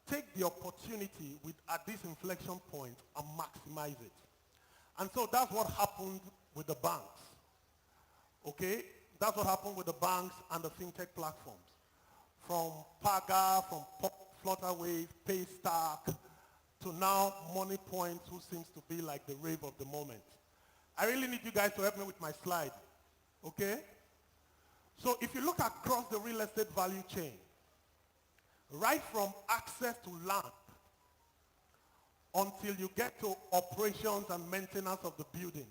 take the opportunity at this inflection point and maximize it. And so that's what happened with the banks. Okay? That's what happened with the banks and the fintech platforms. From Paga, from Flutterwave, Paystack, to now MoneyPoint, who seems to be like the rave of the moment. I really need you guys to help me with my slide. Okay? So if you look across the real estate value chain, right from access to land until you get to operations and maintenance of the building,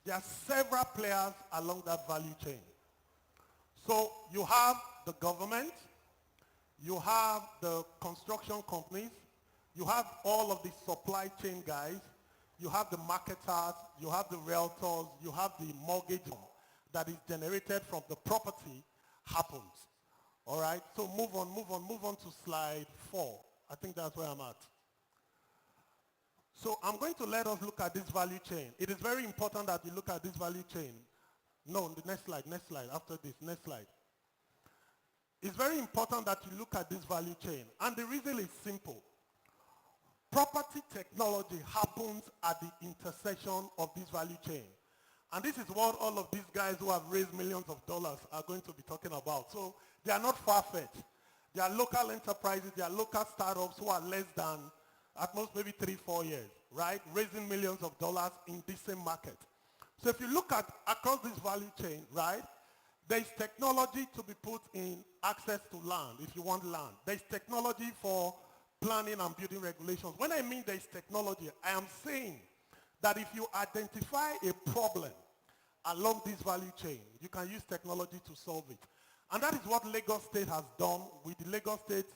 there are several players along that value chain. So you have the government, you have the construction companies, you have all of the supply chain guys, you have the marketers, you have the realtors, you have the mortgage that is generated from the property happens. All right, so move on to slide 4. I think that's where I'm at. So I'm going to let us look at this value chain. It is very important that you look at this value chain. No, the next slide, after this, next slide. It's very important that you look at this value chain. And the reason is simple. Property technology happens at the intersection of this value chain. And this is what all of these guys who have raised millions of dollars are going to be talking about. So they are not far-fetched. They are local enterprises, they are local startups who are less than, at most maybe 3-4 years, right? Raising millions of dollars in this same market. So if you look at across this value chain, right, there is technology to be put in access to land, if you want land. There is technology for planning and building regulations. When I mean there is technology, I am saying that if you identify a problem along this value chain, you can use technology to solve it. And that is what Lagos State has done with the Lagos State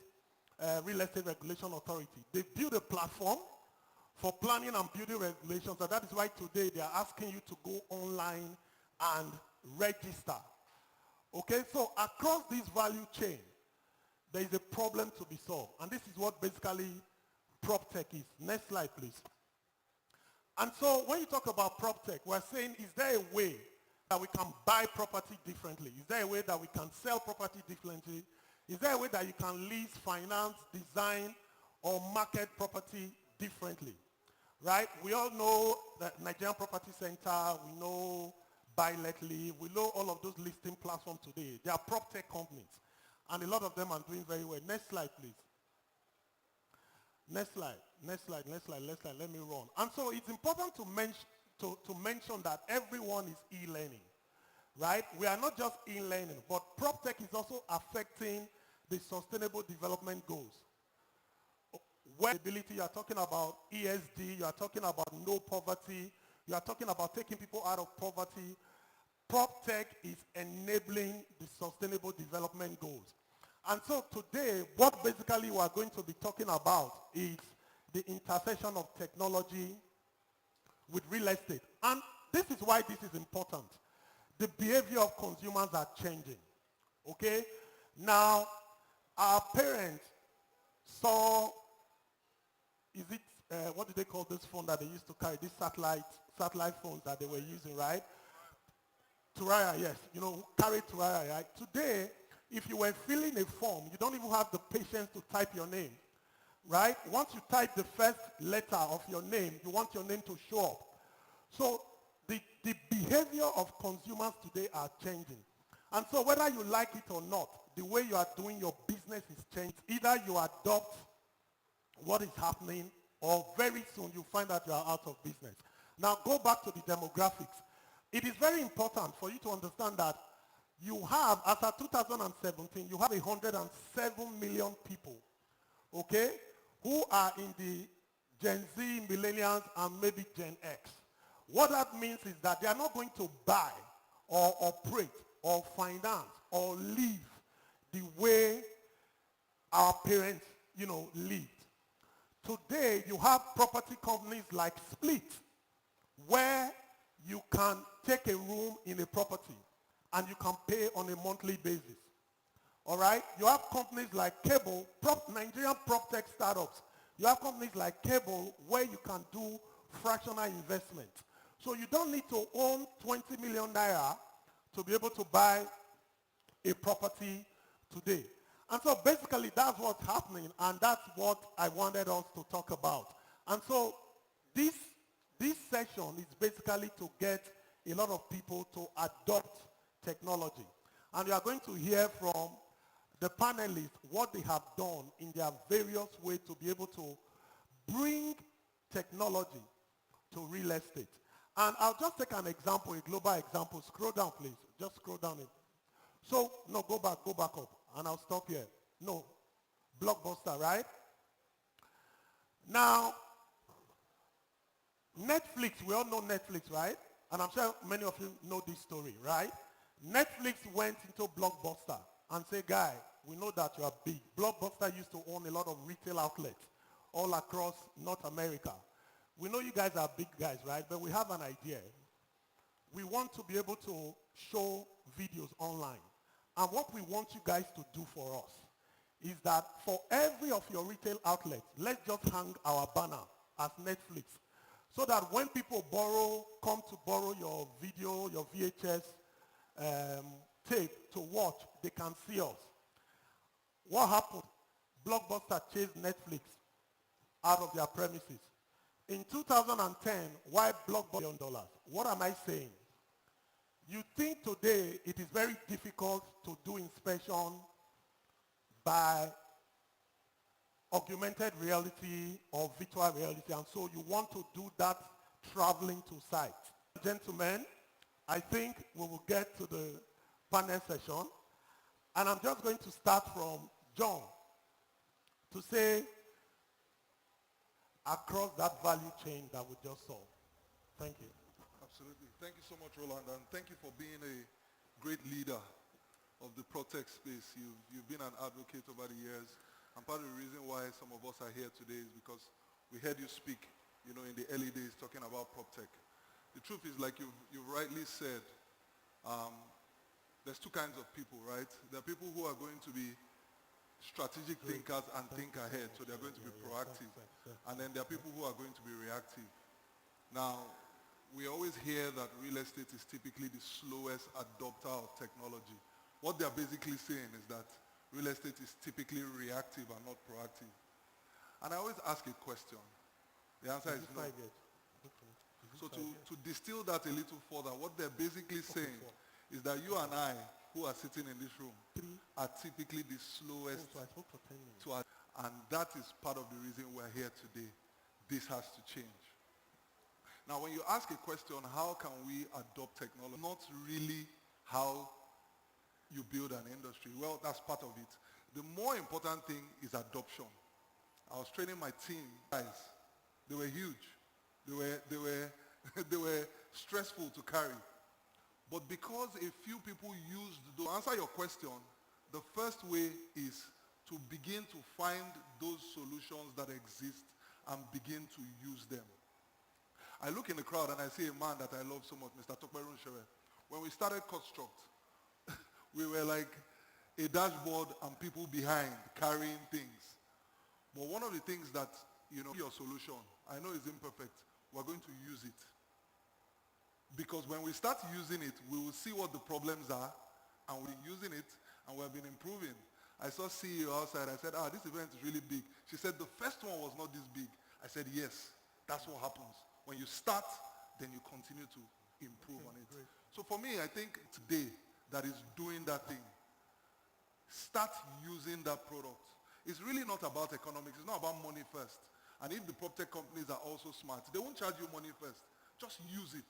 Real Estate Regulation Authority. They built a platform for planning and building regulations, and that is why today they are asking you to go online and register Okay, so across this value chain, there is a problem to be solved. And this is what basically prop tech is. Next slide, please. And so when you talk about prop tech, we're saying, is there a way that we can buy property differently? Is there a way that we can sell property differently? Is there a way that you can lease, finance, design, or market property differently? Right? We all know that Nigerian Property Center, we know Buy Let Live, we know all of those listing platforms today. They are prop tech companies. And a lot of them are doing very well. Next slide, please. Next slide, next slide, next slide, next slide. Let me run. And so it's important to mention that everyone is e-learning, right? We are not just e-learning, but prop tech is also affecting the sustainable development goals. Where ability, you are talking about ESG, you are talking about no poverty, you are talking about taking people out of poverty. Prop tech is enabling the sustainable development goals. And so today, what basically we are going to be talking about is the intersection of technology with real estate. And this is why this is important. The behavior of consumers are changing, okay? Now, our parents saw, is it, what do they call this phone that they used to carry, these satellite phones that they were using, right? Turaya, yes, you know, carry Turaya, right? Today, if you were filling a form, you don't even have the patience to type your name, right? Once you type the first letter of your name, you want your name to show up. So the behavior of consumers today are changing. And so whether you like it or not, the way you are doing your business is changing. Either you adopt what is happening, or very soon you find out you are out of business. Now go back to the demographics. It is very important for you to understand that you have, as of 2017, you have 107 million people, okay, who are in the Gen Z, millennials, and maybe Gen X. What that means is that they are not going to buy or operate or finance or live the way our parents, you know, lived. Today, you have property companies like Split, where you can take a room in a property and you can pay on a monthly basis. All right? You have companies like Cable, Nigerian prop tech startups. You have companies like Cable where you can do fractional investment. So you don't need to own 20 million naira to be able to buy a property today. And so basically that's what's happening, and that's what I wanted us to talk about. And so this session is basically to get a lot of people to adopt technology. And we are going to hear from the panelists what they have done in their various ways to be able to bring technology to real estate. And I'll just take an example, a global example. Scroll down, please. Just scroll down it. So, no, go back up. And I'll stop here. No, Blockbuster, right? Now, Netflix, we all know Netflix, right? And I'm sure many of you know this story, right? Netflix went into Blockbuster and said, guy, we know that you are big. Blockbuster used to own a lot of retail outlets all across North America. We know you guys are big guys, right? But we have an idea. We want to be able to show videos online. And what we want you guys to do for us is that for every of your retail outlets, let's just hang our banner as Netflix, so that when people come to borrow your video, your VHS tape to watch, they can see us. What happened? Blockbuster chased Netflix out of their premises. In 2010, why Blockbuster $1 billion? What am I saying? You think today it is very difficult to do inspection by augmented reality or virtual reality, and so you want to do that traveling to sites. Gentlemen, I think we will get to the panel session, and I'm just going to start from John to say across that value chain that we just saw. Thank you. Absolutely. Thank you so much, Roland, and thank you for being a great leader of the PropTech space. You've been an advocate over the years, and part of the reason why some of us are here today is because we heard you speak, you know, in the early days talking about PropTech. The truth is, like you've rightly said, there's two kinds of people, right? There are people who are going to be strategic thinkers and think ahead, so they're going to be proactive. And then there are people who are going to be reactive. Now, we always hear that real estate is typically the slowest adopter of technology. What they're basically saying is that real estate is typically reactive and not proactive. And I always ask a question. The answer is no. So to distill that a little further, what they're basically saying is that you and I, who are sitting in this room, are typically the slowest to ad- and that is part of the reason we're here today. This has to change. Now, when you ask a question, how can we adopt technology? Not really how you build an industry. Well, that's part of it. The more important thing is adoption. I was training my team, guys. They were huge. They were stressful to carry. But because a few people used, to answer your question, the first way is to begin to find those solutions that exist and begin to use them. I look in the crowd and I see a man that I love so much, Mr. Tokberun Shere. When we started Construct, we were like a dashboard and people behind carrying things. But one of the things that, your solution, I know is imperfect, we're going to use it. Because when we start using it, we will see what the problems are, and we're using it, and we've been improving. I saw CEO outside. I said, this event is really big. She said, the first one was not this big. I said, yes, that's what happens. When you start, then you continue to improve on it. Great. So for me, I think today that is doing that thing. Start using that product. It's really not about economics. It's not about money first. And if the PropTech companies are also smart, they won't charge you money first. Just use it.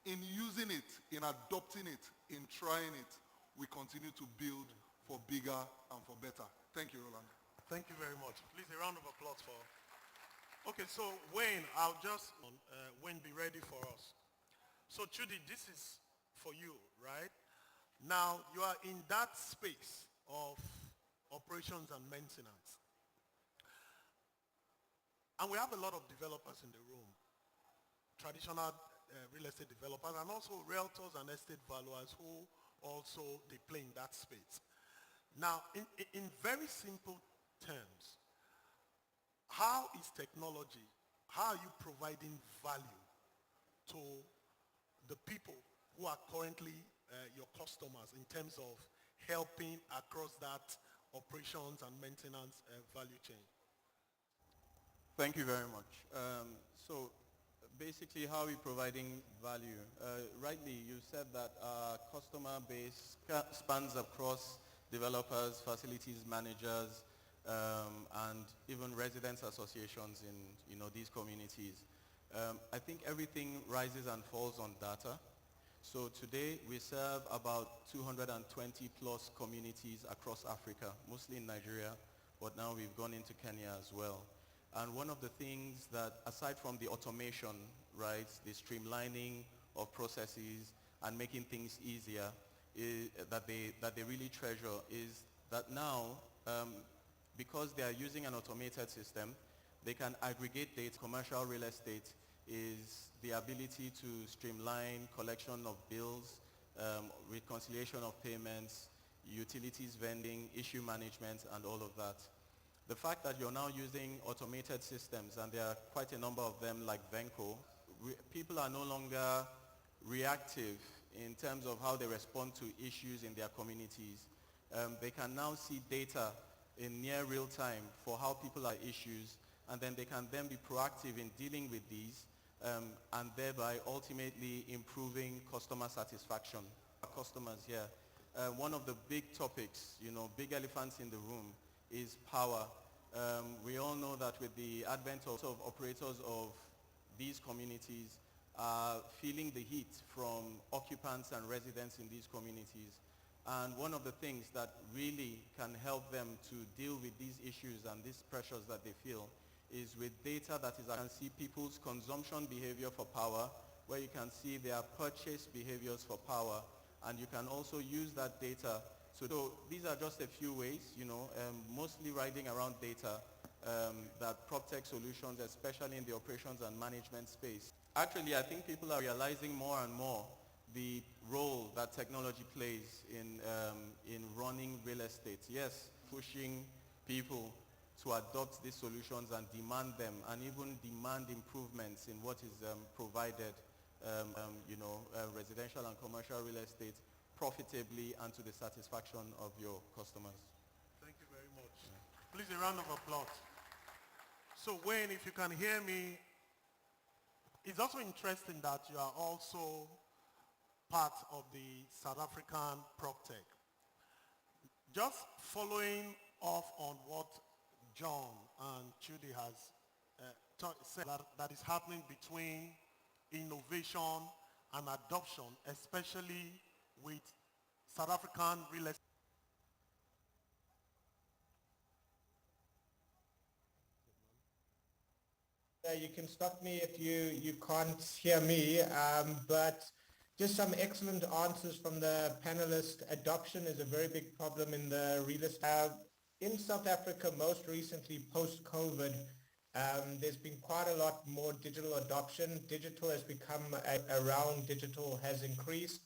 In using it, in adopting it, in trying it, we continue to build for bigger and for better. Thank you, Roland. Thank you very much. Please, a round of applause for... Okay, so Wayne, I'll just... Wayne, be ready for us. So, Judy, this is for you, right? Now, you are in that space of operations and maintenance. And we have a lot of developers in the room. Traditional real estate developers and also realtors and estate valuers who also, they play in that space. Now, in very simple terms, how is technology, how are you providing value to the people who are currently your customers in terms of helping across that operations and maintenance value chain? Thank you very much. So basically, how are we providing value? Rightly, you said that our customer base spans across developers, facilities managers, and even residents associations in these communities. I think everything rises and falls on data. So today we serve about 220 plus communities across Africa, mostly in Nigeria, but now we've gone into Kenya as well. And one of the things that, aside from the automation, right, the streamlining of processes and making things easier, that they really treasure is that now, because they are using an automated system, they can aggregate data. Commercial real estate is the ability to streamline collection of bills, reconciliation of payments, utilities vending, issue management, and all of that. The fact that you're now using automated systems, and there are quite a number of them like Venco, people are no longer reactive in terms of how they respond to issues in their communities. They can now see data in near real time for how people are issues, and then they can then be proactive in dealing with these, and thereby ultimately improving customer satisfaction. Our customers here, one of the big topics, big elephants in the room, is power. We all know that with the advent of operators of these communities feeling the heat from occupants and residents in these communities. And one of the things that really can help them to deal with these issues and these pressures that they feel is with data that is, I can see people's consumption behavior for power, where you can see their purchase behaviors for power, and you can also use that data. So these are just a few ways, mostly riding around data that PropTech solutions, especially in the operations and management space. Actually, I think people are realizing more and more the role that technology plays in running real estate. Yes, pushing people to adopt these solutions and demand them, and even demand improvements in what is provided, residential and commercial real estate profitably and to the satisfaction of your customers. Thank you very much. Please, a round of applause. So Wayne, if you can hear me, it's also interesting that you are also part of the South African PropTech. Just following off on what John and Judy has said, that is happening between innovation and adoption, especially with South African real estate. You can stop me if you can't hear me, but just some excellent answers from the panelists. Adoption is a very big problem in the real estate. In South Africa, most recently post-COVID, there's been quite a lot more digital adoption. Digital has become around, digital has increased,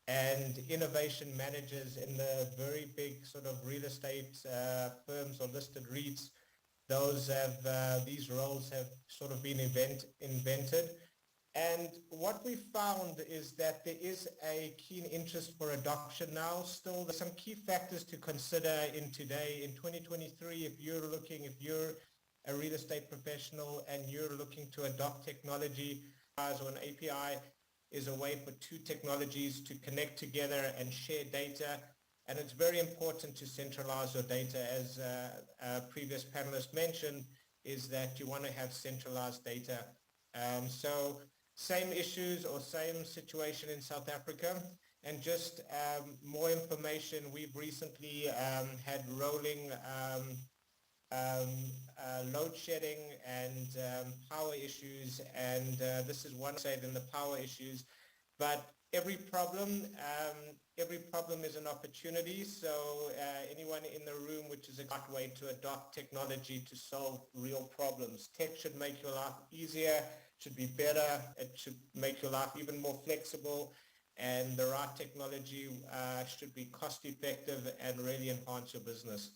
and innovation managers in the very big sort of real estate firms or listed REITs, these roles have sort of been invented. And what we found is that there is a keen interest for adoption now. Still, there's some key factors to consider in 2023, if you're a real estate professional and you're looking to adopt technology, or an API is a way for two technologies to connect together and share data. And it's very important to centralize your data, as a previous panelist mentioned, is that you want to have centralized data. So same issues or same situation in South Africa. And just more information, we've recently had rolling load shedding and power issues, and this is one side in the power issues. But every problem is an opportunity. So anyone in the room, which is a good way to adopt technology to solve real problems. Tech should make your life easier, should be better, it should make your life even more flexible, and the right technology should be cost effective and really enhance your business.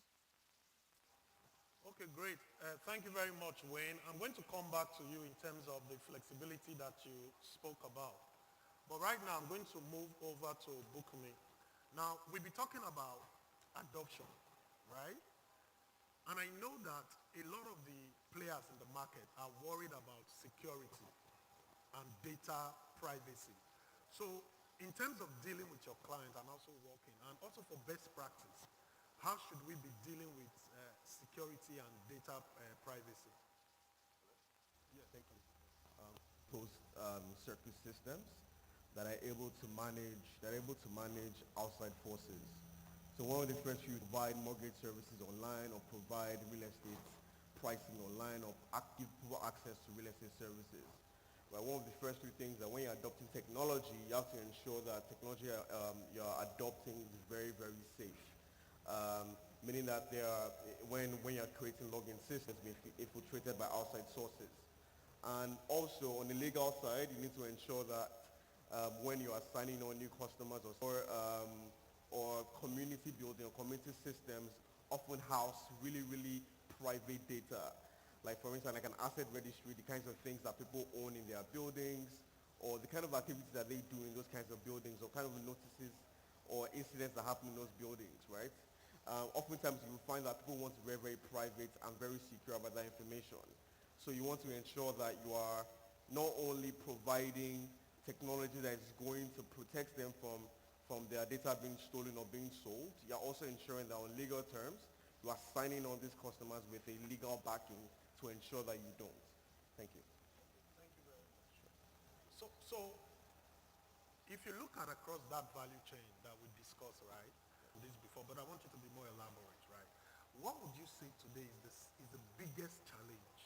Okay, great. Thank you very much, Wayne. I'm going to come back to you in terms of the flexibility that you spoke about. But right now, I'm going to move over to Bukumi. Now, we'll be talking about adoption, right? And I know that a lot of the players in the market are worried about security and data privacy. So in terms of dealing with your client and also working, and also for best practice, how should we be dealing with security and data privacy? Yeah, thank you. Circuit systems that are able to manage outside forces. So one of the first you provide mortgage services online, or provide real estate pricing online, or give people access to real estate services. Well, one of the first three things that when you're adopting technology, you have to ensure that technology you're adopting is very, very safe. Meaning that when you're creating login systems, may be infiltrated by outside sources. And also on the legal side, you need to ensure that when you are signing on new customers or community building or community systems often house really, really private data. Like for instance, like an asset registry, the kinds of things that people own in their buildings, or the kind of activities that they do in those kinds of buildings, or kind of notices or incidents that happen in those buildings, right? Oftentimes you will find that people want to be very, very private and very secure about that information. So you want to ensure that you are not only providing technology that is going to protect them from their data being stolen or being sold, you're also ensuring that on legal terms, you are signing on these customers with a legal backing to ensure that you don't. Thank you. Thank you very much. So if you look at across that value chain that we discussed, right, this before, but I want you to be more elaborate, right? What would you say today is the biggest challenge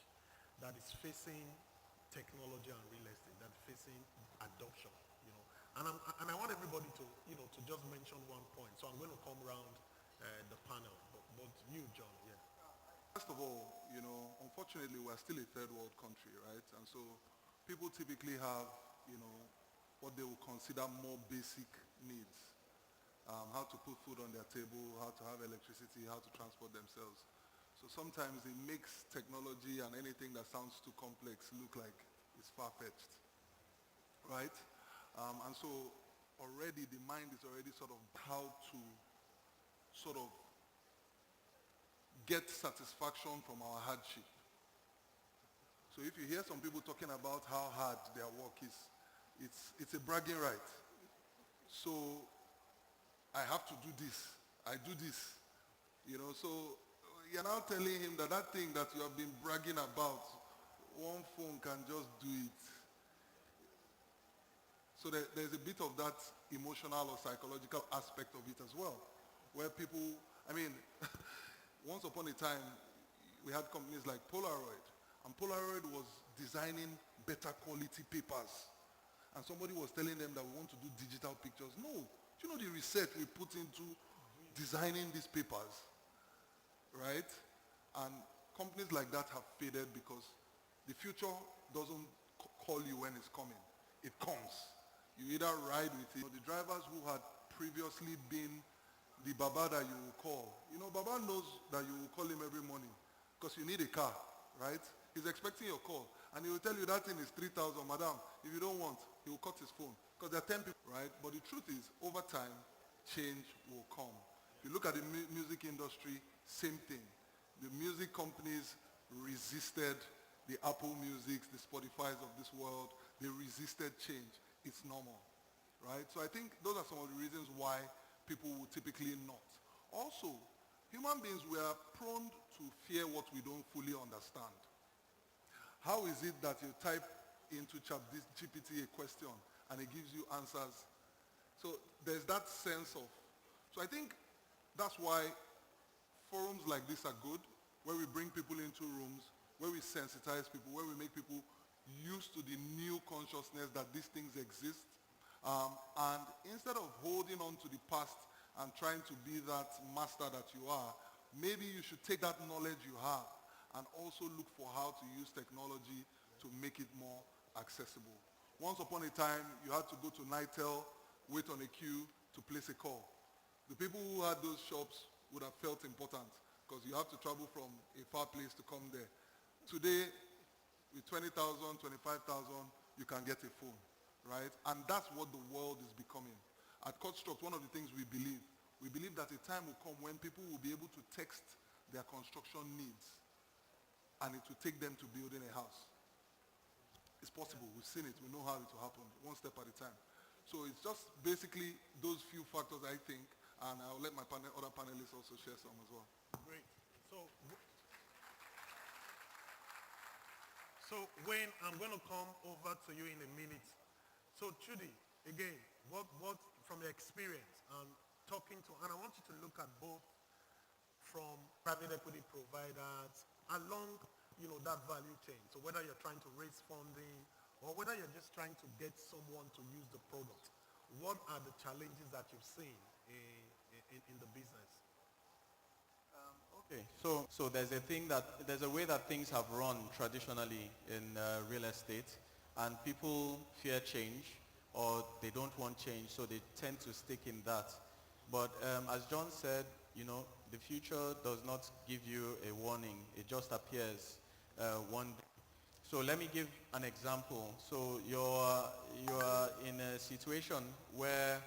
that is facing technology and real estate, that is facing adoption, you know? And I want everybody to, you know, to just mention one point. So I'm going to come around the panel, but you, John, yeah. First of all, you know, unfortunately, we're still a third world country, right? And so people typically have, you know, what they will consider more basic needs. How to put food on their table, how to have electricity, how to transport themselves. So sometimes it makes technology and anything that sounds too complex look like it's far-fetched, right? And so already the mind is already sort of how to sort of get satisfaction from our hardship. So if you hear some people talking about how hard their work is, it's a bragging right. So I have to do this, I do this, so you're now telling him that that thing that you have been bragging about, one phone can just do it. So there's a bit of that emotional or psychological aspect of it as well, where people, once upon a time, we had companies like Polaroid, and Polaroid was designing better quality papers. And somebody was telling them that we want to do digital pictures. No, do you know the research we put into designing these papers, right? And companies like that have faded because the future doesn't call you when it's coming. It comes. You either ride with it. The drivers who had previously been the Baba that you will call. Baba knows that you will call him every morning because you need a car, right? He's expecting your call. And he will tell you that thing is 3,000, madam. If you don't want, he will cut his phone. Because there are 10 people, right? But the truth is, over time, change will come. If you look at the music industry, same thing. The music companies resisted the Apple Musics, the Spotifys of this world. They resisted change. It's normal, right? So I think those are some of the reasons why people will typically not. Also, human beings, we are prone to fear what we don't fully understand. How is it that you type into ChatGPT a question and it gives you answers? So there's that sense of, so I think that's why forums like this are good, where we bring people into rooms, where we sensitize people, where we make people used to the new consciousness that these things exist. And instead of holding on to the past and trying to be that master that you are, maybe you should take that knowledge you have and also look for how to use technology to make it more accessible. Once upon a time, you had to go to Nitel, wait on a queue to place a call. The people who had those shops would have felt important because you have to travel from a far place to come there. Today, with 20,000, 25,000, you can get a phone, right? And that's what the world is becoming. At Construct, one of the things we believe that a time will come when people will be able to text their construction needs and it will take them to building a house. It's possible. We've seen it. We know how it will happen, one step at a time. So it's just basically those few factors, I think, and I'll let my other panelists also share some as well. Great. So Wayne, I'm going to come over to you in a minute. So Chudi, again, what from your experience and talking to, and I want you to look at both from private equity providers along, that value chain. So whether you're trying to raise funding or whether you're just trying to get someone to use the product, what are the challenges that you've seen in the business? Okay, so there's a way that things have run traditionally in real estate, and people fear change or they don't want change, so they tend to stick in that. But as John said, the future does not give you a warning. It just appears one day. So let me give an example. So you're in a situation where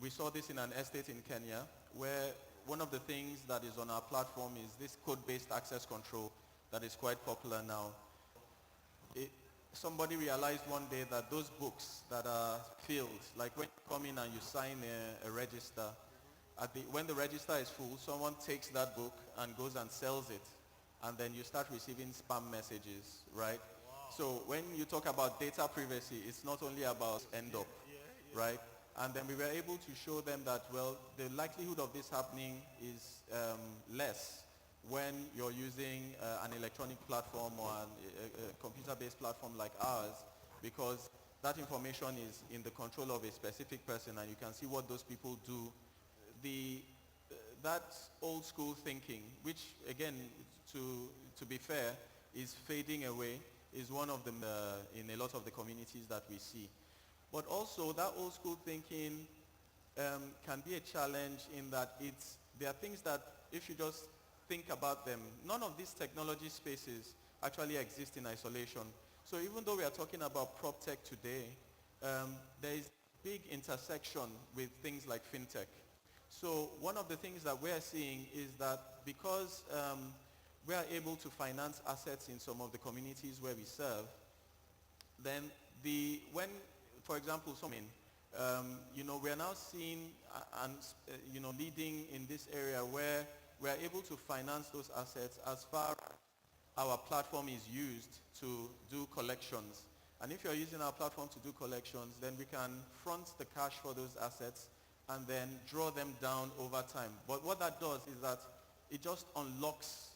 we saw this in an estate in Kenya, where one of the things that is on our platform is this code-based access control that is quite popular now. Somebody realized one day that those books that are filled, like when you come in and you sign a register, when the register is full, someone takes that book and goes and sells it, and then you start receiving spam messages, right? Wow. So when you talk about data privacy, it's not only about end up, right? And then we were able to show them that, well, the likelihood of this happening is less when you're using an electronic platform or a computer-based platform like ours, because that information is in the control of a specific person and you can see what those people do. That old school thinking, which again, to be fair, is fading away, is one of them in a lot of the communities that we see. But also that old school thinking can be a challenge in that there are things that if you just think about them, none of these technology spaces actually exist in isolation. So even though we are talking about prop tech today, there is big intersection with things like fintech. So one of the things that we're seeing is that because we are able to finance assets in some of the communities where we serve, then when, for example, we are now seeing and leading in this area where we are able to finance those assets as far as our platform is used to do collections. And if you're using our platform to do collections, then we can front the cash for those assets and then draw them down over time. But what that does is that it just unlocks,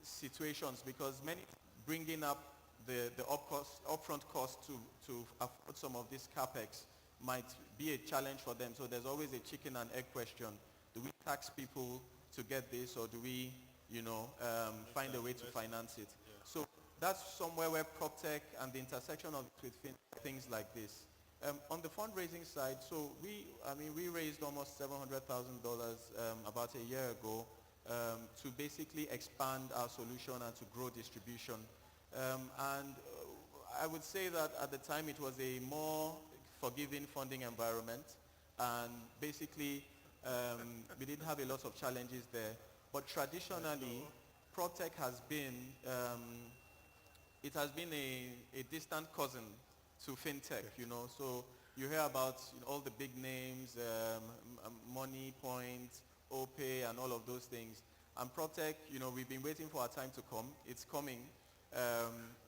situations, because many bringing up the upfront cost to afford some of this capex might be a challenge for them. So there's always a chicken and egg question. Do we tax people to get this, or do we, find a way to finance it? So that's somewhere where PropTech and the intersection of it with things like this. On the fundraising side, so we raised almost $700,000 about a year ago to basically expand our solution and to grow distribution. And I would say that at the time it was a more forgiving funding environment, and basically we didn't have a lot of challenges there. But traditionally, PropTech has been a distant cousin to fintech, So you hear about all the big names, Money Point, OPay, and all of those things. And PropTech, we've been waiting for our time to come. It's coming.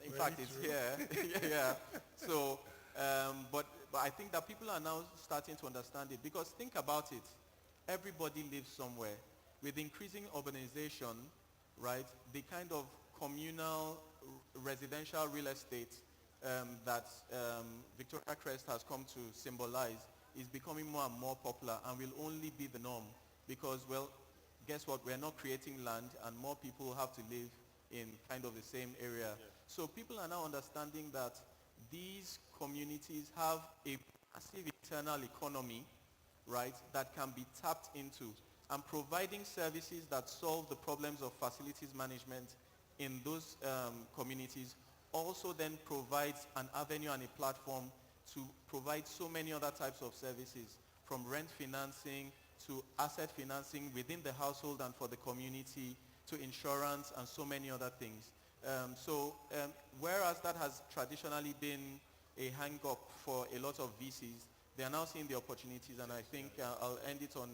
In fact, it's here. Yeah. So, but I think that people are now starting to understand it, because think about it. Everybody lives somewhere. With increasing urbanization, right, the kind of communal residential real estate that Victoria Crest has come to symbolize is becoming more and more popular, and will only be the norm, because, well, guess what? We're not creating land, and more people have to live in kind of the same area. So people are now understanding that these communities have a massive internal economy, right, that can be tapped into, and providing services that solve the problems of facilities management in those communities also then provides an avenue and a platform to provide so many other types of services, from rent financing to asset financing within the household and for the community, to insurance and so many other things. Whereas that has traditionally been a hang-up for a lot of VCs, they are now seeing the opportunities, and I think I'll end it on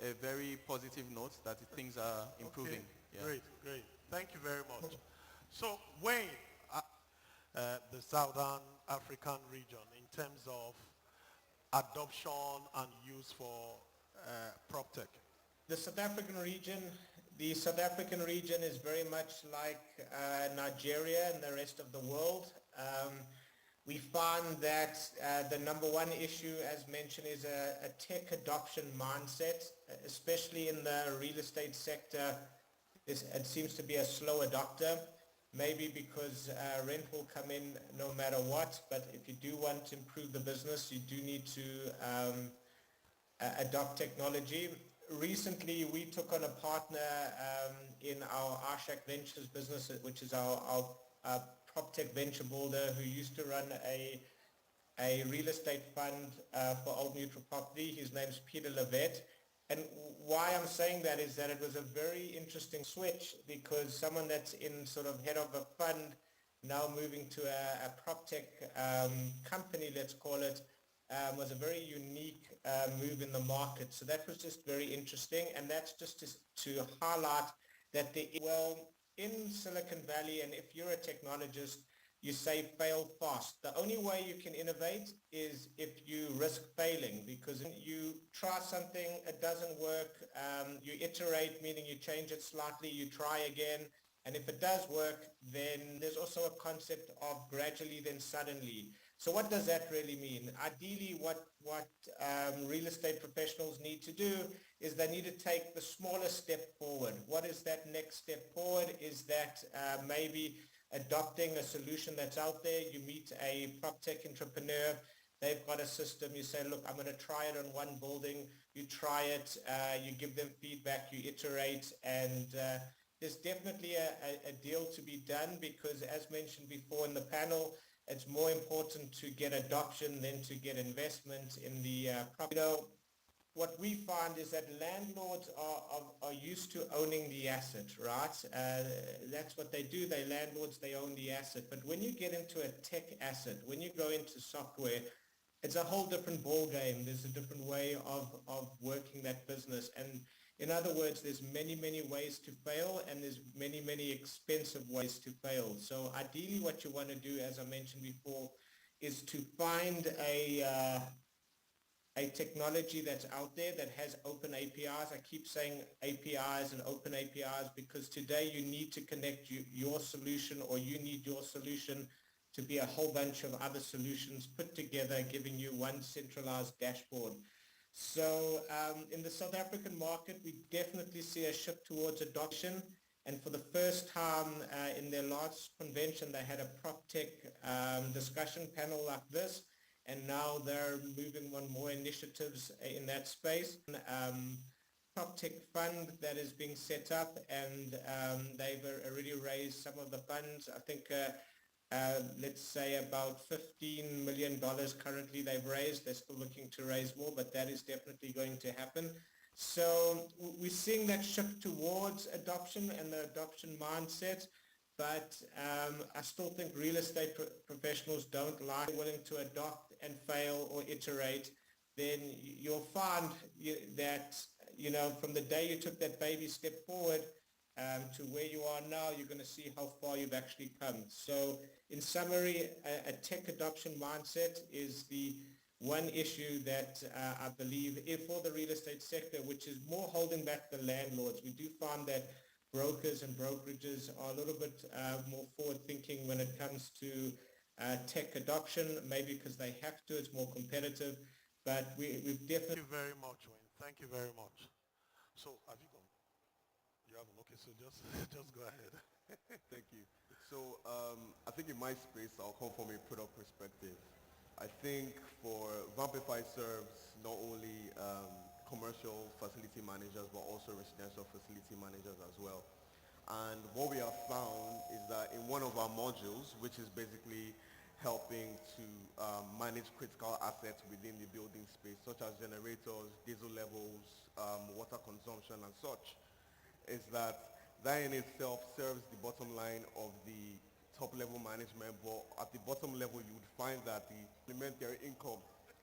a very positive note that things are improving. Okay. Yeah. Great. Thank you very much. So Wayne, the Southern African region, in terms of adoption and use for PropTech. The South African region is very much like Nigeria and the rest of the world. We find that the number one issue, as mentioned, is a tech adoption mindset, especially in the real estate sector. It seems to be a slow adopter, maybe because rent will come in no matter what, but if you do want to improve the business, you do need to adopt technology. Recently, we took on a partner in our Arshak Ventures business, which is our PropTech venture builder, who used to run a real estate fund for Old Mutual Property. His name's Peter Levette. And why I'm saying that is that it was a very interesting switch, because someone that's in sort of head of a fund now moving to a PropTech company, let's call it, was a very unique move in the market. So that was just very interesting, and that's just to highlight that in Silicon Valley, and if you're a technologist, you say fail fast. The only way you can innovate is if you risk failing, because you try something, it doesn't work, you iterate, meaning you change it slightly, you try again, and if it does work, then there's also a concept of gradually then suddenly. So what does that really mean? Ideally, what real estate professionals need to do is they need to take the smallest step forward. What is that next step forward? Is that maybe adopting a solution that's out there. You meet a prop tech entrepreneur. They've got a system. You say, look, I'm going to try it on one building. You try it. You give them feedback. You iterate. And there's definitely a deal to be done because, as mentioned before in the panel, it's more important to get adoption than to get investment in the property. What we find is that landlords are used to owning the asset, right? That's what they do. They're landlords, they own the asset. But when you get into a tech asset, when you go into software, it's a whole different ball game. There's a different way of working that business. And in other words, there's many, many ways to fail, and there's many, many expensive ways to fail. So ideally what you want to do, as I mentioned before, is to find a technology that's out there that has open APIs. I keep saying APIs and open APIs because today you need to connect your solution, or you need your solution to be a whole bunch of other solutions put together, giving you one centralized dashboard. So in the South African market, we definitely see a shift towards adoption. And for the first time in their last convention, they had a prop tech discussion panel like this. And now they're moving on more initiatives in that space. Prop tech fund that is being set up, and they've already raised some of the funds. I think, let's say about $15 million currently they've raised. They're still looking to raise more, but that is definitely going to happen. So we're seeing that shift towards adoption and the adoption mindset. But I still think real estate professionals don't like willing to adopt and fail or iterate. Then you'll find that, from the day you took that baby step forward to where you are now, you're going to see how far you've actually come. So in summary, a tech adoption mindset is the one issue that I believe for the real estate sector, which is more holding back the landlords. We do find that brokers and brokerages are a little bit more forward-thinking when it comes to tech adoption, maybe because they have to, it's more competitive, but we've definitely... Thank you very much, Wayne. Thank you very much. So, have you gone? You haven't? Okay, so just go ahead. Thank you. So, I think in my space, I'll come from a product perspective. I think for Vampify serves not only commercial facility managers, but also residential facility managers as well. And what we have found is that in one of our modules, which is basically helping to manage critical assets within the building space, such as generators, diesel levels, water consumption and such, is that in itself serves the bottom line of the top level management, but at the bottom level you would find that the supplementary income,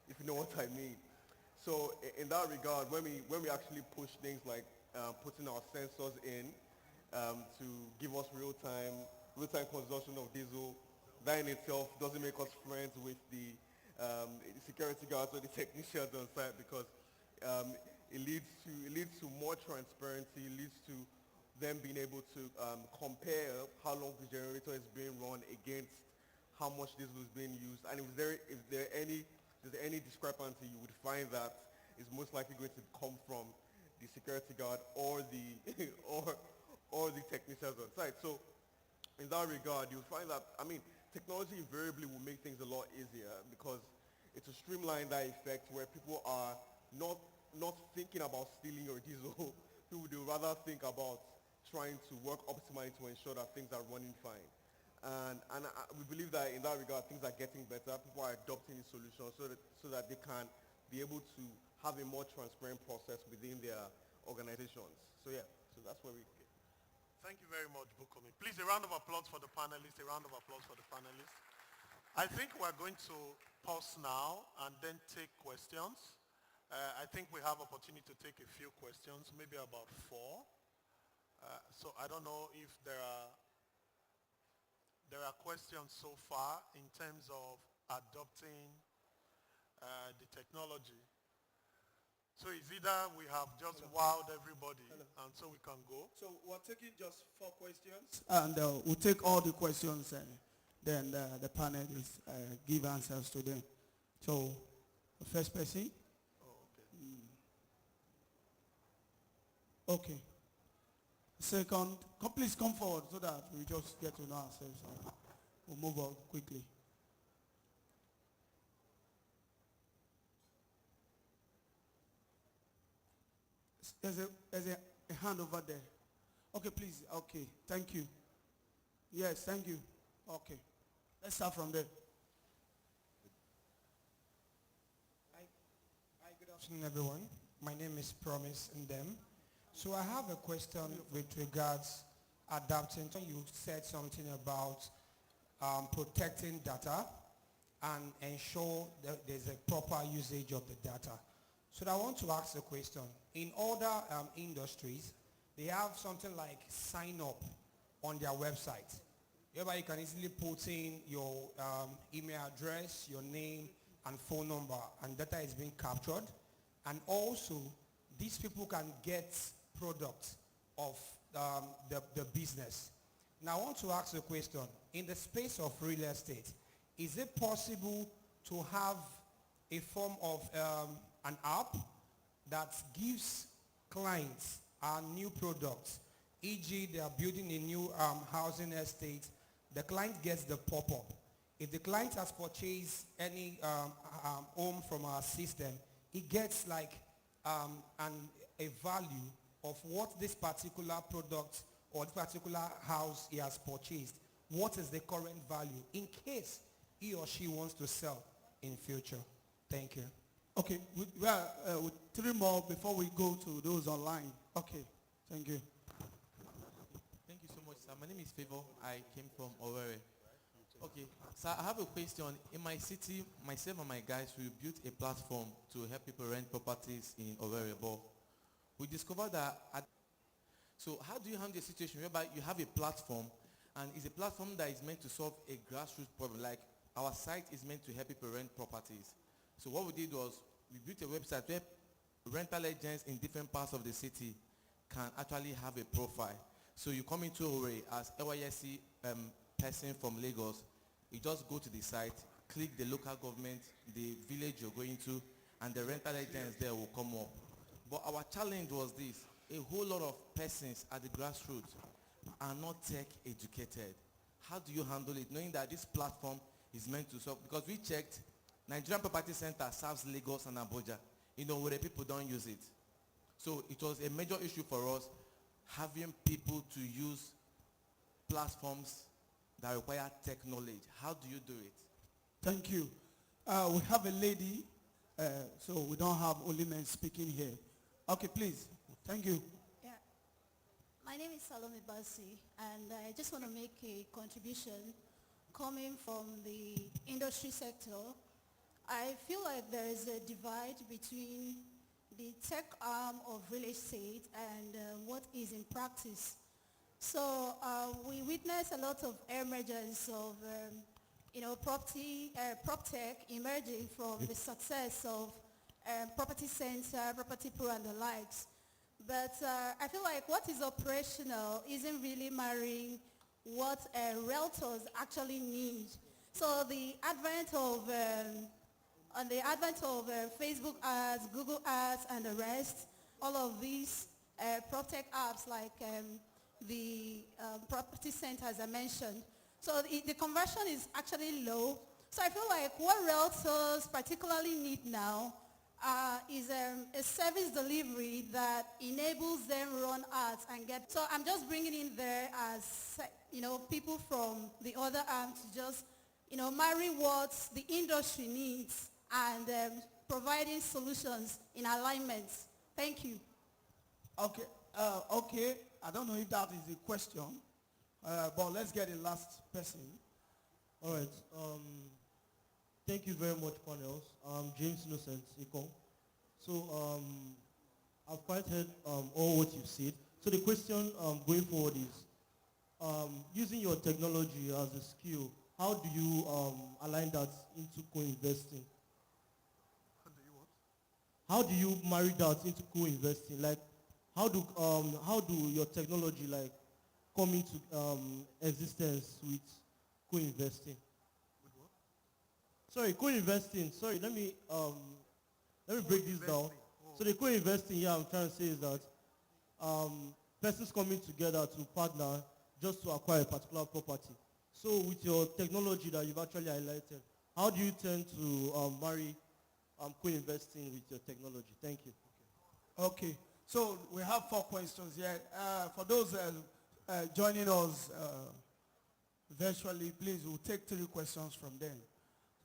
if you know what I mean. So in that regard, when we actually push things like putting our sensors in to give us real-time consumption of diesel, that in itself doesn't make us friends with the security guards or the technicians on site, because it leads to more transparency, it leads to them being able to compare how long the generator is being run against how much diesel is being used, and if there's any discrepancy, you would find that it's most likely going to come from the security guard or the or the technicians on site. So in that regard, you'll find that, technology invariably will make things a lot easier, because it's a streamline that effect where people are not thinking about stealing your diesel. People would rather think about trying to work optimally to ensure that things are running fine. And we believe that in that regard, things are getting better. People are adopting these solutions so that they can be able to have a more transparent process within their organizations. So yeah, so that's where we... Thank you very much, Bukomi. Please, a round of applause for the panelists, a round of applause for the panelists. I think we're going to pause now and then take questions. I think we have opportunity to take a few questions, maybe about 4. So I don't know if there are questions so far in terms of adopting the technology. So it's either we have just wowed everybody and so we can go. So we're taking just 4 questions. And we'll take all the questions and then the panelists give answers to them. So the first person. Oh, okay. Okay. Second, please come forward so that we just get to know ourselves and we'll move on quickly. There's a hand over there. Okay, please. Okay, thank you. Yes, thank you. Okay, let's start from there. Hi, good afternoon, everyone. My name is Promise Ndem. So I have a question with regards adapting. You said something about protecting data and ensure that there's a proper usage of the data. So I want to ask a question. In other industries, they have something like sign up on their website. Whereby you can easily put in your email address, your name, and phone number, and data is being captured. And also, these people can get products of the business. Now, I want to ask a question. In the space of real estate, is it possible to have a form of an app that gives clients new products, e.g. they are building a new housing estate, the client gets the pop-up. If the client has purchased any home from our system, he gets like a value of what this particular product or this particular house he has purchased. What is the current value in case he or she wants to sell in future? Thank you. Okay, with three more before we go to those online. Okay, thank you. Thank you so much, sir. My name is Favor. I came from Owerri. Okay, sir, I have a question. In my city, myself and my guys, we built a platform to help people rent properties in Owerri. But we discovered that, so how do you handle a situation whereby you have a platform and it's a platform that is meant to solve a grassroots problem, like our site is meant to help people rent properties. So what we did was we built a website where rental agents in different parts of the city can actually have a profile. So you come into Owerri as LYSC person from Lagos, you just go to the site, click the local government, the village you're going to, and the rental agents there will come up. But our challenge was this: a whole lot of persons at the grassroots are not tech educated. How do you handle it, knowing that this platform is meant to solve? Because we checked, Nigerian Property Center serves Lagos and Abuja. You know, where people don't use it. So it was a major issue for us having people to use platforms that require tech knowledge. How do you do it? Thank you. We have a lady, so we don't have only men speaking here. Okay, please. Thank you. Yeah. My name is Salome Basi, and I just want to make a contribution coming from the industry sector. I feel like there is a divide between the tech arm of real estate and what is in practice. So we witness a lot of emergence of prop tech emerging from the success of Property Center, Property Pro and the likes. But I feel like what is operational isn't really marrying what realtors actually need. So the advent of Facebook ads, Google ads, and the rest, all of these prop tech apps like the Property Center, as I mentioned. So the conversion is actually low. So I feel like what realtors particularly need now is a service delivery that enables them run ads and get. So I'm just bringing in there as people from the other arm to just marry what the industry needs and providing solutions in alignment. Thank you. Okay. Okay. I don't know if that is a question, but let's get the last person. All right. Thank you very much, panels. James Innocent, Econ. So I've quite heard all what you've said. So the question going forward is, using your technology as a skill, how do you align that into co-investing? How do you marry that into co-investing? Like, how do your technology like come into existence with co-investing? Sorry, co-investing. Sorry, let me break this down. So the co-investing here I'm trying to say is that persons coming together to partner just to acquire a particular property. So with your technology that you've actually highlighted, how do you tend to marry co-investing with your technology? Thank you. Okay, so we have 4 questions here. For those joining us virtually, please, we'll take 3 questions from them.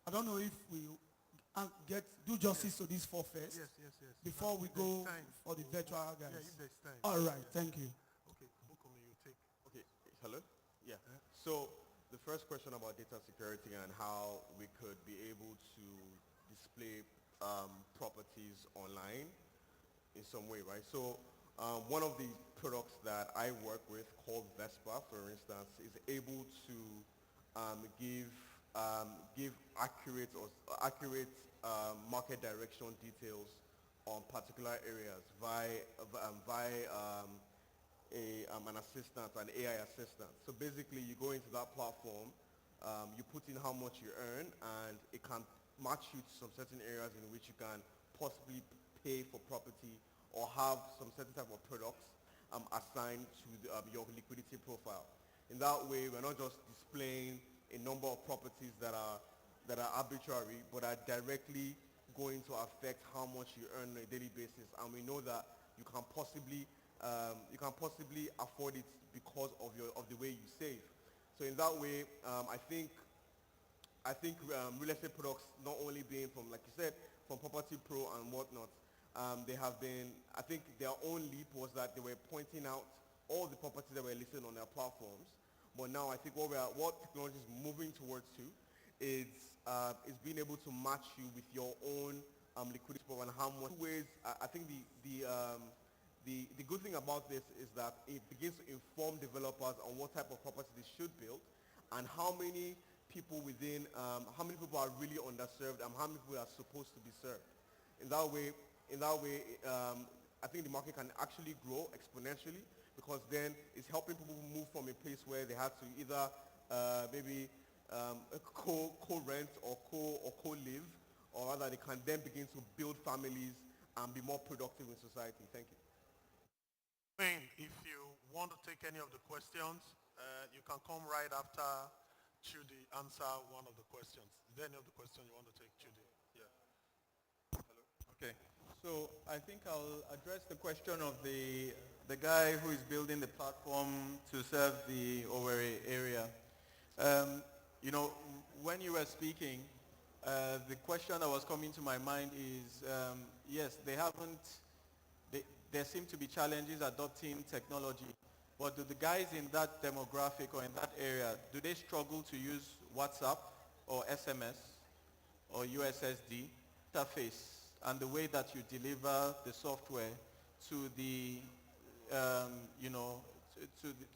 I don't know if we do justice to these 4 first. Yes. Before we go for the virtual guys. Yeah, if there's time. All right, thank you. Okay, Bukomi, you take. Okay, hello? Yeah. So the first question about data security and how we could be able to display properties online in some way, right? So one of the products that I work with called Vespa, for instance, is able to give accurate market direction details on particular areas via an assistant, an AI assistant. So basically, you go into that platform, you put in how much you earn, and it can match you to some certain areas in which you can possibly pay for property or have some certain type of products assigned to your liquidity profile. In that way, we're not just displaying a number of properties that are arbitrary, but are directly going to affect how much you earn on a daily basis. And we know that you can possibly afford it because of the way you save. So in that way, I think real estate products, not only being from, like you said, from Property Pro and whatnot, they have been, I think their own leap was that they were pointing out all the properties that were listed on their platforms. But now I think what technology is moving towards is being able to match you with your own liquidity profile and how much ways. I think the good thing about this is that it begins to inform developers on what type of property they should build and how many people are really underserved and how many people are supposed to be served. In that way, I think the market can actually grow exponentially, because then it's helping people move from a place where they had to either maybe co-rent or co-live, or rather they can then begin to build families and be more productive in society. Thank you. Wayne, if you want to take any of the questions, you can come right after Chudi answer one of the questions. Is there any of the questions you want to take, Chudi? Yeah. Hello. Okay. So I think I'll address the question of the guy who is building the platform to serve the Owerri area. You know, when you were speaking, the question that was coming to my mind is, yes, there seem to be challenges adopting technology, but do the guys in that demographic or in that area, do they struggle to use WhatsApp or SMS or USSD interface and the way that you deliver the software to the,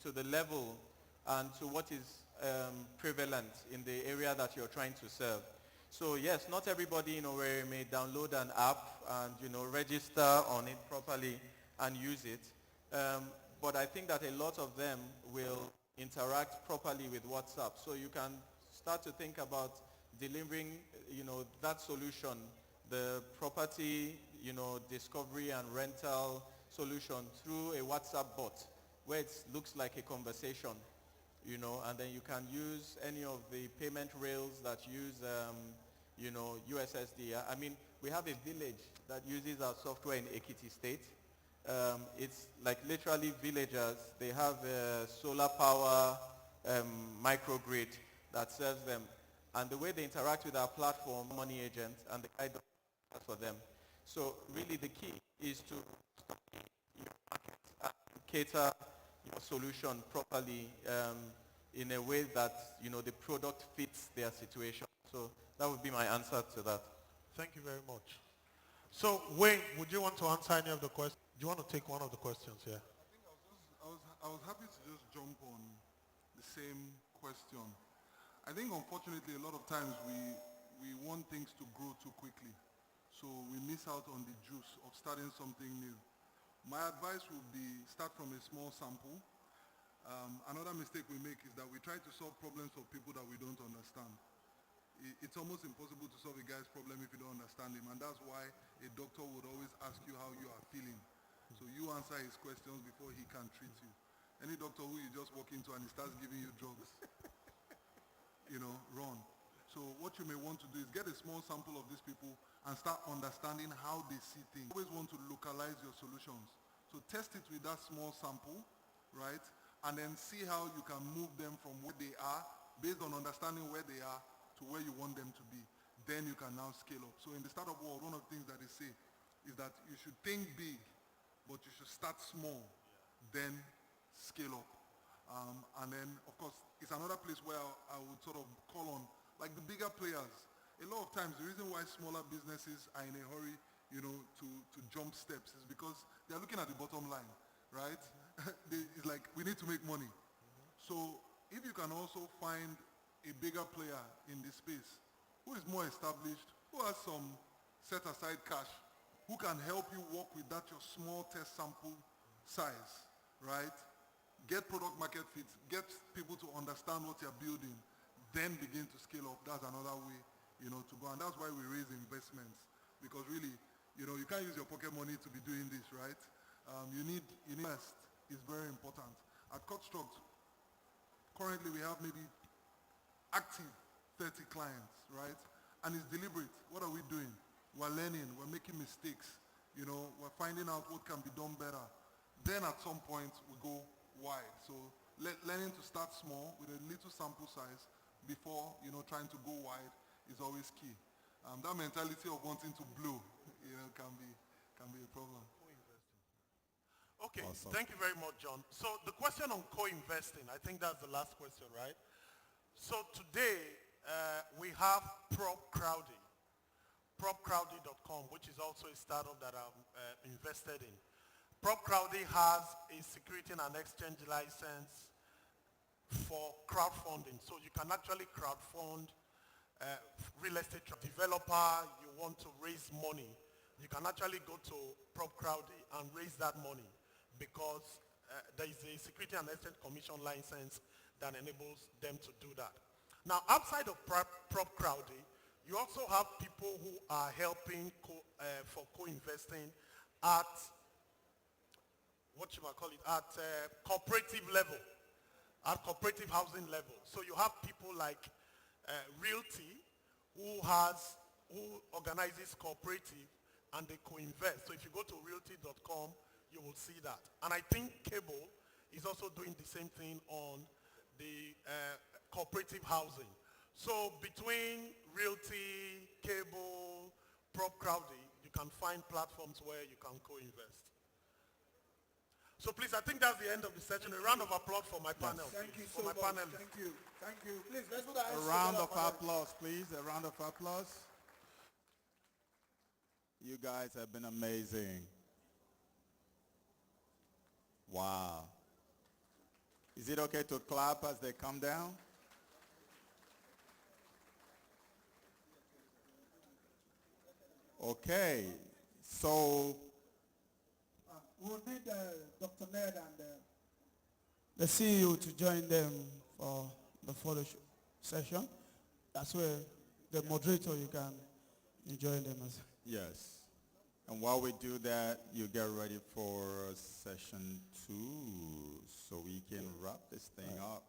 to the level and to what is prevalent in the area that you're trying to serve? So yes, not everybody in Owerri may download an app and register on it properly and use it. But I think that a lot of them will interact properly with WhatsApp. So you can start to think about delivering, that solution, the property, discovery and rental solution through a WhatsApp bot where it looks like a conversation, and then you can use any of the payment rails that use, USSD. I mean, we have a village that uses our software in Ekiti State. It's like literally villagers. They have a solar power microgrid that serves them. And the way they interact with our platform, money agent, and the guide for them. So really the key is to market and cater your solution properly in a way that the product fits their situation. So that would be my answer to that. Thank you very much. So Wayne, would you want to answer any of the questions? Do you want to take one of the questions here? I was happy to just jump on the same question. I think unfortunately a lot of times we want things to grow too quickly. So we miss out on the juice of starting something new. My advice would be start from a small sample. Another mistake we make is that we try to solve problems for people that we don't understand. It's almost impossible to solve a guy's problem if you don't understand him, and that's why a doctor would always ask you how you are feeling. So you answer his questions before he can treat you. Any doctor who you just walk into and he starts giving you drugs, run. So what you may want to do is get a small sample of these people and start understanding how they see things. You always want to localize your solutions. So test it with that small sample, right? And then see how you can move them from where they are, based on understanding where they are, to where you want them to be. Then you can now scale up. So in the startup world, one of the things that they say is that you should think big, but you should start small, then scale up. And then, of course, it's another place where I would sort of call on, like the bigger players. A lot of times, the reason why smaller businesses are in a hurry, to jump steps is because they're looking at the bottom line, right? It's like, we need to make money. So if you can also find a bigger player in this space who is more established, who has some set aside cash, who can help you work with that your small test sample size, right? Get product market fit, get people to understand what you're building, then begin to scale up. That's another way, to go. And that's why we raise investments, because really, you can't use your pocket money to be doing this, right? You need invest is very important. At Construct, currently we have maybe active 30 clients, right? And it's deliberate. What are we doing? We're learning, we're making mistakes, we're finding out what can be done better. Then at some point we go wide. So learning to start small with a little sample size before, trying to go wide is always key. That mentality of wanting to blow, can be a problem. Okay, Awesome. thank you very much, John. So the question on co-investing, I think that's the last question, right? So today, we have Prop Crowdy, propcrowdy.com, which is also a startup that I'm invested in. Prop Crowdy has a security and exchange license for crowdfunding. So you can actually crowdfund real estate developer, you want to raise money. You can actually go to Prop Crowdy and raise that money, because there is a Security and Exchange Commission license that enables them to do that. Now, outside of Prop Crowdy, you also have people who are helping for co-investing at, at cooperative level, at cooperative housing level. So you have people like Realty, who organizes cooperative, and they co-invest. So if you go to realty.com, you will see that. And I think Cable is also doing the same thing on the cooperative housing. So between Realty, Cable, Prop Crowdy, you can find platforms where you can co-invest. So please, I think that's the end of the session. A round of applause for my panel. Thank you for so my much. panelists. Thank you. Thank you. Please, let's put our hands A round together of for them. applause, please. A round of applause. You guys have been amazing. Wow. Is it okay to clap as they come down? Okay. So We'll need Dr. Ned and the CEO to join them for the photo session. That's where the moderator, you can join them as. yes. And while we do that, you get ready for session 2 so we can wrap this thing up.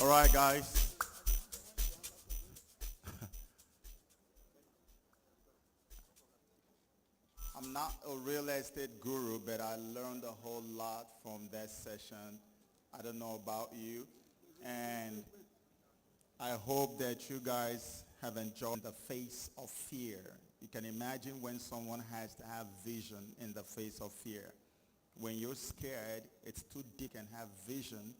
All right, guys. I'm not a real estate guru, but I learned a whole lot from that session. I don't know about you. And I hope that you guys have enjoyed the face of fear. You can imagine when someone has to have vision in the face of fear. When you're scared, it's too deep and have vision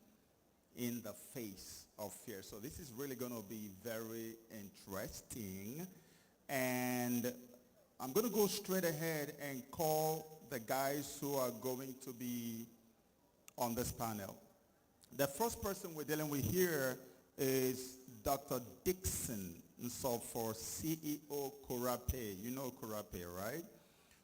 in the face of fear. So this is really going to be very interesting. And I'm going to go straight ahead and call the guys who are going to be on this panel. The first person we're dealing with here is Dr. Dixon for CEO Korape. You know Korape, right?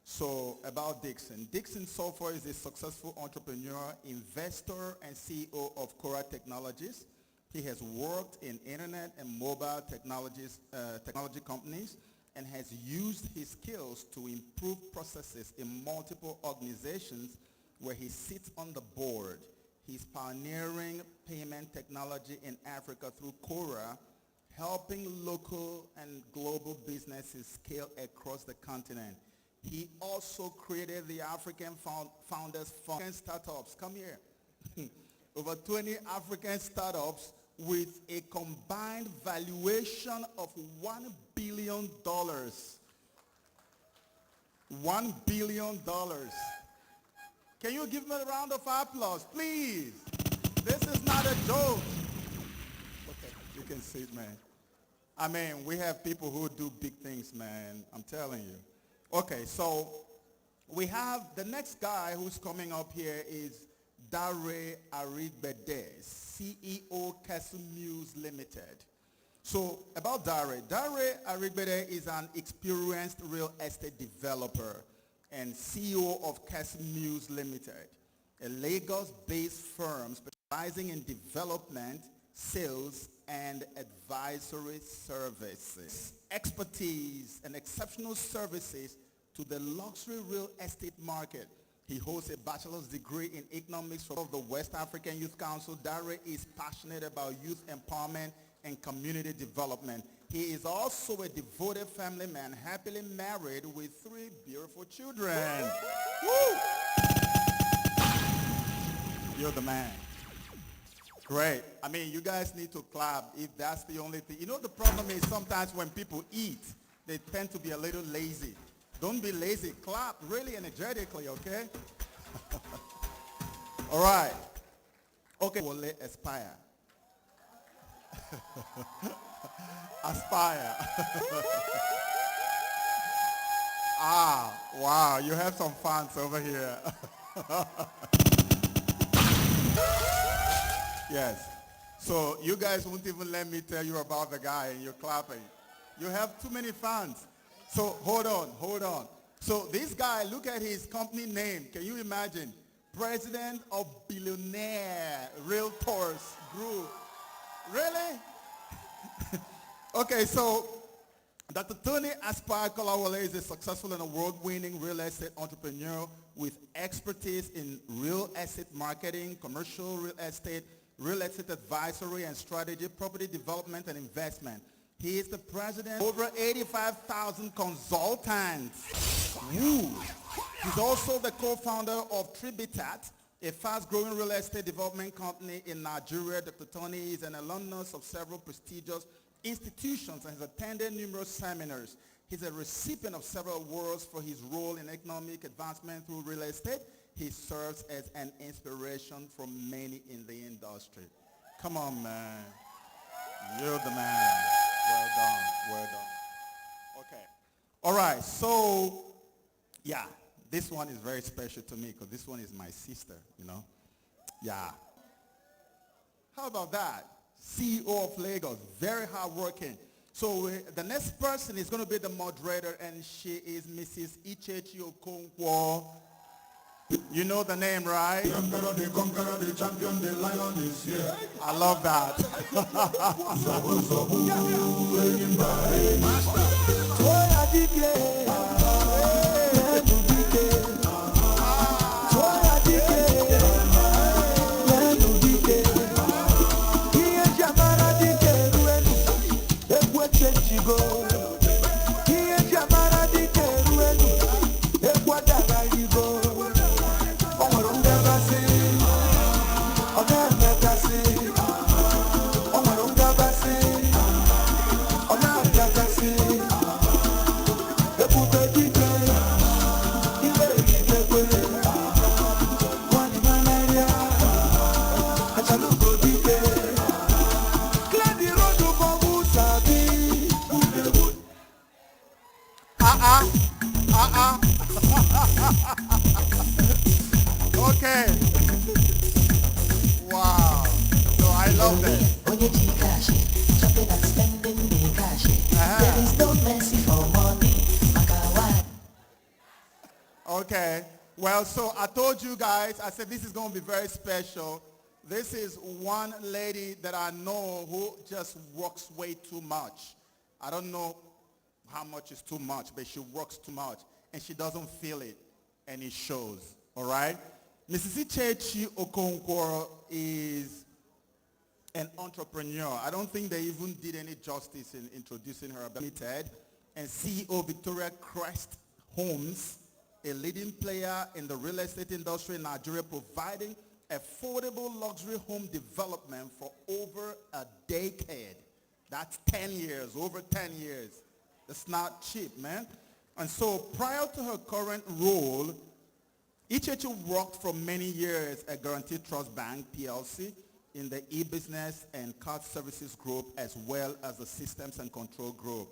So about Dixon. Dixon Sulfur is a successful entrepreneur, investor, and CEO of Cora Technologies. He has worked in internet and mobile technology companies and has used his skills to improve processes in multiple organizations where he sits on the board. He's pioneering payment technology in Africa through Cora, helping local and global businesses scale across the continent. He also created the African Founders Fund. Startups, come here. Over 20 African startups with a combined valuation of $1 billion. $1 billion. Can you give me a round of applause, please? This is not a joke. Okay, you can see it, man. I mean, we have people who do big things, man. I'm telling you. Okay, so we have the next guy who's coming up here is Dare Arigbede, CEO Castle Mills Limited. So about Dare Arigbede is an experienced real estate developer and CEO of Castle Mills Limited, a Lagos-based firm specializing in development, sales, and advisory services. Expertise and exceptional services to the luxury real estate market. He holds a bachelor's degree in economics from the West African Youth Council. Dare is passionate about youth empowerment and community development. He is also a devoted family man, happily married with 3 beautiful children. Woo! You're the man. Great. I mean, you guys need to clap if that's the only thing. You know, the problem is sometimes when people eat, they tend to be a little lazy. Don't be lazy. Clap really energetically, okay? All right. Okay, Wole Aspire. Aspire. Ah, wow. You have some fans over here. Yes. So you guys won't even let me tell you about the guy and you're clapping. You have too many fans. So hold on. So this guy, look at his company name. Can you imagine? President of Billionaire Realtors Group. Really? Okay, so Dr. Tony Aspire Kolawole is a successful and award-winning real estate entrepreneur with expertise in real estate marketing, commercial real estate advisory and strategy, property development and investment. He is the president of over 85,000 consultants. Woo. He's also the co-founder of Tribitat, a fast-growing real estate development company in Nigeria. Dr. Tony is an alumnus of several prestigious institutions and has attended numerous seminars. He's a recipient of several awards for his role in economic advancement through real estate. He serves as an inspiration for many in the industry. Come on, man. You're the man. Well done. Okay. All right, so, yeah, this one is very special to me because this one is my sister, you know. Yeah. How about that? CEO of Lagos, very hardworking. So the next person is going to be the moderator, and she is Mrs. Ichechi Okonkwo. You know the name, right? The emperor, the conqueror, the champion, the lion is here. I love that. Okay. Wow. So I love that. There is no mercy for money. Okay. Well, so I told you guys, I said this is going to be very special. This is one lady that I know who just works way too much. I don't know how much is too much, but she works too much. And she doesn't feel it. And it shows. All right? Mrs. Ichechi Okonkwo is an entrepreneur. I don't think they even did any justice in introducing her. Limited and CEO Victoria Crest Homes, a leading player in the real estate industry in Nigeria, providing affordable luxury home development for over a decade. That's 10 years, over 10 years. It's not cheap, man. And so prior to her current role, Ichechi worked for many years at Guaranteed Trust Bank, PLC, in the e-business and card services group, as well as the systems and control group,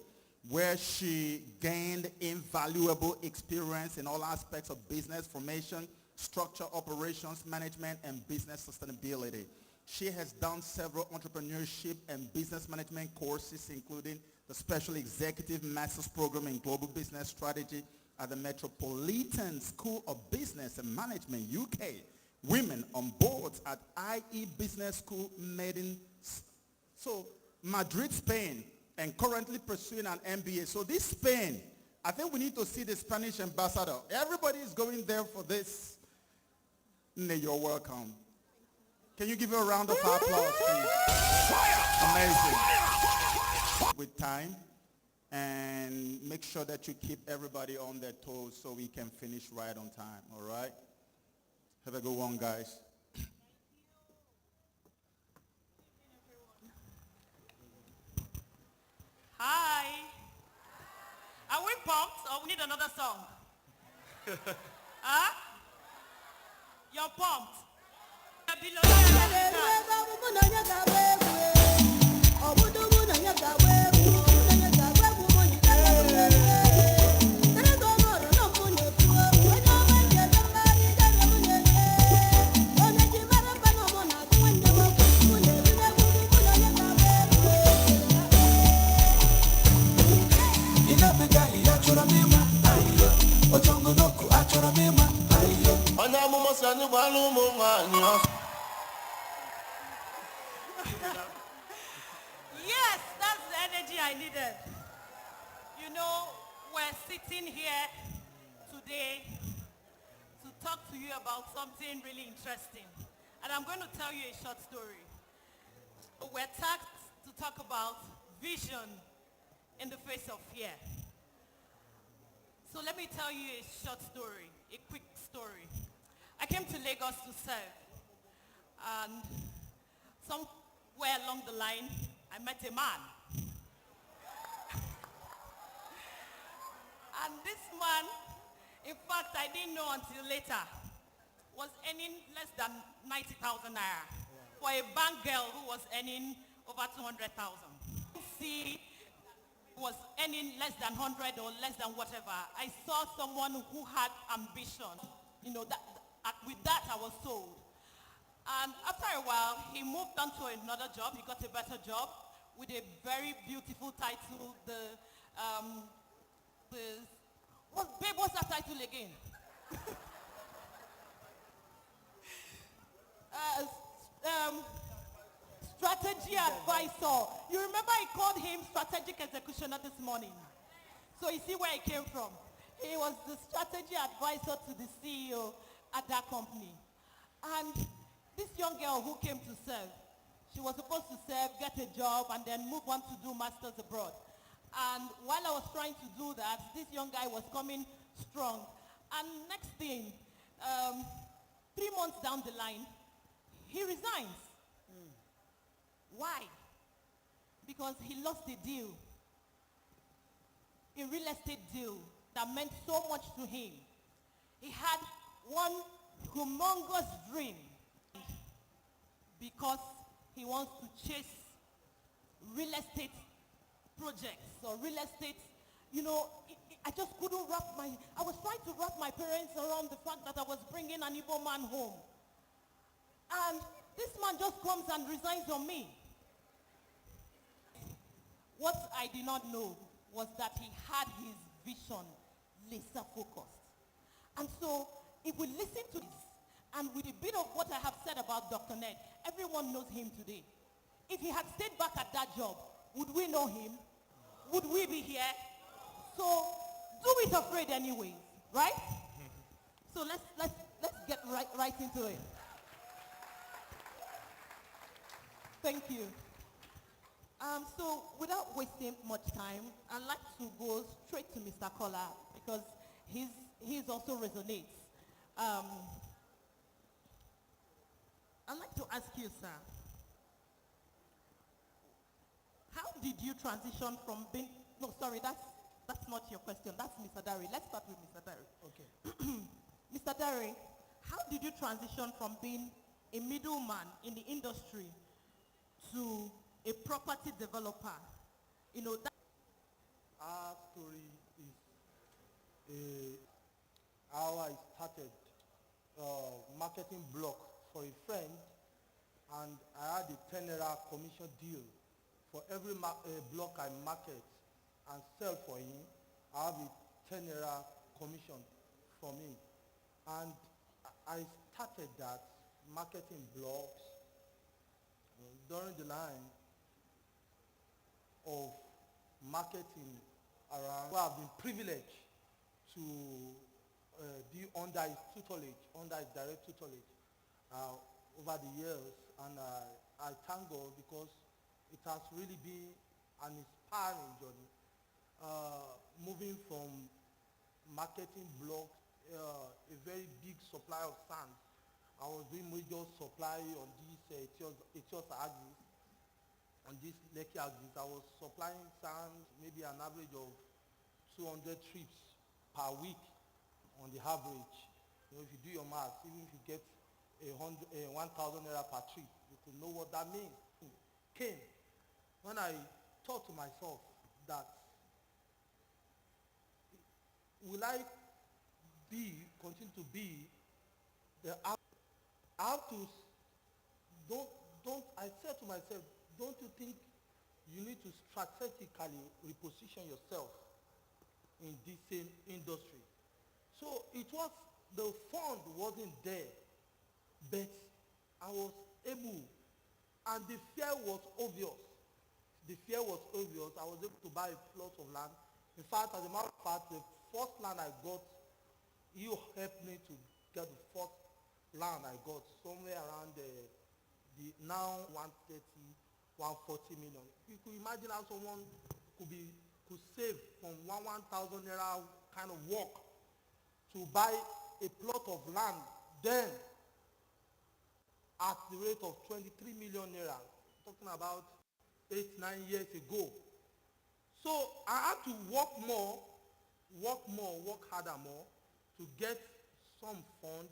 where she gained invaluable experience in all aspects of business formation, structure, operations, management, and business sustainability. She has done several entrepreneurship and business management courses, including the Special Executive Master's Program in Global Business Strategy at the Metropolitan School of Business and Management, UK. Women on boards at IE Business School, Madrid, Spain, and currently pursuing an MBA. So this Spain, I think we need to see the Spanish ambassador. Everybody is going there for this. You're welcome. Can you give her a round of applause, please? Amazing. With time, and make sure that you keep everybody on their toes so we can finish right on time, all right? Have a good one, guys. Hi. Are we pumped or we need another song? Huh? You're pumped. Yes, that's the energy I needed. You know, we're sitting here today to talk to you about something really interesting. And I'm going to tell you a short story. We're tasked to talk about vision in the face of fear. So let me tell you a short story, a quick story. I came to Lagos to serve. And somewhere along the line, I met a man. And this man, in fact, I didn't know until later, was earning less than 90,000 naira for a bank girl who was earning over 200,000. See, was earning less than 100 or less than whatever. I saw someone who had ambition. You know, with that I was sold. And after a while, he moved on to another job. He got a better job with a very beautiful title. Babe, what's that title again? Strategy advisor. You remember I called him strategic executioner this morning. So you see where he came from. He was the strategy advisor to the CEO at that company. And this young girl who came to serve, she was supposed to serve, get a job, and then move on to do masters abroad. And while I was trying to do that, this young guy was coming strong. And next thing, 3 months down the line, he resigns. Why? Because he lost a deal, a real estate deal that meant so much to him. He had one humongous dream because he wants to chase real estate projects or real estate, you know, I just couldn't I was trying to wrap my parents around the fact that I was bringing an Igbo man home. And this man just comes and resigns on me. What I did not know was that he had his vision laser focused. And so if we listen to this, and with a bit of what I have said about Dr. Ned, everyone knows him today. If he had stayed back at that job, would we know him? Would we be here? So do it afraid anyways, right? So let's get right into it. Thank you. So without wasting much time, I'd like to go straight to Mr. Kola because his also resonates. I'd like to ask you, sir, how did you transition from being, no, sorry, that's not your question, that's Mr. Dari. Let's start with Mr. Dari. Okay. Mr. Dari, how did you transition from being a middleman in the industry to a property developer? You know, that Our story is how I started marketing block for a friend, and I had a 10 naira commission deal for every block I market and sell for him. I have a 10 naira commission from him, and I started that marketing blocks during the line of marketing around. Well, I've been privileged to be under his tutelage, under his direct tutelage over the years, and I thank God because it has really been an inspiring journey. Moving from marketing blocks, a very big supply of sand. I was doing major supply on these Etios axis, on this Lekki axis. I was supplying sand maybe an average of 200 trips per week on the average. You know, if you do your math, even if you get 1,000 naira per trip, you can know what that means. Came when I thought to myself that will I continue to be the I have to I said to myself, don't you think you need to strategically reposition yourself in this same industry? So it was, the fund wasn't there, but I was able, and the fear was obvious. The fear was obvious. I was able to buy a plot of land. In fact, as a matter of fact, the first land I got, you helped me to get the first land I got somewhere around the now 130, 140 million. You could imagine how someone could save from 1,000 naira kind of work to buy a plot of land then at the rate of 23 million naira, talking about 8-9 years ago. So I had to work harder more to get some fund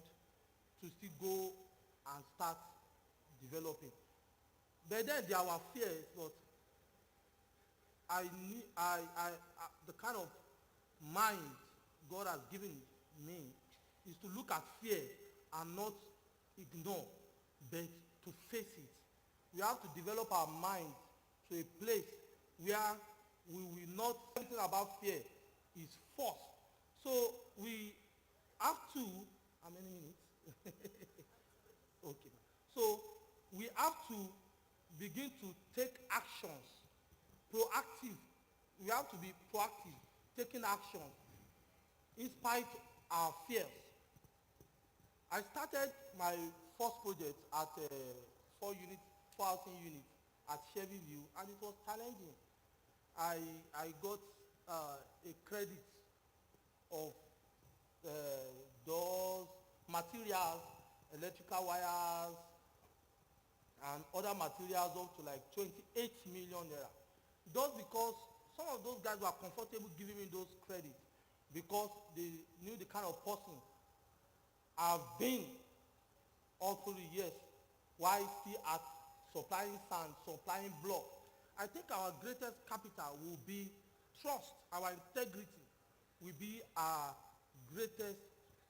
to still go and start developing. But then there were fears, but the kind of mind God has given me is to look at fear and not ignore, but to face it. We have to develop our mind to a place where we will not, something about fear is forced. So we have to, how many minutes? Okay. So we have to begin to take actions, proactive. We have to be proactive, taking action in spite of our fears. I started my first project at 4 housing units at Chevy View, and it was challenging. I got a credit of doors, materials, electrical wires, and other materials up to like 28 million naira. Just because some of those guys were comfortable giving me those credits because they knew the kind of person I've been all through the years, while still at supplying sand, supplying block. I think our greatest capital will be trust, our integrity. will be our greatest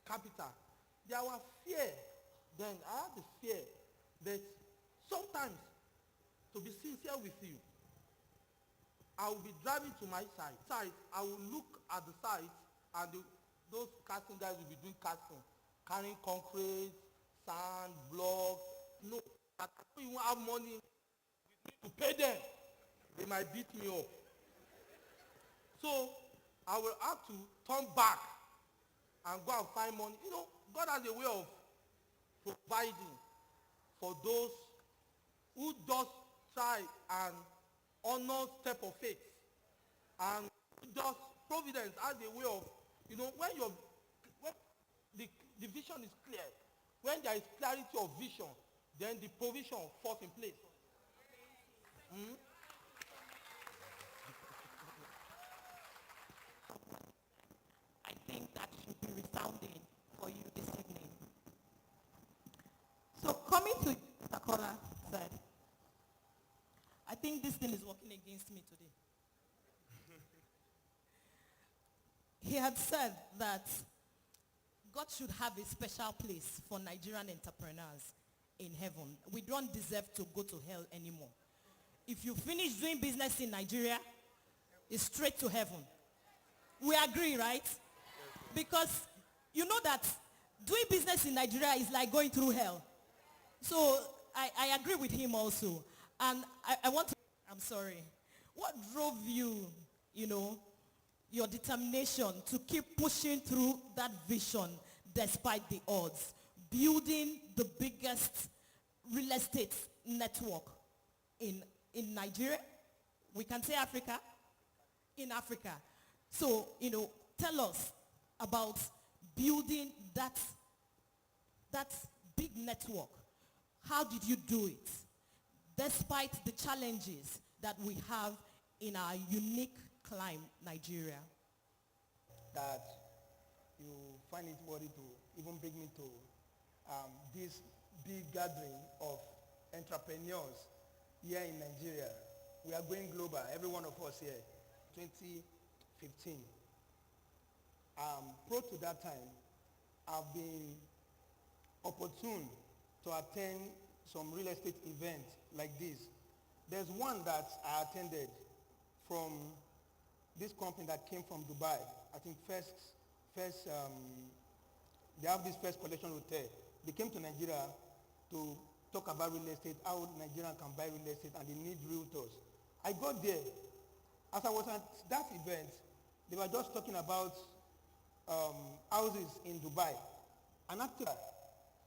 capital. There was fear. Then I had the fear that sometimes, to be sincere with you, I will be driving to my site. I will look at the site, and those casting guys will be doing casting, carrying concrete, sand, blocks. No, I don't even have money to pay them. They might beat me up. So I will have to turn back and go and find money. You know, God has a way of providing for those who just try and honor step of faith. And just providence has a way of, you know, when the vision is clear, when there is clarity of vision, then the provision falls in place. I think that should be resounding for you this evening. So coming to Mr. Kola said, I think this thing is working against me today. He had said that God should have a special place for Nigerian entrepreneurs in heaven. We don't deserve to go to hell anymore. If you finish doing business in Nigeria, it's straight to heaven. We agree, right? Because you know that doing business in Nigeria is like going through hell. So I agree with him also. And I want to, I'm sorry. What drove you, you know, your determination to keep pushing through that vision despite the odds, building the biggest real estate network in Nigeria? We can say Africa. In Africa. So, you know, tell us about building that big network. How did you do it? Despite the challenges that we have in our unique climate, Nigeria. That you find it worthy to even bring me to this big gathering of entrepreneurs here in Nigeria. We are going global, every one of us here. 2015. Prior to that time, I've been opportune to attend some real estate events like this. There's one that I attended from this company that came from Dubai. I think they have this first collection hotel. They came to Nigeria to talk about real estate, how Nigerians can buy real estate, and they need realtors. I got there. As I was at that event, they were just talking about houses in Dubai. And after that,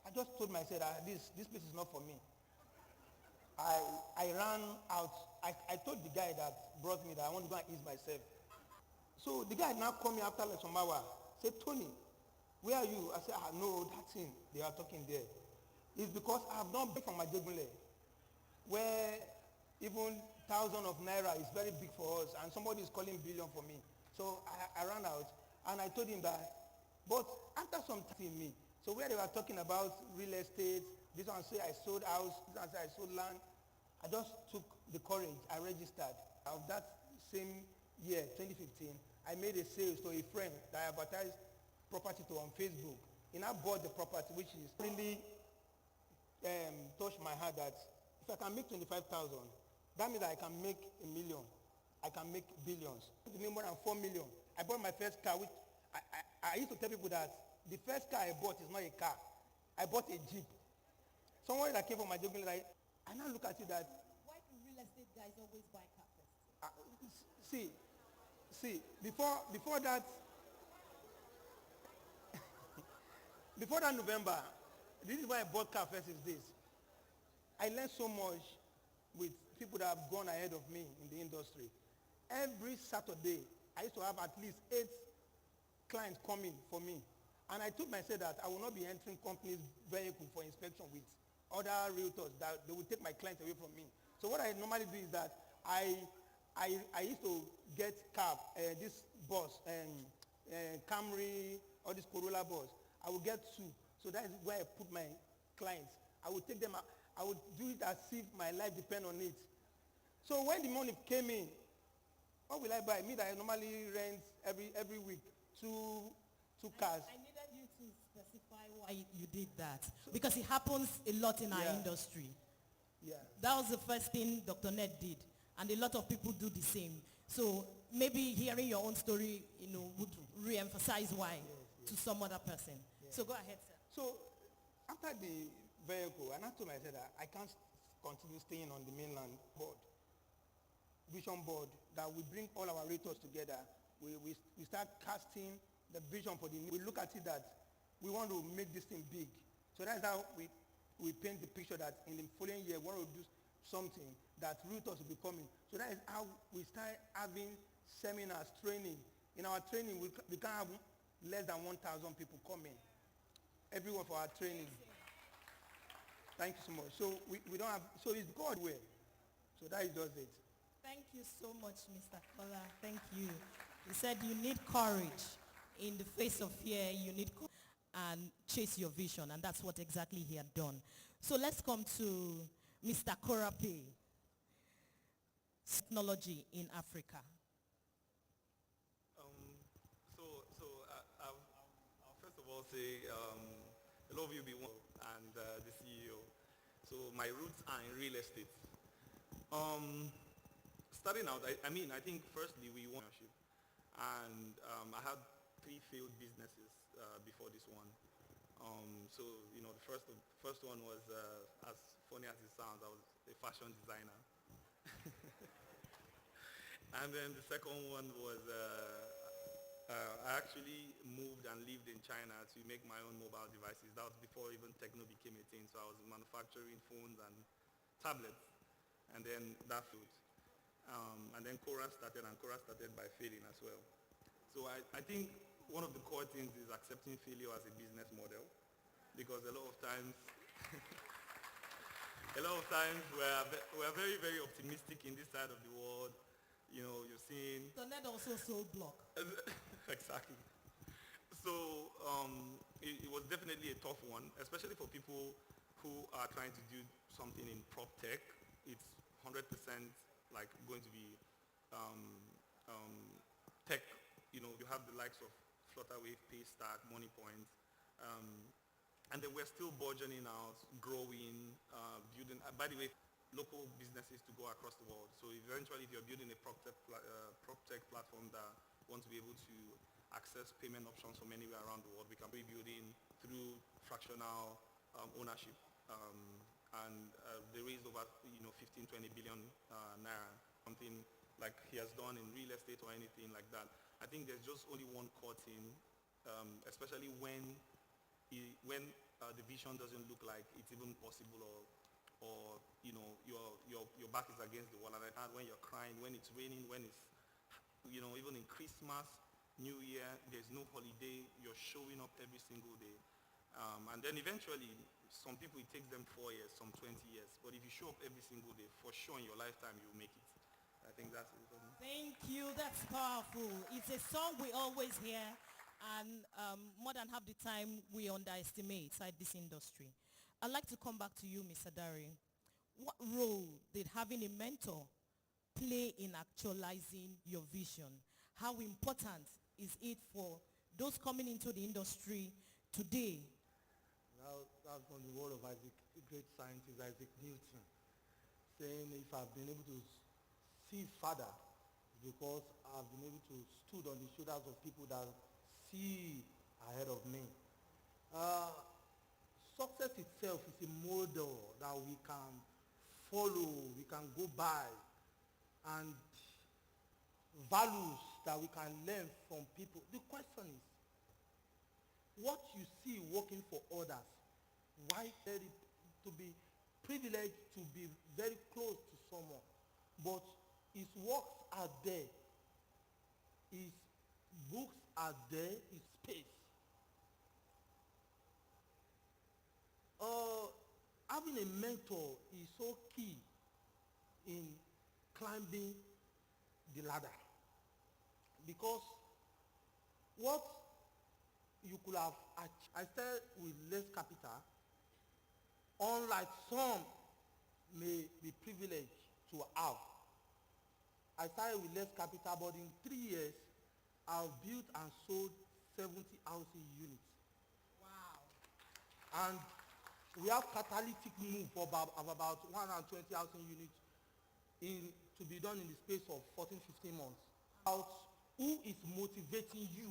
I just told myself, this place is not for me. I ran out. I told the guy that brought me that I want to go and ease myself. So the guy now called me after like some hour. Said, Tony, where are you? I said, no, that thing they are talking there. It's because I have not been from my Jegule, where even thousand of naira is very big for us, and somebody is calling billion for me. So I ran out, and I told him that. But after some time, me, so where they were talking about real estate, this one say I sold house, this one say I sold land, I just took the courage. I registered. Of that same year, 2015, I made a sale to a friend that I advertised property to on Facebook. He now bought the property, which is really touched my heart that if I can make 25,000, that means that I can make $1 million. I can make billions. I make more than 4 million. I bought my first car, which I used to tell people that the first car I bought is not a car. I bought a Jeep. Someone that came from my job, like, I now look at you that. Why do real estate guys always buy car first? See, before that, before that November, this is why I bought car first is this. I learned so much with people that have gone ahead of me in the industry. Every Saturday, I used to have at least 8 clients coming for me. And I told myself that I will not be entering companies' vehicle for inspection with other realtors, that they will take my clients away from me. So what I normally do is that I used to get cab, this bus, Camry, or this Corolla bus. I will get 2. So that is where I put my clients. I would take them out. I would do it as if my life depends on it. So when the money came in, what will I buy? Me that I normally rent every week two cars. I needed you to specify why you did that. Because it happens a lot in our Yeah. industry. Yeah. That was the first thing Dr. Ned did. And a lot of people do the same. So maybe hearing your own story, would re-emphasize why to some other person. So go ahead, sir. So after the vehicle, and I told myself that I can't continue staying on the mainland board, vision board, that we bring all our raters together. We start casting the vision for the new. We look at it that we want to make this thing big. So that's how we paint the picture that in the following year we want to do something that realtors will be coming. So that is how we start having seminars, training. In our training, we can have less than 1,000 people coming. Everyone for our training. Thank you so much. So we don't have, so it's God way. So that is just it. Thank you so much, Mr. Kola. Thank you. You said you need courage. In the face of fear, you need courage and chase your vision. And that's what exactly he had done. So let's come to Mr. Korape. Technology in Africa. I'll first of all say hello VB1 and the CEO. So my roots are in real estate. Starting out, I think firstly we want ownership, and I had 3 failed businesses before this one. So the first one was as funny as it sounds, I was a fashion designer. And then the second one was I actually moved and lived in China to make my own mobile devices. That was before even techno became a thing. So I was manufacturing phones and tablets, and then that failed. And then Cora started, and Cora started by failing as well. So I think one of the core things is accepting failure as a business model, because a lot of times we're very, very optimistic in this side of the world. You're seeing... So Ned also sold block. Exactly. So it was definitely a tough one, especially for people who are trying to do something in prop tech. It's 100% like going to be tech. You have the likes of Flutterwave, Paystack, Moneypoint, and then we're still burgeoning out, growing, building. By the way, local businesses to go across the world. So eventually, if you're building a prop tech platform that wants to be able to access payment options from anywhere around the world, we can be building through fractional ownership. And they raised over 15, 20 billion naira, something like he has done in real estate or anything like that. I think there's just only one core thing, especially when the vision doesn't look like it's even possible, or your back is against the wall, and when you're crying, when it's raining, when it's even in Christmas, New Year, there's no holiday, you're showing up every single day. And then eventually, some people it takes them 4 years, some 20 years, but if you show up every single day, for sure in your lifetime you'll make it. I think that's it. Thank you. That's powerful. It's a song we always hear, and more than half the time we underestimate inside this industry. I'd like to come back to you, Mr. Dari. What role did having a mentor play in actualizing your vision? How important is it for those coming into the industry today? That's from the word of Isaac, the great scientist Isaac Newton, saying if I've been able to see further, because I've been able to stood on the shoulders of people that see ahead of me. Success itself is a model that we can follow, we can go by, and values that we can learn from people. The question is, what you see working for others, why to be privileged to be very close to someone, but his works are there, his books are there, his space. Having a mentor is so key in climbing the ladder, because what you could have achieved, I started with less capital, unlike some may be privileged to have. I started with less capital, but in 3 years, I've built and sold 70 housing units. Wow. And we have catalytic move of about 120 housing units to be done in the space of 14, 15 months. About who is motivating you?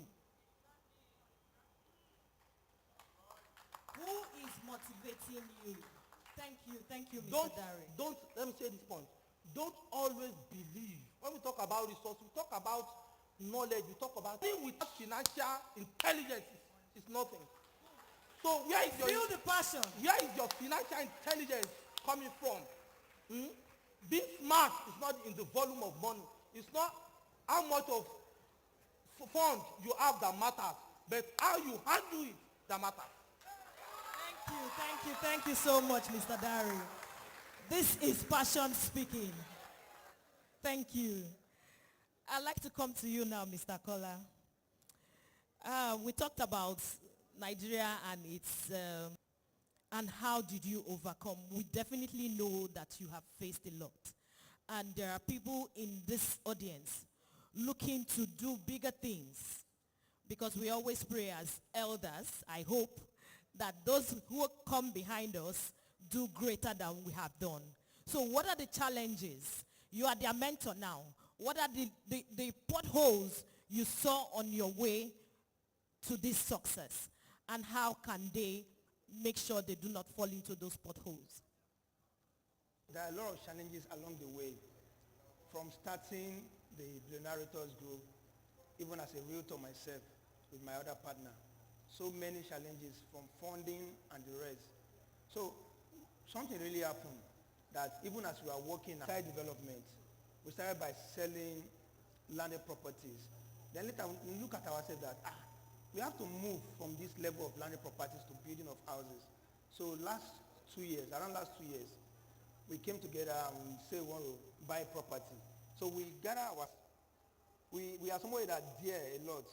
Who is motivating you? Thank you, Mr. Don't, Dari. let me say this point. Don't always believe. When we talk about resources, we talk about knowledge, we talk about things with financial intelligence is nothing. So where is Feel the passion. Where is your financial intelligence coming from? Being smart is not in the volume of money. It's not how much of fund you have that matters, but how you handle it that matters. Thank you so much, Mr. Dari. This is passion speaking. Thank you. I'd like to come to you now, Mr. Kola. We talked about Nigeria and its and how did you overcome. We definitely know that you have faced a lot. And there are people in this audience looking to do bigger things, because we always pray as elders, I hope, that those who come behind us do greater than we have done. So what are the challenges? You are their mentor now. What are the potholes you saw on your way to this success? And how can they make sure they do not fall into those potholes? There are a lot of challenges along the way, from starting the Narrators Group, even as a realtor myself with my other partner. So many challenges from funding and the rest. So something really happened that even as we are working on side development, we started by selling landed properties. Then later we look at ourselves that we have to move from this level of landed properties to building of houses. So around last 2 years, we came together and we say we want to buy property. So we gather we are somebody that dare a lot.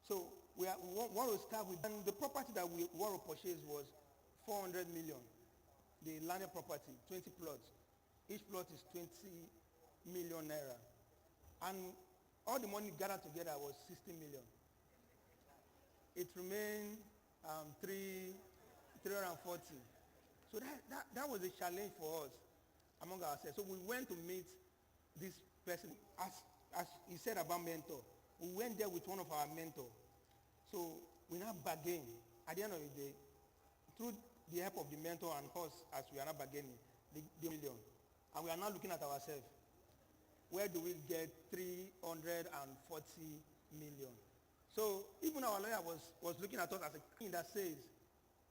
So we want to start with, and the property that we want to purchase was 400 million. The landed property, 20 plots. Each plot is 20 million naira. And all the money gathered together was 60 million. It remained 340. So that was a challenge for us among ourselves. So we went to meet this person, as he said about mentor. We went there with one of our mentors. So we now bargain. At the end of the day, through the help of the mentor and us, as we are now bargaining, the million. And we are now looking at ourselves. Where do we get 340 million? So even our lawyer was looking at us as a king that says,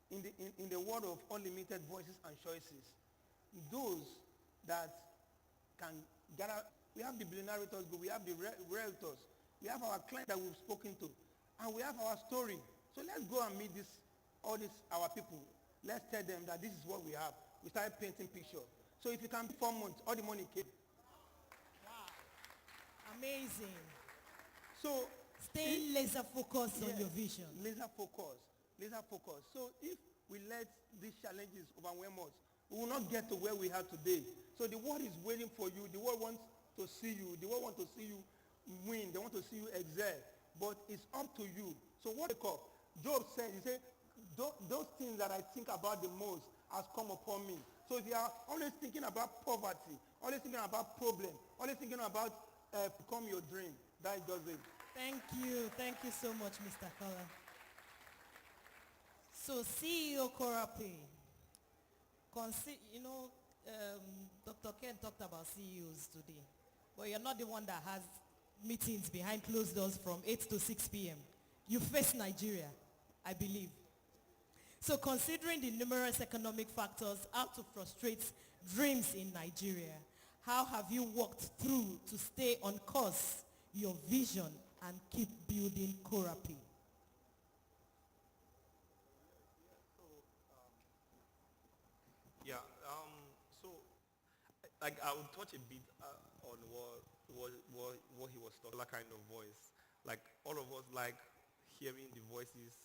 in the world of unlimited voices and choices, those that can gather, we have the billionaires group, we have the realtors, we have our clients that we've spoken to, and we have our story. So let's go and meet all these our people. Let's tell them that this is what we have. We started painting picture. So if you can 4 months, all the money came. Wow. Amazing. So stay laser focused on your vision. Laser focus. So if we let these challenges overwhelm us, we will not get to where we are today. So the world is waiting for you. The world wants to see you. The world wants to see you win. They want to see you excel. But it's up to you. So what Job said, he said, those things that I think about the most has come upon me. So if you are always thinking about poverty, always thinking about problems, always thinking about become your dream, that is just it. Thank you so much, Mr. Kola. So CEO Korapi, Dr. Ken talked about CEOs today, but you're not the one that has meetings behind closed doors from 8 to 6 p.m. You face Nigeria, I believe. So considering the numerous economic factors out to frustrate dreams in Nigeria, how have you walked through to stay on course, your vision, and keep building Korapi? I will touch a bit on what he was talking, that kind of voice. Like all of us like hearing the voices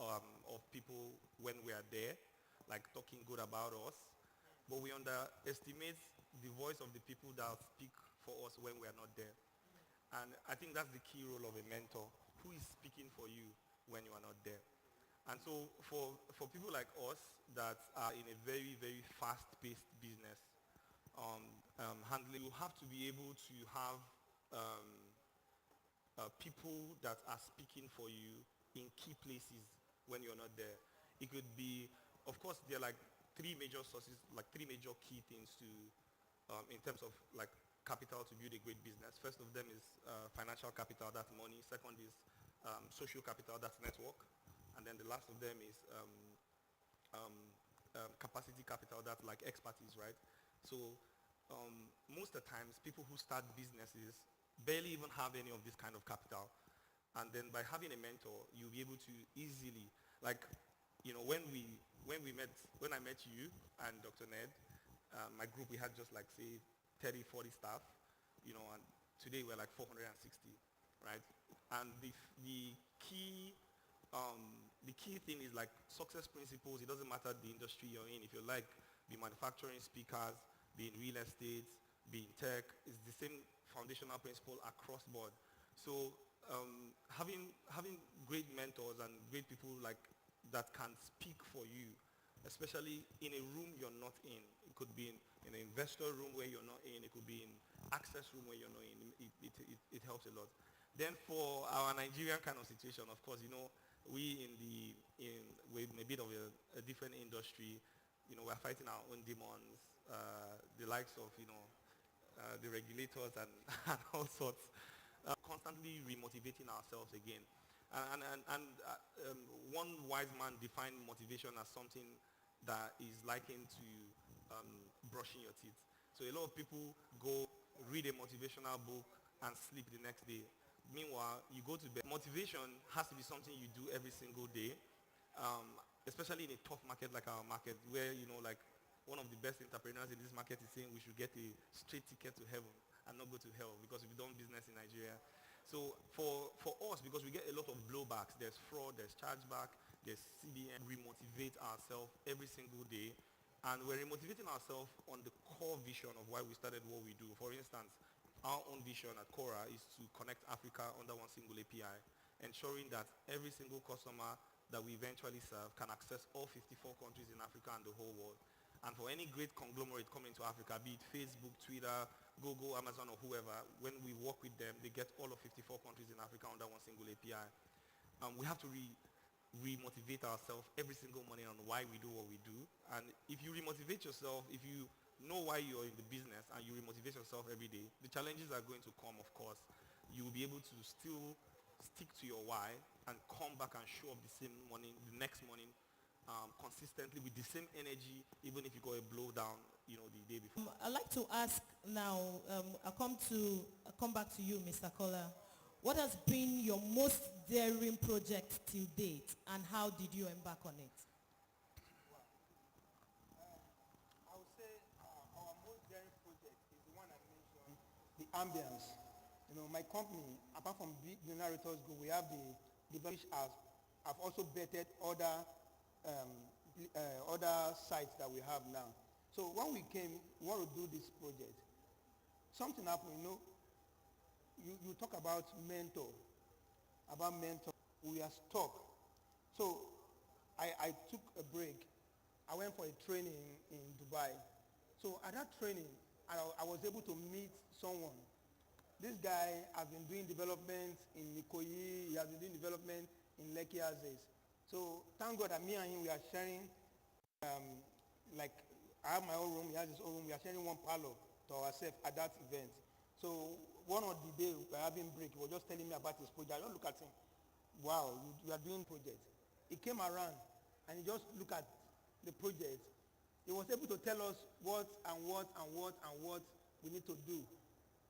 of people when we are there, like talking good about us. But we underestimate the voice of the people that speak for us when we are not there. And I think that's the key role of a mentor. Who is speaking for you? when you are not there. And so for people like us that are in a very, very fast-paced business, handling, you have to be able to have people that are speaking for you in key places when you're not there. It could be, of course, there are like three major sources, like three major key things to, in terms of like capital to build a great business. First of them is financial capital, that's money. Second is social capital, that's network. And then the last of them is capacity capital, that's like expertise, right? So most of the times, people who start businesses barely even have any of this kind of capital. And then by having a mentor, you'll be able to easily, like, you know, when I met you and Dr. Ned, my group, we had just like, say, 30, 40 staff, you know, and today we're like 460, right? And the key thing is like success principles. It doesn't matter the industry you're in. If you like, be manufacturing, speakers, be in real estate, be in tech, it's the same foundational principle across board. So having great mentors and great people like that can speak for you, especially in a room you're not in. It could be in an investor room where you're not in. It could be in access room where you're not in. It helps a lot. Then for our Nigerian kind of situation, of course, you know, we're in a bit of a different industry. You know, we're fighting our own demons, the likes of, you know, the regulators and, and all sorts, constantly remotivating ourselves again. One wise man defined motivation as something that is likened to brushing your teeth. So a lot of people go read a motivational book and sleep the next day. Meanwhile, you go to bed. Motivation has to be something you do every single day, especially in a tough market like our market, where, you know, like one of the best entrepreneurs in this market is saying we should get a straight ticket to heaven and not go to hell because we've done business in Nigeria. So for us, because we get a lot of blowbacks, there's fraud, there's chargeback, there's CBN, we motivate ourselves every single day. And we're remotivating ourselves on the core vision of why we started what we do. For instance, our own vision at Cora is to connect Africa under one single API, ensuring that every single customer that we eventually serve can access all 54 countries in Africa and the whole world. And for any great conglomerate coming to Africa, be it Facebook, Twitter, Google, Amazon, or whoever, when we work with them, they get all of 54 countries in Africa under one single API. We have to re-motivate ourselves every single morning on why we do what we do. And if you remotivate yourself, if you know why you're in the business and you remotivate yourself every day, the challenges are going to come, of course. You will be able to still stick to your why and come back and show up the same morning, the next morning, consistently with the same energy, even if you got a blow down, you know, the day before. I'd like to ask now, I'll come back to you, Mr. Kola. What has been your most daring project till date, and how did you embark on it? I would say our most daring project is the one I mentioned, the ambience. You know, my company, apart from the narrators group, we have the which I've also betted other sites that we have now. So when we came, we want to do this project. Something happened, you know. You talk about mentor. We are stuck. So I took a break. I went for a training in Dubai. So at that training, I was able to meet someone. This guy has been doing development in Nikoyi. He has been doing development in Lekki Azes. So thank God that me and him, we are sharing, like I have my own room, he has his own room. We are sharing one parlor to ourselves at that event. So one of the day we were having break, he was just telling me about his project. I just look at him. Wow, you are doing project. He came around and he just looked at the project. He was able to tell us what we need to do.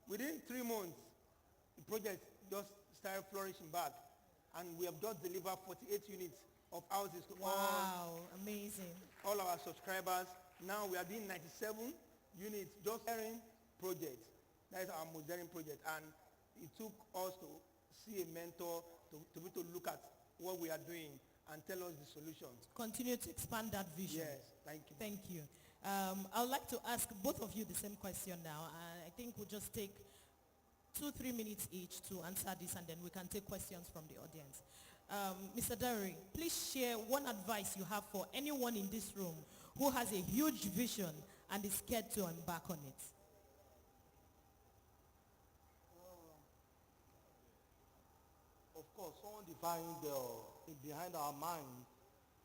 Within 3 months, the project just started flourishing back. And we have just delivered 48 units of houses to amazing. All our subscribers. Now we are doing 97 units, just daring project. That is our most daring project. And it took us to see a mentor to be to look at what we are doing and tell us the solutions. Continue to expand that vision. Yes, thank you. Thank you. I would like to ask both of you the same question now. I think we'll just take 2-3 minutes each to answer this, and then we can take questions from the audience. Mr. Derry, please share one advice you have for anyone in this room who has a huge vision and is scared to embark on it. Of course, someone defined behind our mind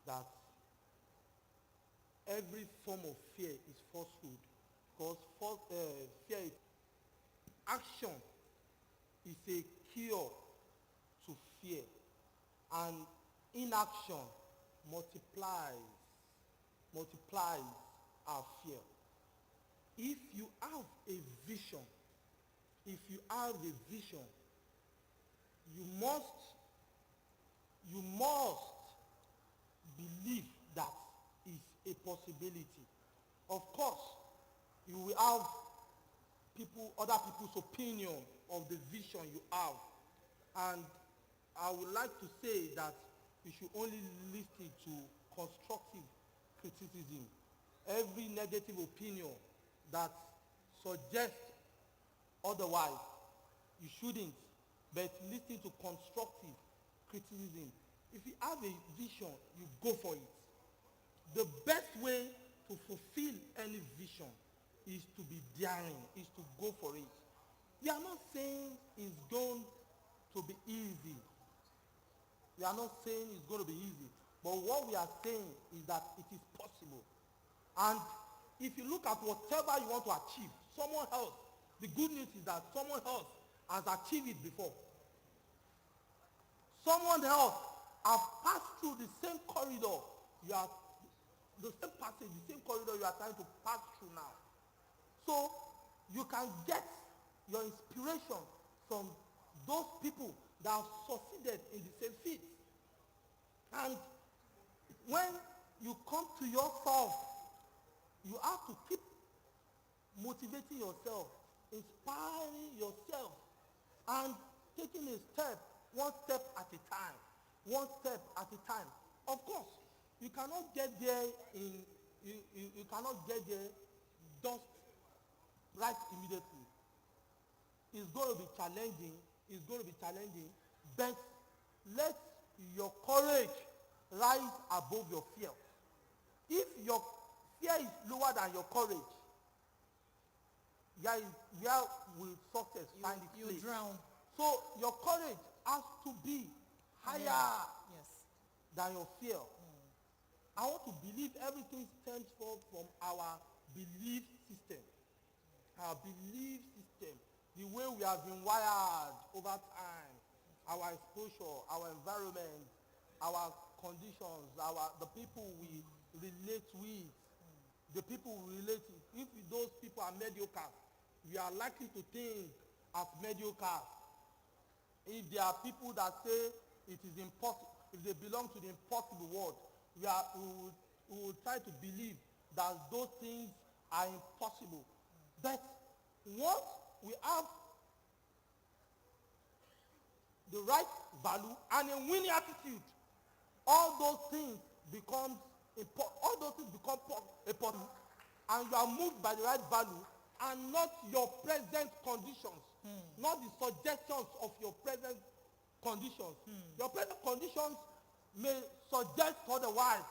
that every form of fear is falsehood, because fear is action is a cure to fear, and inaction multiplies our fear. If you have a vision, you must believe that is a possibility. Of course, you will have other people's opinion of the vision you have, and I would like to say that you should only listen to constructive criticism. Every negative opinion that suggests otherwise, you shouldn't, but listen to constructive criticism. If you have a vision, you go for it. The best way to fulfill any vision is to be daring, is to go for it. We are not saying it's going to be easy. We are not saying it's going to be easy. But what we are saying is that it is possible. And if you look at whatever you want to achieve, someone else, the good news is that someone else has achieved it before. Someone else has passed through the same corridor you are, the same passage, the same corridor you are trying to pass through now. So you can get your inspiration from those people that have succeeded in the same field. And when you come to yourself, you have to keep motivating yourself, inspiring yourself, and taking a step, one step at a time, one step at a time. Of course, you cannot get there you cannot get there just right immediately. It's going to be challenging, but let your courage rise above your fear. If your fear is lower than your courage, where will success find its place? You drown. So your courage has to be higher than your fear. I want to believe everything stems from our belief system. Our belief system, the way we have been wired over time, our exposure, our environment, our conditions, the people we relate with, the people we relate with. If those people are mediocre, we are likely to think as mediocre. If there are people that say it is impossible, if they belong to the impossible world, we will try to believe that those things are impossible. But once we have the right value and a winning attitude, all those things become important, and you are moved by the right value and not your present conditions, not the suggestions of your present conditions. Your present conditions may suggest otherwise,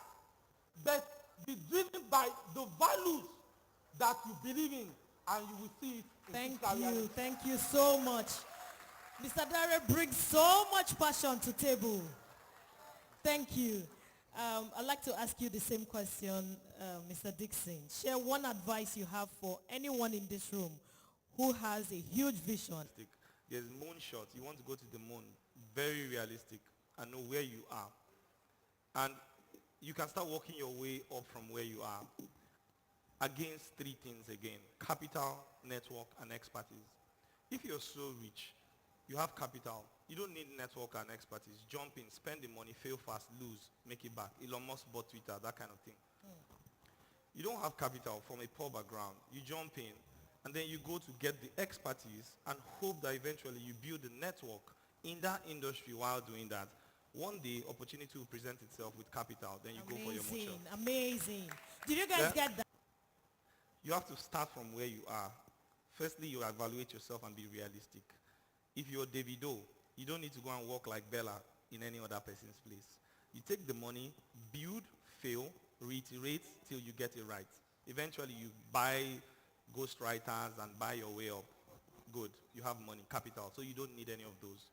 but be driven by the values that you believe in, and you will see it in physical reality. Thank you so much. Mr. Dare brings so much passion to table. Thank you. I'd like to ask you the same question, Mr. Dixon. Share one advice you have for anyone in this room who has a huge vision. There's moonshot. You want to go to the moon. Very realistic. And know where you are. And you can start working your way up from where you are against three things again: capital, network, and expertise. If you're so rich, you have capital, you don't need network and expertise. Jump in, spend the money, fail fast, lose, make it back. Elon Musk bought Twitter, that kind of thing. You don't have capital from a poor background. You jump in, and then you go to get the expertise and hope that eventually you build a network in that industry. While doing that, one day opportunity will present itself with capital, then you go for your motion. Amazing. Did you guys get that? You have to start from where you are. Firstly, you evaluate yourself and be realistic. If you're Davido, you don't need to go and work like Bella. in any other person's place. You take the money, build, fail, reiterate till you get it right. Eventually you buy ghostwriters and buy your way up. Good. You have money, capital, so you don't need any of those.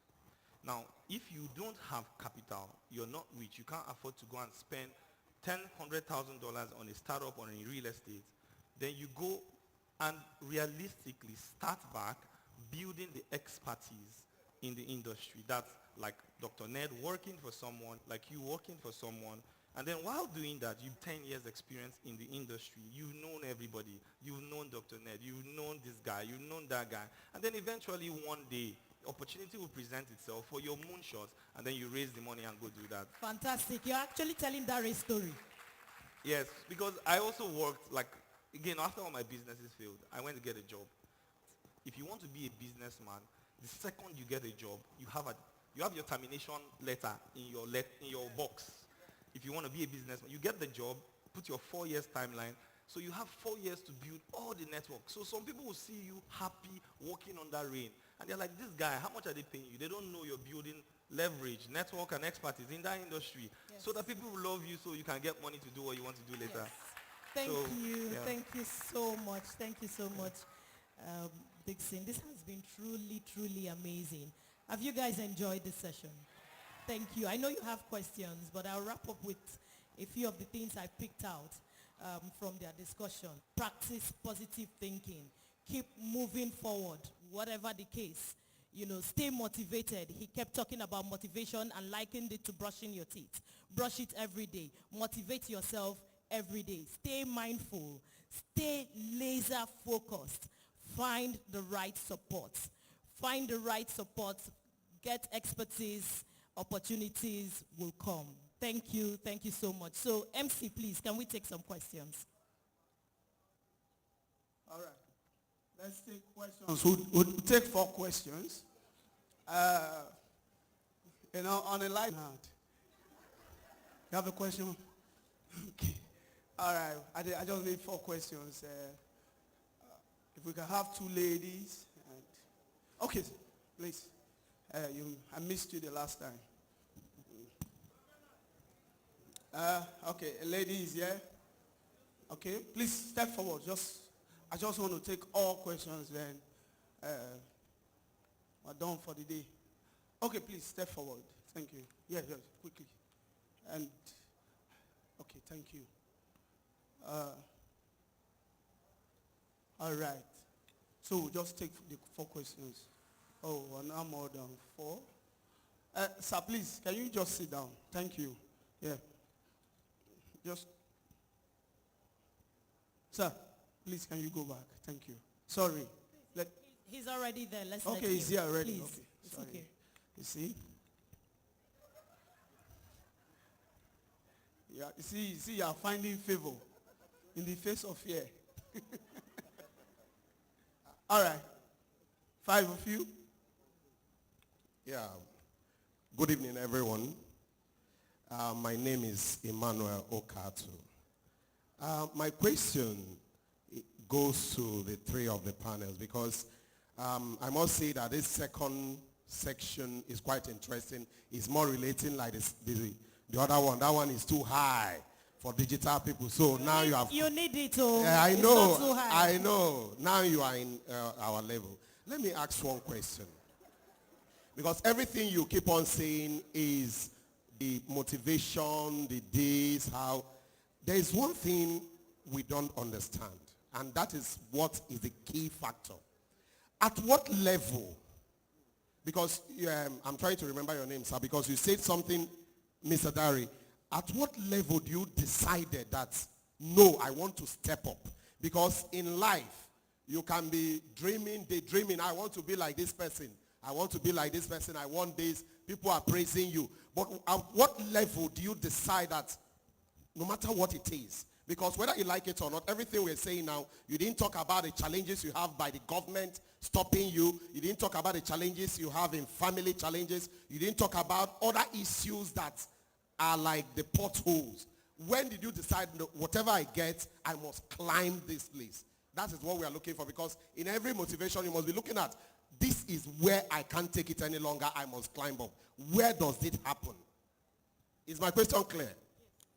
Now, if you don't have capital, you're not rich, you can't afford to go and spend $100,000 on a startup or in real estate, then you go and realistically start back building the expertise in the industry. That's like Dr. Ned working for someone, like you working for someone, and then while doing that, you've 10 years experience in the industry. You've known everybody. You've known Dr. Ned. You've known this guy. You've known that guy. And then eventually one day, opportunity will present itself for your moonshot, and then you raise the money and go do that. Fantastic. You're actually telling that race story. Yes, because I also worked, like, again, after all my businesses failed, I went to get a job. If you want to be a businessman, the second you get a job, you have your termination letter in your box. If you want to be a businessman, you get the job, put your 4 years timeline, so you have 4 years to build all the network. So some people will see you happy walking on that rain, and they're like, this guy, how much are they paying you? They don't know you're building leverage, network, and expertise in that industry, so that people will love you so you can get money to do what you want to do later. Thank So, you. yeah. Thank you so much. Thank you so much, Dixon. This has been truly, truly amazing. Have you guys enjoyed this session? Thank you. I know you have questions, but I'll wrap up with a few of the things I picked out from their discussion. Practice positive thinking. Keep moving forward, whatever the case. You know, stay motivated. He kept talking about motivation and likened it to brushing your teeth. Brush it every day. Motivate yourself every day. Stay mindful. Stay laser focused. Find the right support. Find the right support. Get expertise. Opportunities will come. Thank you. Thank you so much. So, MC, please, can we take some questions? All right. Let's take questions. We'll take 4 questions. On a light note. You have a question? Okay. All right. I just need 4 questions. If we can have 2 ladies. Okay, please. I missed you the last time. Okay, a lady is here. Okay, please step forward. I just want to take all questions, then we're done for the day. Okay, please step forward. Thank you. Yeah, quickly. And okay, thank you. All right. So we'll just take the 4 questions. Oh, now more than 4. Sir, please, can you just sit down? Thank you. Yeah. Sir, please, can you go back? Thank you. Sorry. He's already there. Let's Okay, he's here already. Please. Okay. It's Sorry. okay. You see? Yeah, you see, you are finding favor in the face of fear. All right. 5 of you. Yeah. Good evening, everyone. My name is Emmanuel Okatu. My question goes to the 3 of the panels because I must say that this second section is quite interesting. It's more relating like the other one. That one is too high for digital people. So now you have... You need it. Oh, yeah, I it's know. not too high. I know. Now you are in our level. Let me ask one question. Because everything you keep on saying is the motivation, the this, how. There is one thing we don't understand, and that is what is the key factor. At what level, because I'm trying to remember your name, sir, because you said something, Mr. Dari, at what level do you decided that, no, I want to step up? Because in life, you can be daydreaming, I want to be like this person. I want to be like this person. I want this. People are praising you. But at what level do you decide that no matter what it is? Because whether you like it or not, everything we're saying now, you didn't talk about the challenges you have by the government stopping you. You didn't talk about the challenges you have in family challenges. You didn't talk about other issues that are like the potholes. When did you decide, no, whatever I get, I must climb this place? That is what we are looking for, because in every motivation you must be looking at, this is where I can't take it any longer, I must climb up. Where does it happen? Is my question clear?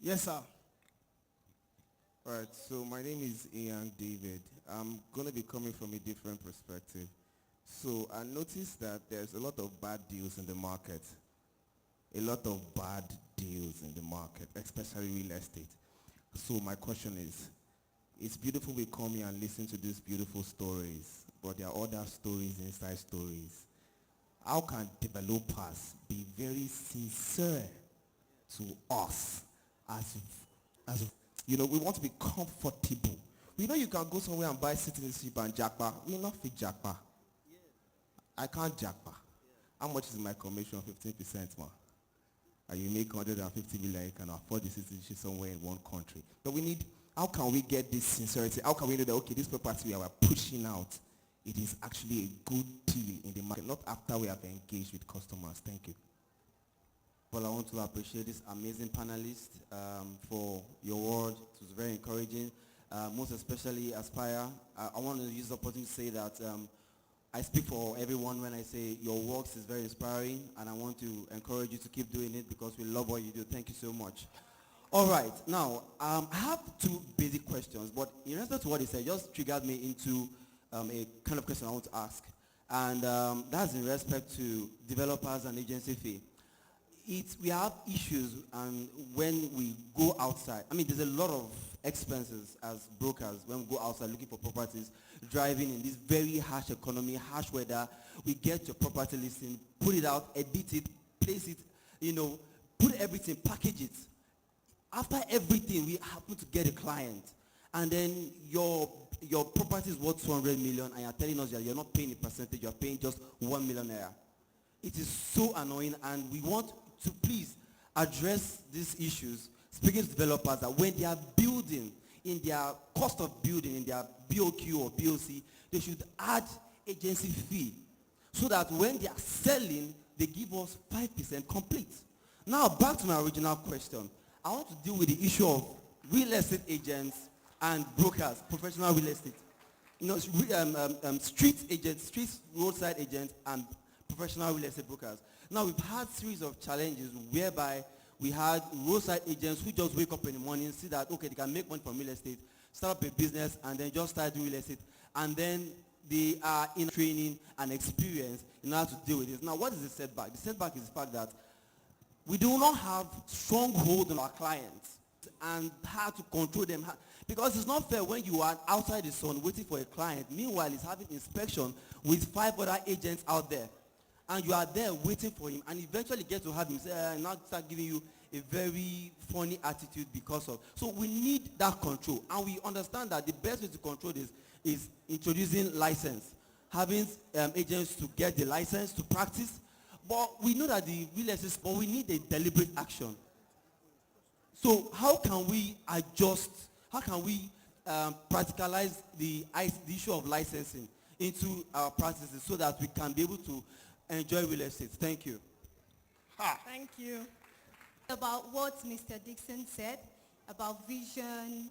Yes, sir. All right, so my name is Ian David. I'm going to be coming from a different perspective. So I noticed that there's a lot of bad deals in the market. A lot of bad deals in the market, especially real estate. So my question is, it's beautiful we come here and listen to these beautiful stories, but there are other stories inside stories. How can developers be very sincere to us as you know, we want to be comfortable. We know you can go somewhere and buy citizenship and jackpot. We not fit jackpot. I can't jackpot. How much is my commission? 15%, man. And you make 150 million, you can afford the citizenship somewhere in one country. But we need, how can we get this sincerity? How can we know that, okay, this property we are pushing out, it is actually a good deal in the market, not after we have engaged with customers. Thank you. Well, I want to appreciate this amazing panelist for your word. It was very encouraging. Most especially Aspire. I want to use the opportunity to say that I speak for everyone when I say your works is very inspiring, and I want to encourage you to keep doing it because we love what you do. Thank you so much. All right, now I have two basic questions, but in respect to what he said, just triggered me into a kind of question I want to ask, and that's in respect to developers and agency fee. We have issues, and when we go outside, I mean, there's a lot of expenses as brokers when we go outside looking for properties, driving in this very harsh economy, harsh weather. We get your property listing, put it out, edit it, place it, you know, put everything, package it. After everything, we happen to get a client, and then your property is worth 200 million, and you're telling us that you're not paying a percentage, you're paying just 1 million naira. It is so annoying, and we want to please address these issues, speaking to developers, that when they are building, in their cost of building, in their BOQ or BOC, they should add agency fee so that when they are selling, they give us 5% complete. Now, back to my original question. I want to deal with the issue of real estate agents and brokers, professional real estate. You know, street agents, street roadside agents, and professional real estate brokers. Now, we've had a series of challenges whereby we had roadside agents who just wake up in the morning, see that, okay, they can make money from real estate, start up a business, and then just start doing real estate. And then they are in training and experience in order to deal with this. Now, what is the setback? The setback is the fact that we do not have strong hold on our clients and how to control them. Because it's not fair when you are outside the sun waiting for a client. Meanwhile, he's having inspection with 5 other agents out there. And you are there waiting for him, and eventually get to have him say, now start giving you a very funny attitude because of. So we need that control, and we understand that the best way to control this is introducing license, having agents to get the license to practice. But we know that the real estate, but we need a deliberate action. So how can we adjust? How can we practicalize the issue of licensing into our practices so that we can be able to enjoy real estate? Thank you. Thank you. About what Mr. Dixon said about vision,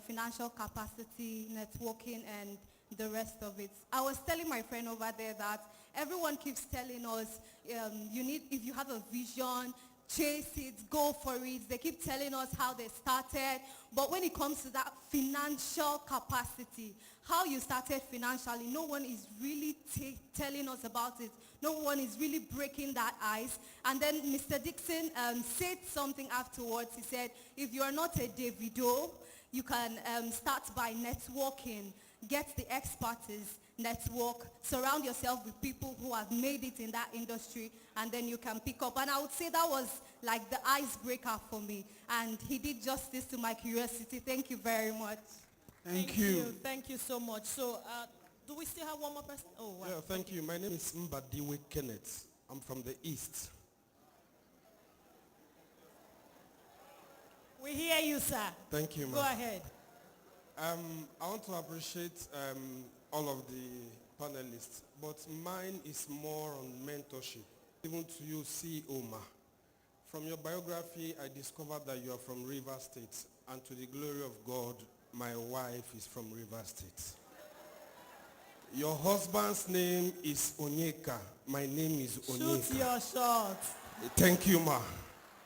financial capacity, networking, and the rest of it. I was telling my friend over there that everyone keeps telling us if you have a vision, chase it, go for it. They keep telling us how they started. But when it comes to that financial capacity, how you started financially, no one is really telling us about it. No one is really breaking that ice. And then Mr. Dixon said something afterwards. He said, if you are not a Davido, you can start by networking, get the expertise, network, surround yourself with people who have made it in that industry, and then you can pick up. And I would say that was like the icebreaker for me. And he did justice to my curiosity. Thank you very much. Thank you. Thank you so much. So, do we still have one more person? Oh, wow. Yeah, thank you. My name is Mbadiwe Kenneth. I'm from the East. We hear you, sir. Thank you, ma'am. Go ahead. I want to appreciate all of the panelists, but mine is more on mentorship. Even to you, CEO Ma. From your biography, I discovered that you are from River State, and to the glory of God, my wife is from River State. Your husband's name is Onyeka. My name is Onyeka. Shoot your shot. Thank you, ma.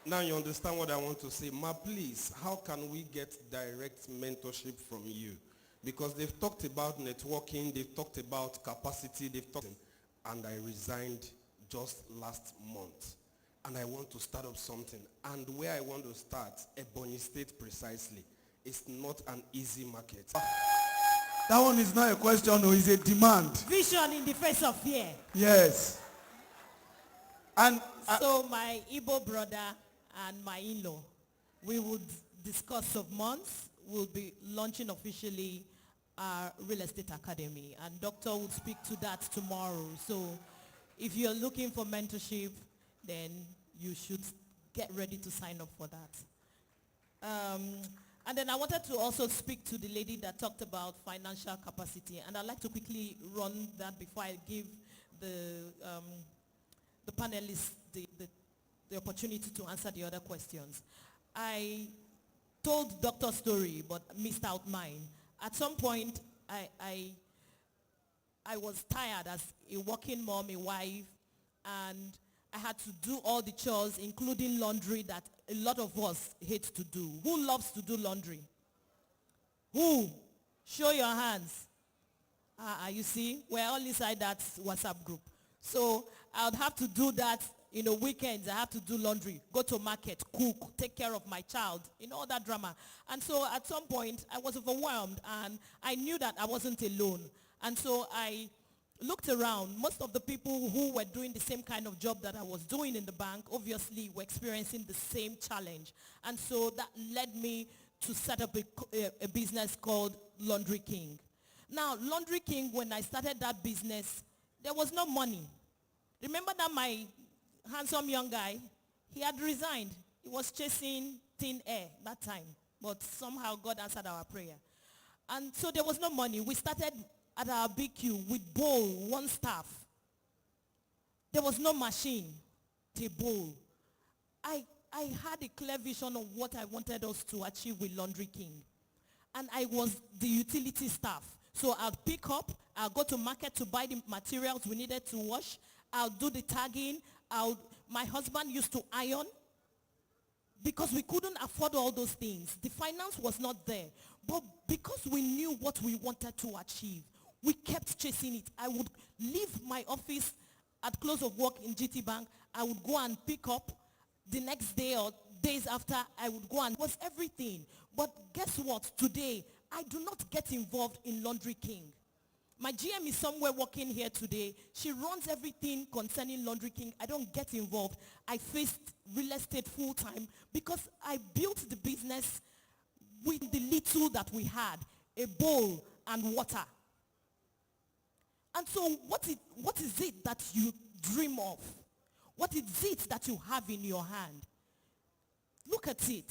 Now you understand what I want to say. Ma, please, how can we get direct mentorship from you? Because they've talked about networking, they've talked about capacity, they've talked, and I resigned just last month. And I want to start up something. And where I want to start, Ebonyi State precisely, it's not an easy market. That one is not a question, no, it's a demand. Vision in the face of fear. Yes. And so my Igbo brother and my in-law, we would discuss of months. We'll be launching officially our real estate academy, and Doctor will speak to that tomorrow. So if you're looking for mentorship, then you should get ready to sign up for that. And then I wanted to also speak to the lady that talked about financial capacity, and I'd like to quickly run that before I give the panelists the opportunity to answer the other questions. I told Doctor's story, but missed out mine. At some point, I was tired as a working mom, a wife, and I had to do all the chores, including laundry, that a lot of us hate to do. Who loves to do laundry? Who? Show your hands. You see, we're all inside that WhatsApp group. So I would have to do that, weekends. I have to do laundry, go to market, cook, take care of my child, all that drama. And so at some point, I was overwhelmed, and I knew that I wasn't alone. And so I looked around. Most of the people who were doing the same kind of job that I was doing in the bank obviously were experiencing the same challenge. And so that led me to set up a business called Laundry King. Now, Laundry King, when I started that business, there was no money. Remember that my handsome young guy, he had resigned. He was chasing thin air that time. But somehow God answered our prayer. And so there was no money. We started at our BQ with bowl, one staff. There was no machine, a bowl. I had a clear vision of what I wanted us to achieve with Laundry King. And I was the utility staff. So I'll pick up, I'll go to market to buy the materials we needed to wash. I'll do the tagging. My husband used to iron because we couldn't afford all those things. The finance was not there. But because we knew what we wanted to achieve, we kept chasing it. I would leave my office at close of work in GT Bank. I would go and pick up. The next day or days after, I would go and was everything. But guess what? Today, I do not get involved in Laundry King. My GM is somewhere working here today. She runs everything concerning Laundry King. I don't get involved. I faced real estate full time because I built the business with the little that we had, a bowl and water. And so what is it that you dream of? What is it that you have in your hand? Look at it.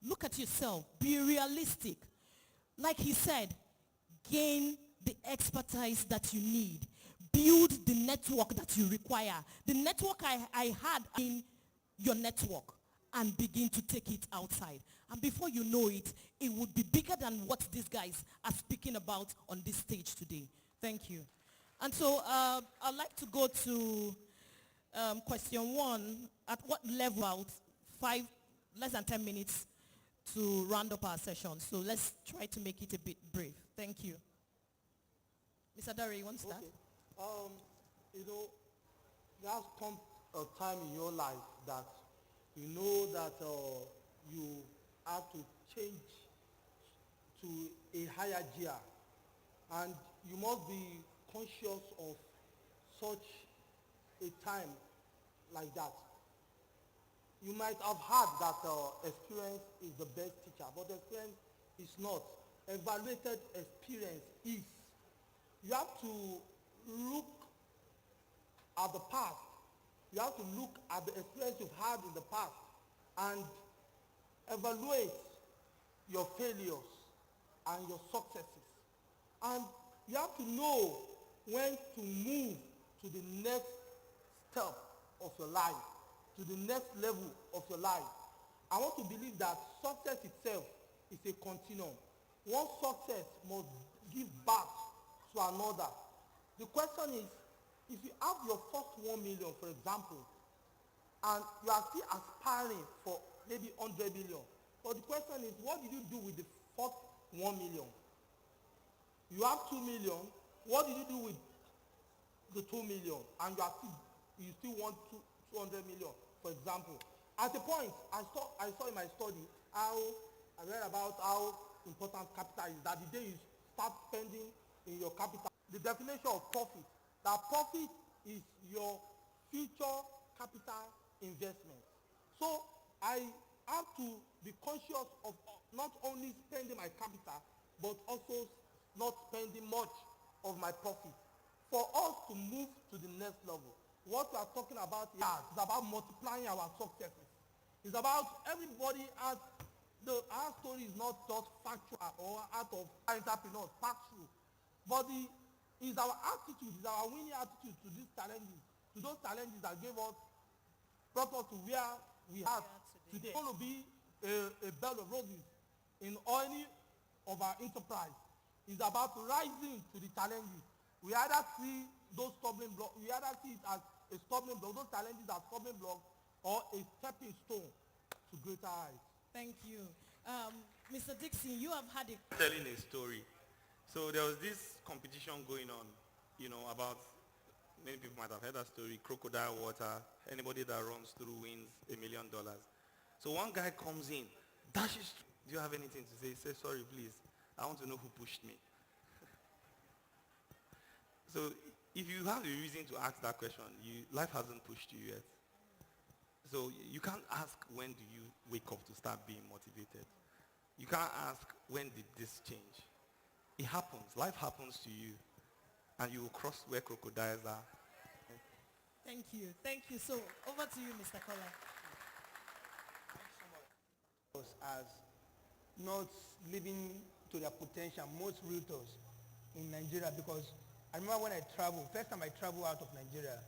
Look at yourself. Be realistic. Like he said, gain the expertise that you need. Build the network that you require. The network I had in your network, and begin to take it outside. And before you know it, it would be bigger than what these guys are speaking about on this stage today. Thank you. And so I'd like to go to question one. At what level out? Less than 10 minutes to round up our session. So let's try to make it a bit brief. Thank you. Mr. Dare, you want to start? Okay. There has come a time in your life that you know that you have to change to a higher gear, and you must be conscious of such a time like that. You might have heard that experience is the best teacher, but experience is not. Evaluated experience is. You have to look at the past. You have to look at the experience you've had in the past and evaluate your failures and your successes. And you have to know when to move to the next step of your life, to the next level of your life. I want to believe that success itself is a continuum. One success must give back to another. The question is, if you have your first 1 million, for example, and you are still aspiring for maybe 100 million, but the question is, what did you do with the first 1 million? You have 2 million, what did you do with the 2 million? And you still want 200 million, for example. At a point, I saw in my study how I read about how important capital is, that the day you start spending in your capital, the definition of profit, that profit is your future capital investment. So I have to be conscious of not only spending my capital, but also not spending much of my profit. For us to move to the next level, what we are talking about here is about multiplying our successes. It's about everybody has, our story is not just factual or out of entrepreneurs, factual, but is our attitude, is our winning attitude to these challenges, to those challenges that brought us to where we are today. It's going to be a bed of roses in any of our enterprise. It's about rising to the challenges. We either see those stumbling blocks, we either see it as a stumbling block, those challenges as stumbling blocks, or a stepping stone to greater heights. Thank you. Mr. Dixon, you have had a... Telling a story. So there was this competition going on, about, many people might have heard that story, crocodile water, anybody that runs through wins $1 million. So one guy comes in, dashes, do you have anything to say? He says, sorry, please, I want to know who pushed me. So if you have a reason to ask that question, life hasn't pushed you yet. So you can't ask, when do you wake up to start being motivated? You can't ask, when did this change? It happens. Life happens to you. And you will cross where crocodiles are. Thank you. Thank you. So over to you, Mr. Kola. As not living to their potential, most realtors in Nigeria, because I remember when I traveled, first time I traveled out of Nigeria,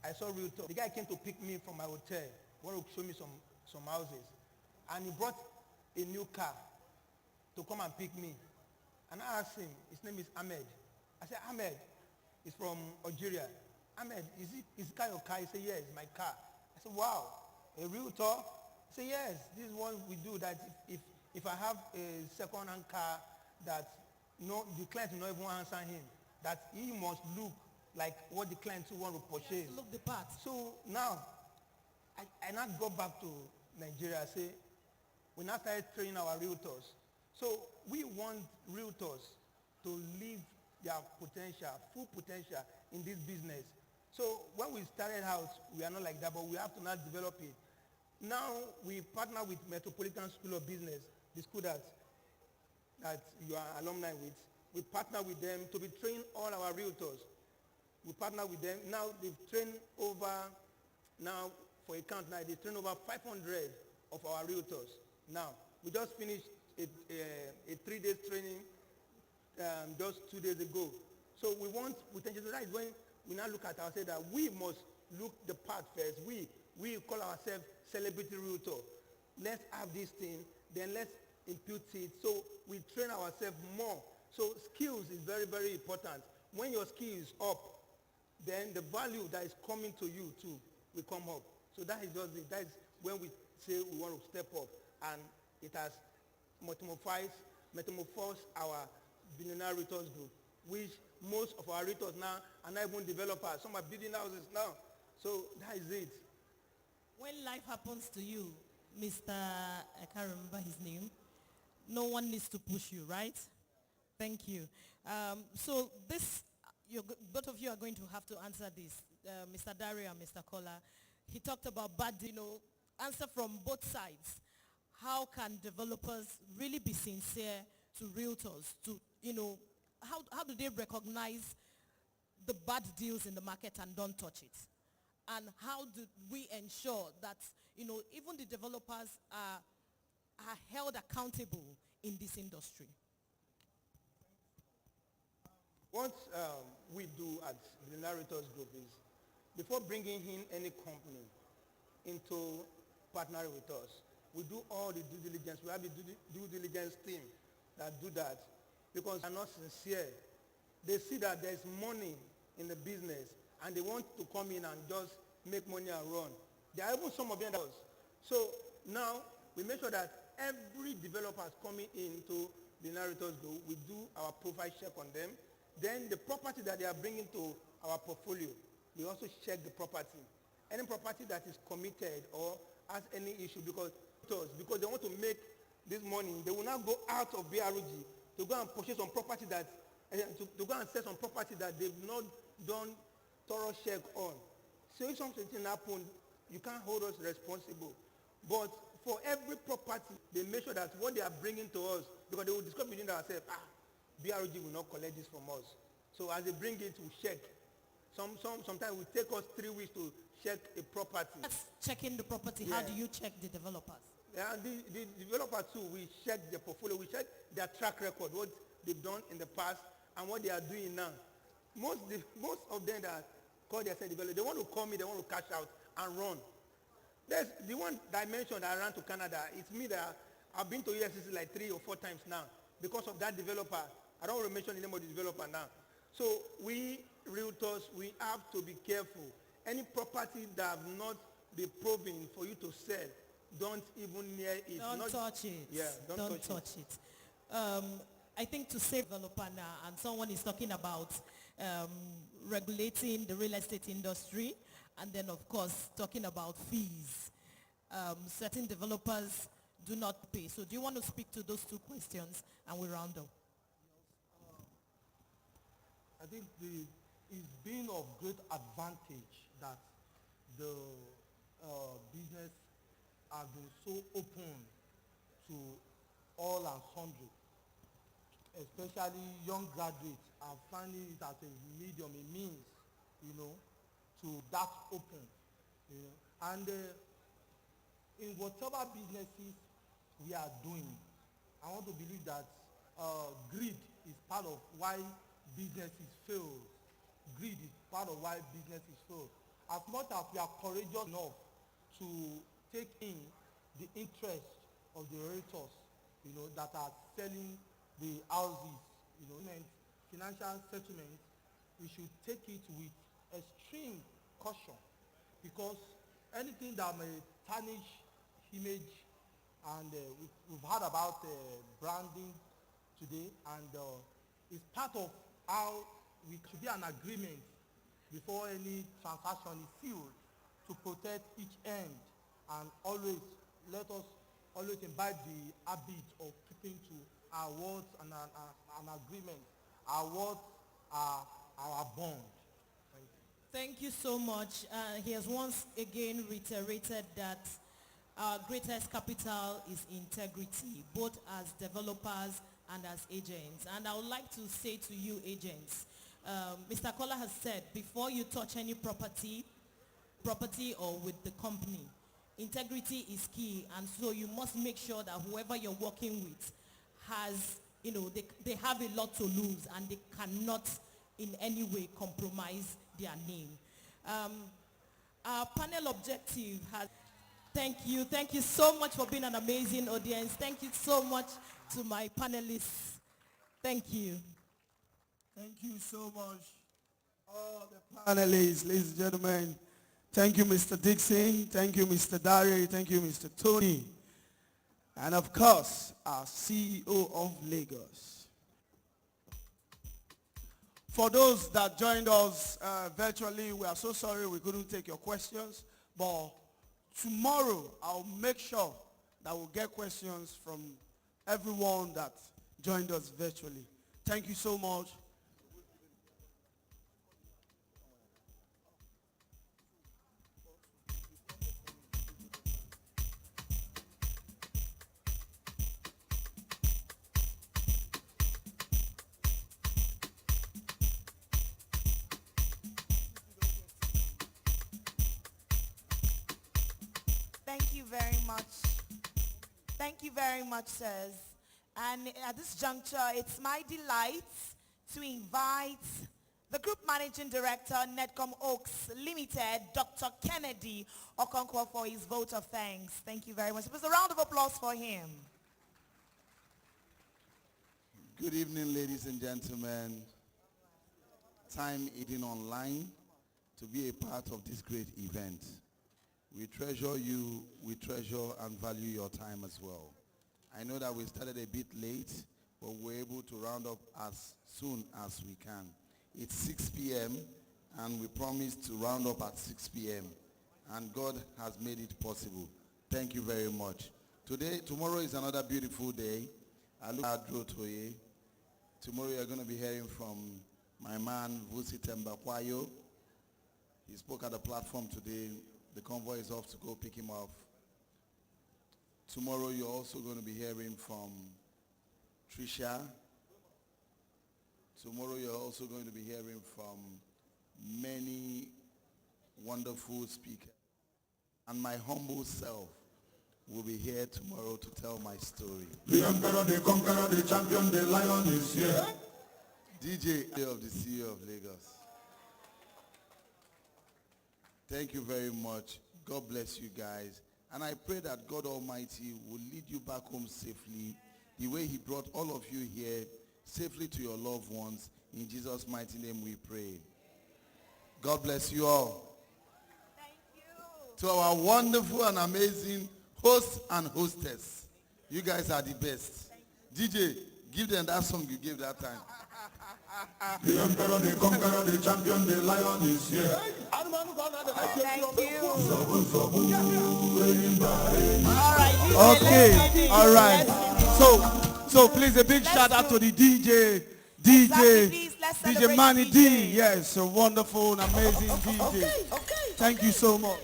I saw realtor. The guy came to pick me from my hotel, wanted to show me some houses, and he brought a new car to come and pick me. And I asked him, his name is Ahmed. I said, Ahmed, he's from Algeria. Ahmed, is it car your car? He said, yes, my car. I said, wow, a realtor? He said, yes, this is what we do, that if I have a second-hand car that the client will not even answer him, that he must look like what the client want to purchase. Look the part. So now, I now go back to Nigeria. I say, we now started training our realtors. So we want realtors to live their potential, full potential in this business. So when we started out, we are not like that, but we have to now develop it. Now we partner with Metropolitan School of Business, the school that you are alumni with. We partner with them to be train all our realtors. We partner with them. Now they've trained over, now for a count now, they train over 500 of our realtors. Now, we just finished a 3-day training just 2 days ago. So we want potential. So that is when we now look at ourselves that we must look the part first. We call ourselves celebrity realtor. Let's have this thing, then let's impute it. So we train ourselves more. So skills is very, very important. When your skill is up, then the value that is coming to you too will come up. So that is just it. That is when we say we want to step up, and it has metamorphosed our billionaire realtors group, which most of our realtors now are not even developers. Some are building houses now. So that is it. When life happens to you, Mr. I can't remember his name, no one needs to push you, right? Thank you. So this, both of you are going to have to answer this. Mr. Dario and Mr. Kola, he talked about bad, answer from both sides. How can developers really be sincere to realtors? To, how do they recognize the bad deals in the market and don't touch it? And how do we ensure that, even the developers are held accountable in this industry? What we do at the Narrators Group is, before bringing in any company into partnering with us, we do all the due diligence. We have a due diligence team that do that, because they are not sincere. They see that there's money in the business and they want to come in and just make money and run. There are even some of them that so now we make sure that every developer is coming into the narrators group. We do our profile check on them. Then the property that they are bringing to our portfolio, we also check the property. Any property that is committed or has any issue because they want to make this money, they will not go out of BRG to go and purchase some property that, to go and sell some property that they've not done thorough check on. So if something happens, you can't hold us responsible. But for every property, they make sure that what they are bringing to us, because they will discuss within themselves, BRG will not collect this from us. So as they bring it, we check. Sometimes it will take us 3 weeks to check a property. That's checking the property. Yeah. How do you check the developers? Yeah, the developer too, we check their portfolio, we check their track record, what they've done in the past and what they are doing now. Most of them that call themselves developers, they want to call me, they want to cash out and run. There's the one that I mentioned that I ran to Canada. It's me that I've been to EFCC like 3 or 4 times now because of that developer. I don't want to mention the name of the developer now. So we realtors, we have to be careful. Any property that have not been proven for you to sell, don't even near it. Don't touch it. Yeah, don't touch it. I think to save developer now, and someone is talking about regulating the real estate industry, and then of course talking about fees. Certain developers do not pay. So do you want to speak to those 2 questions and we round up? I think it's been of great advantage that the business has been so open to all and sundry, especially young graduates are finding it as a medium, a means, to that open, And in whatever businesses we are doing, I want to believe that greed is part of why businesses fail. Greed is part of why businesses fail. As much as we are courageous enough to take in the interest of the realtors, that are selling the houses, financial settlement, we should take it with extreme caution, because anything that may tarnish image, and we've heard about branding today, and it's part of how we should be an agreement before any transaction is sealed to protect each end, and always let us always imbibe the habit of keeping to our words and an agreement. Our words are our bond. Thank you so much. He has once again reiterated that our greatest capital is integrity, both as developers and as agents. And I would like to say to you agents, Mr. Kola has said, before you touch any property or with the company, integrity is key, and so you must make sure that whoever you're working with has, they have a lot to lose and they cannot in any way compromise their name. Our panel objective has, thank you so much for being an amazing audience. Thank you so much to my panelists. Thank you. Thank you so much. All the panelists, ladies and gentlemen. Thank you, Mr. Dixon. Thank you, Mr. Dari. Thank you, Mr. Tony. And of course, our CEO of Lagos. For those that joined us virtually, we are so sorry we couldn't take your questions. But tomorrow, I'll make sure that we'll get questions from everyone that joined us virtually. Thank you so much. Thank you very much, sirs. And at this juncture, it's my delight to invite the Group Managing Director, Netcom Oaks Limited, Dr. Kennedy Okonkwo, for his vote of thanks. Thank you very much. Please a round of applause for him. Good evening, ladies and gentlemen. time eating online to be a part of this great event. We treasure you, we treasure and value your time as well. I know that we started a bit late, but we're able to round up as soon as we can. It's 6 p.m. and we promise to round up at 6 p.m. and God has made it possible. Thank you very much. Tomorrow is another beautiful day. I look at Toye. Tomorrow you're going to be hearing from my man Vusi Tembakwayo. He spoke at the platform today. The convoy is off to go pick him up. Tomorrow you're also going to be hearing from Trisha. Tomorrow you're also going to be hearing from many wonderful speakers. And my humble self will be here tomorrow to tell my story. The emperor, the conqueror, the champion, the lion is here. DJ of the CEO of Lagos. Thank you very much. God bless you guys. And I pray that God Almighty will lead you back home safely the way he brought all of you here safely to your loved ones. In Jesus' mighty name we pray. God bless you all. Thank you. To our wonderful and amazing hosts and hostess. You guys are the best. DJ, give them that song you gave that time. The emperor, the conqueror, the champion, the lion is here. Thank you. Okay, all right. So please a big shout out to the DJ. DJ Manny D. Yes, a wonderful and amazing DJ. Thank you so much.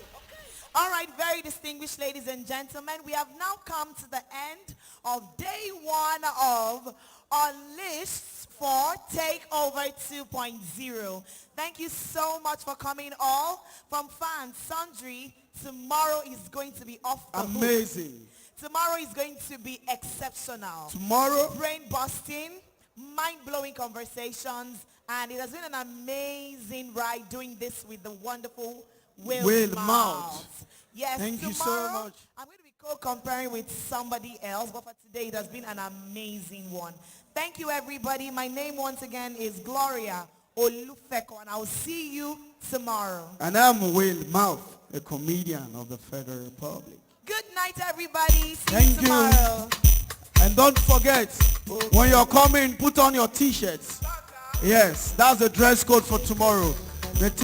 All right, very distinguished ladies and gentlemen, we have now come to the end of day one of our lists for Takeover 2.0. Thank you so much for coming all. From fans, sundry, tomorrow is going to be off the hook. Amazing. Tomorrow is going to be exceptional. Tomorrow? Brain busting, mind-blowing conversations, and it has been an amazing ride doing this with the wonderful Will Mount. Yes, Thank you so tomorrow, much. I'm going to be co-comparing with somebody else, but for today it has been an amazing one. Thank you, everybody. My name once again is Gloria Olufeko, and I'll see you tomorrow. And I'm Will Mouth, a comedian of the Federal Republic. Good night, everybody. See Thank you tomorrow. And don't forget, when you're coming, put on your T-shirts. Yes, that's the dress code for tomorrow.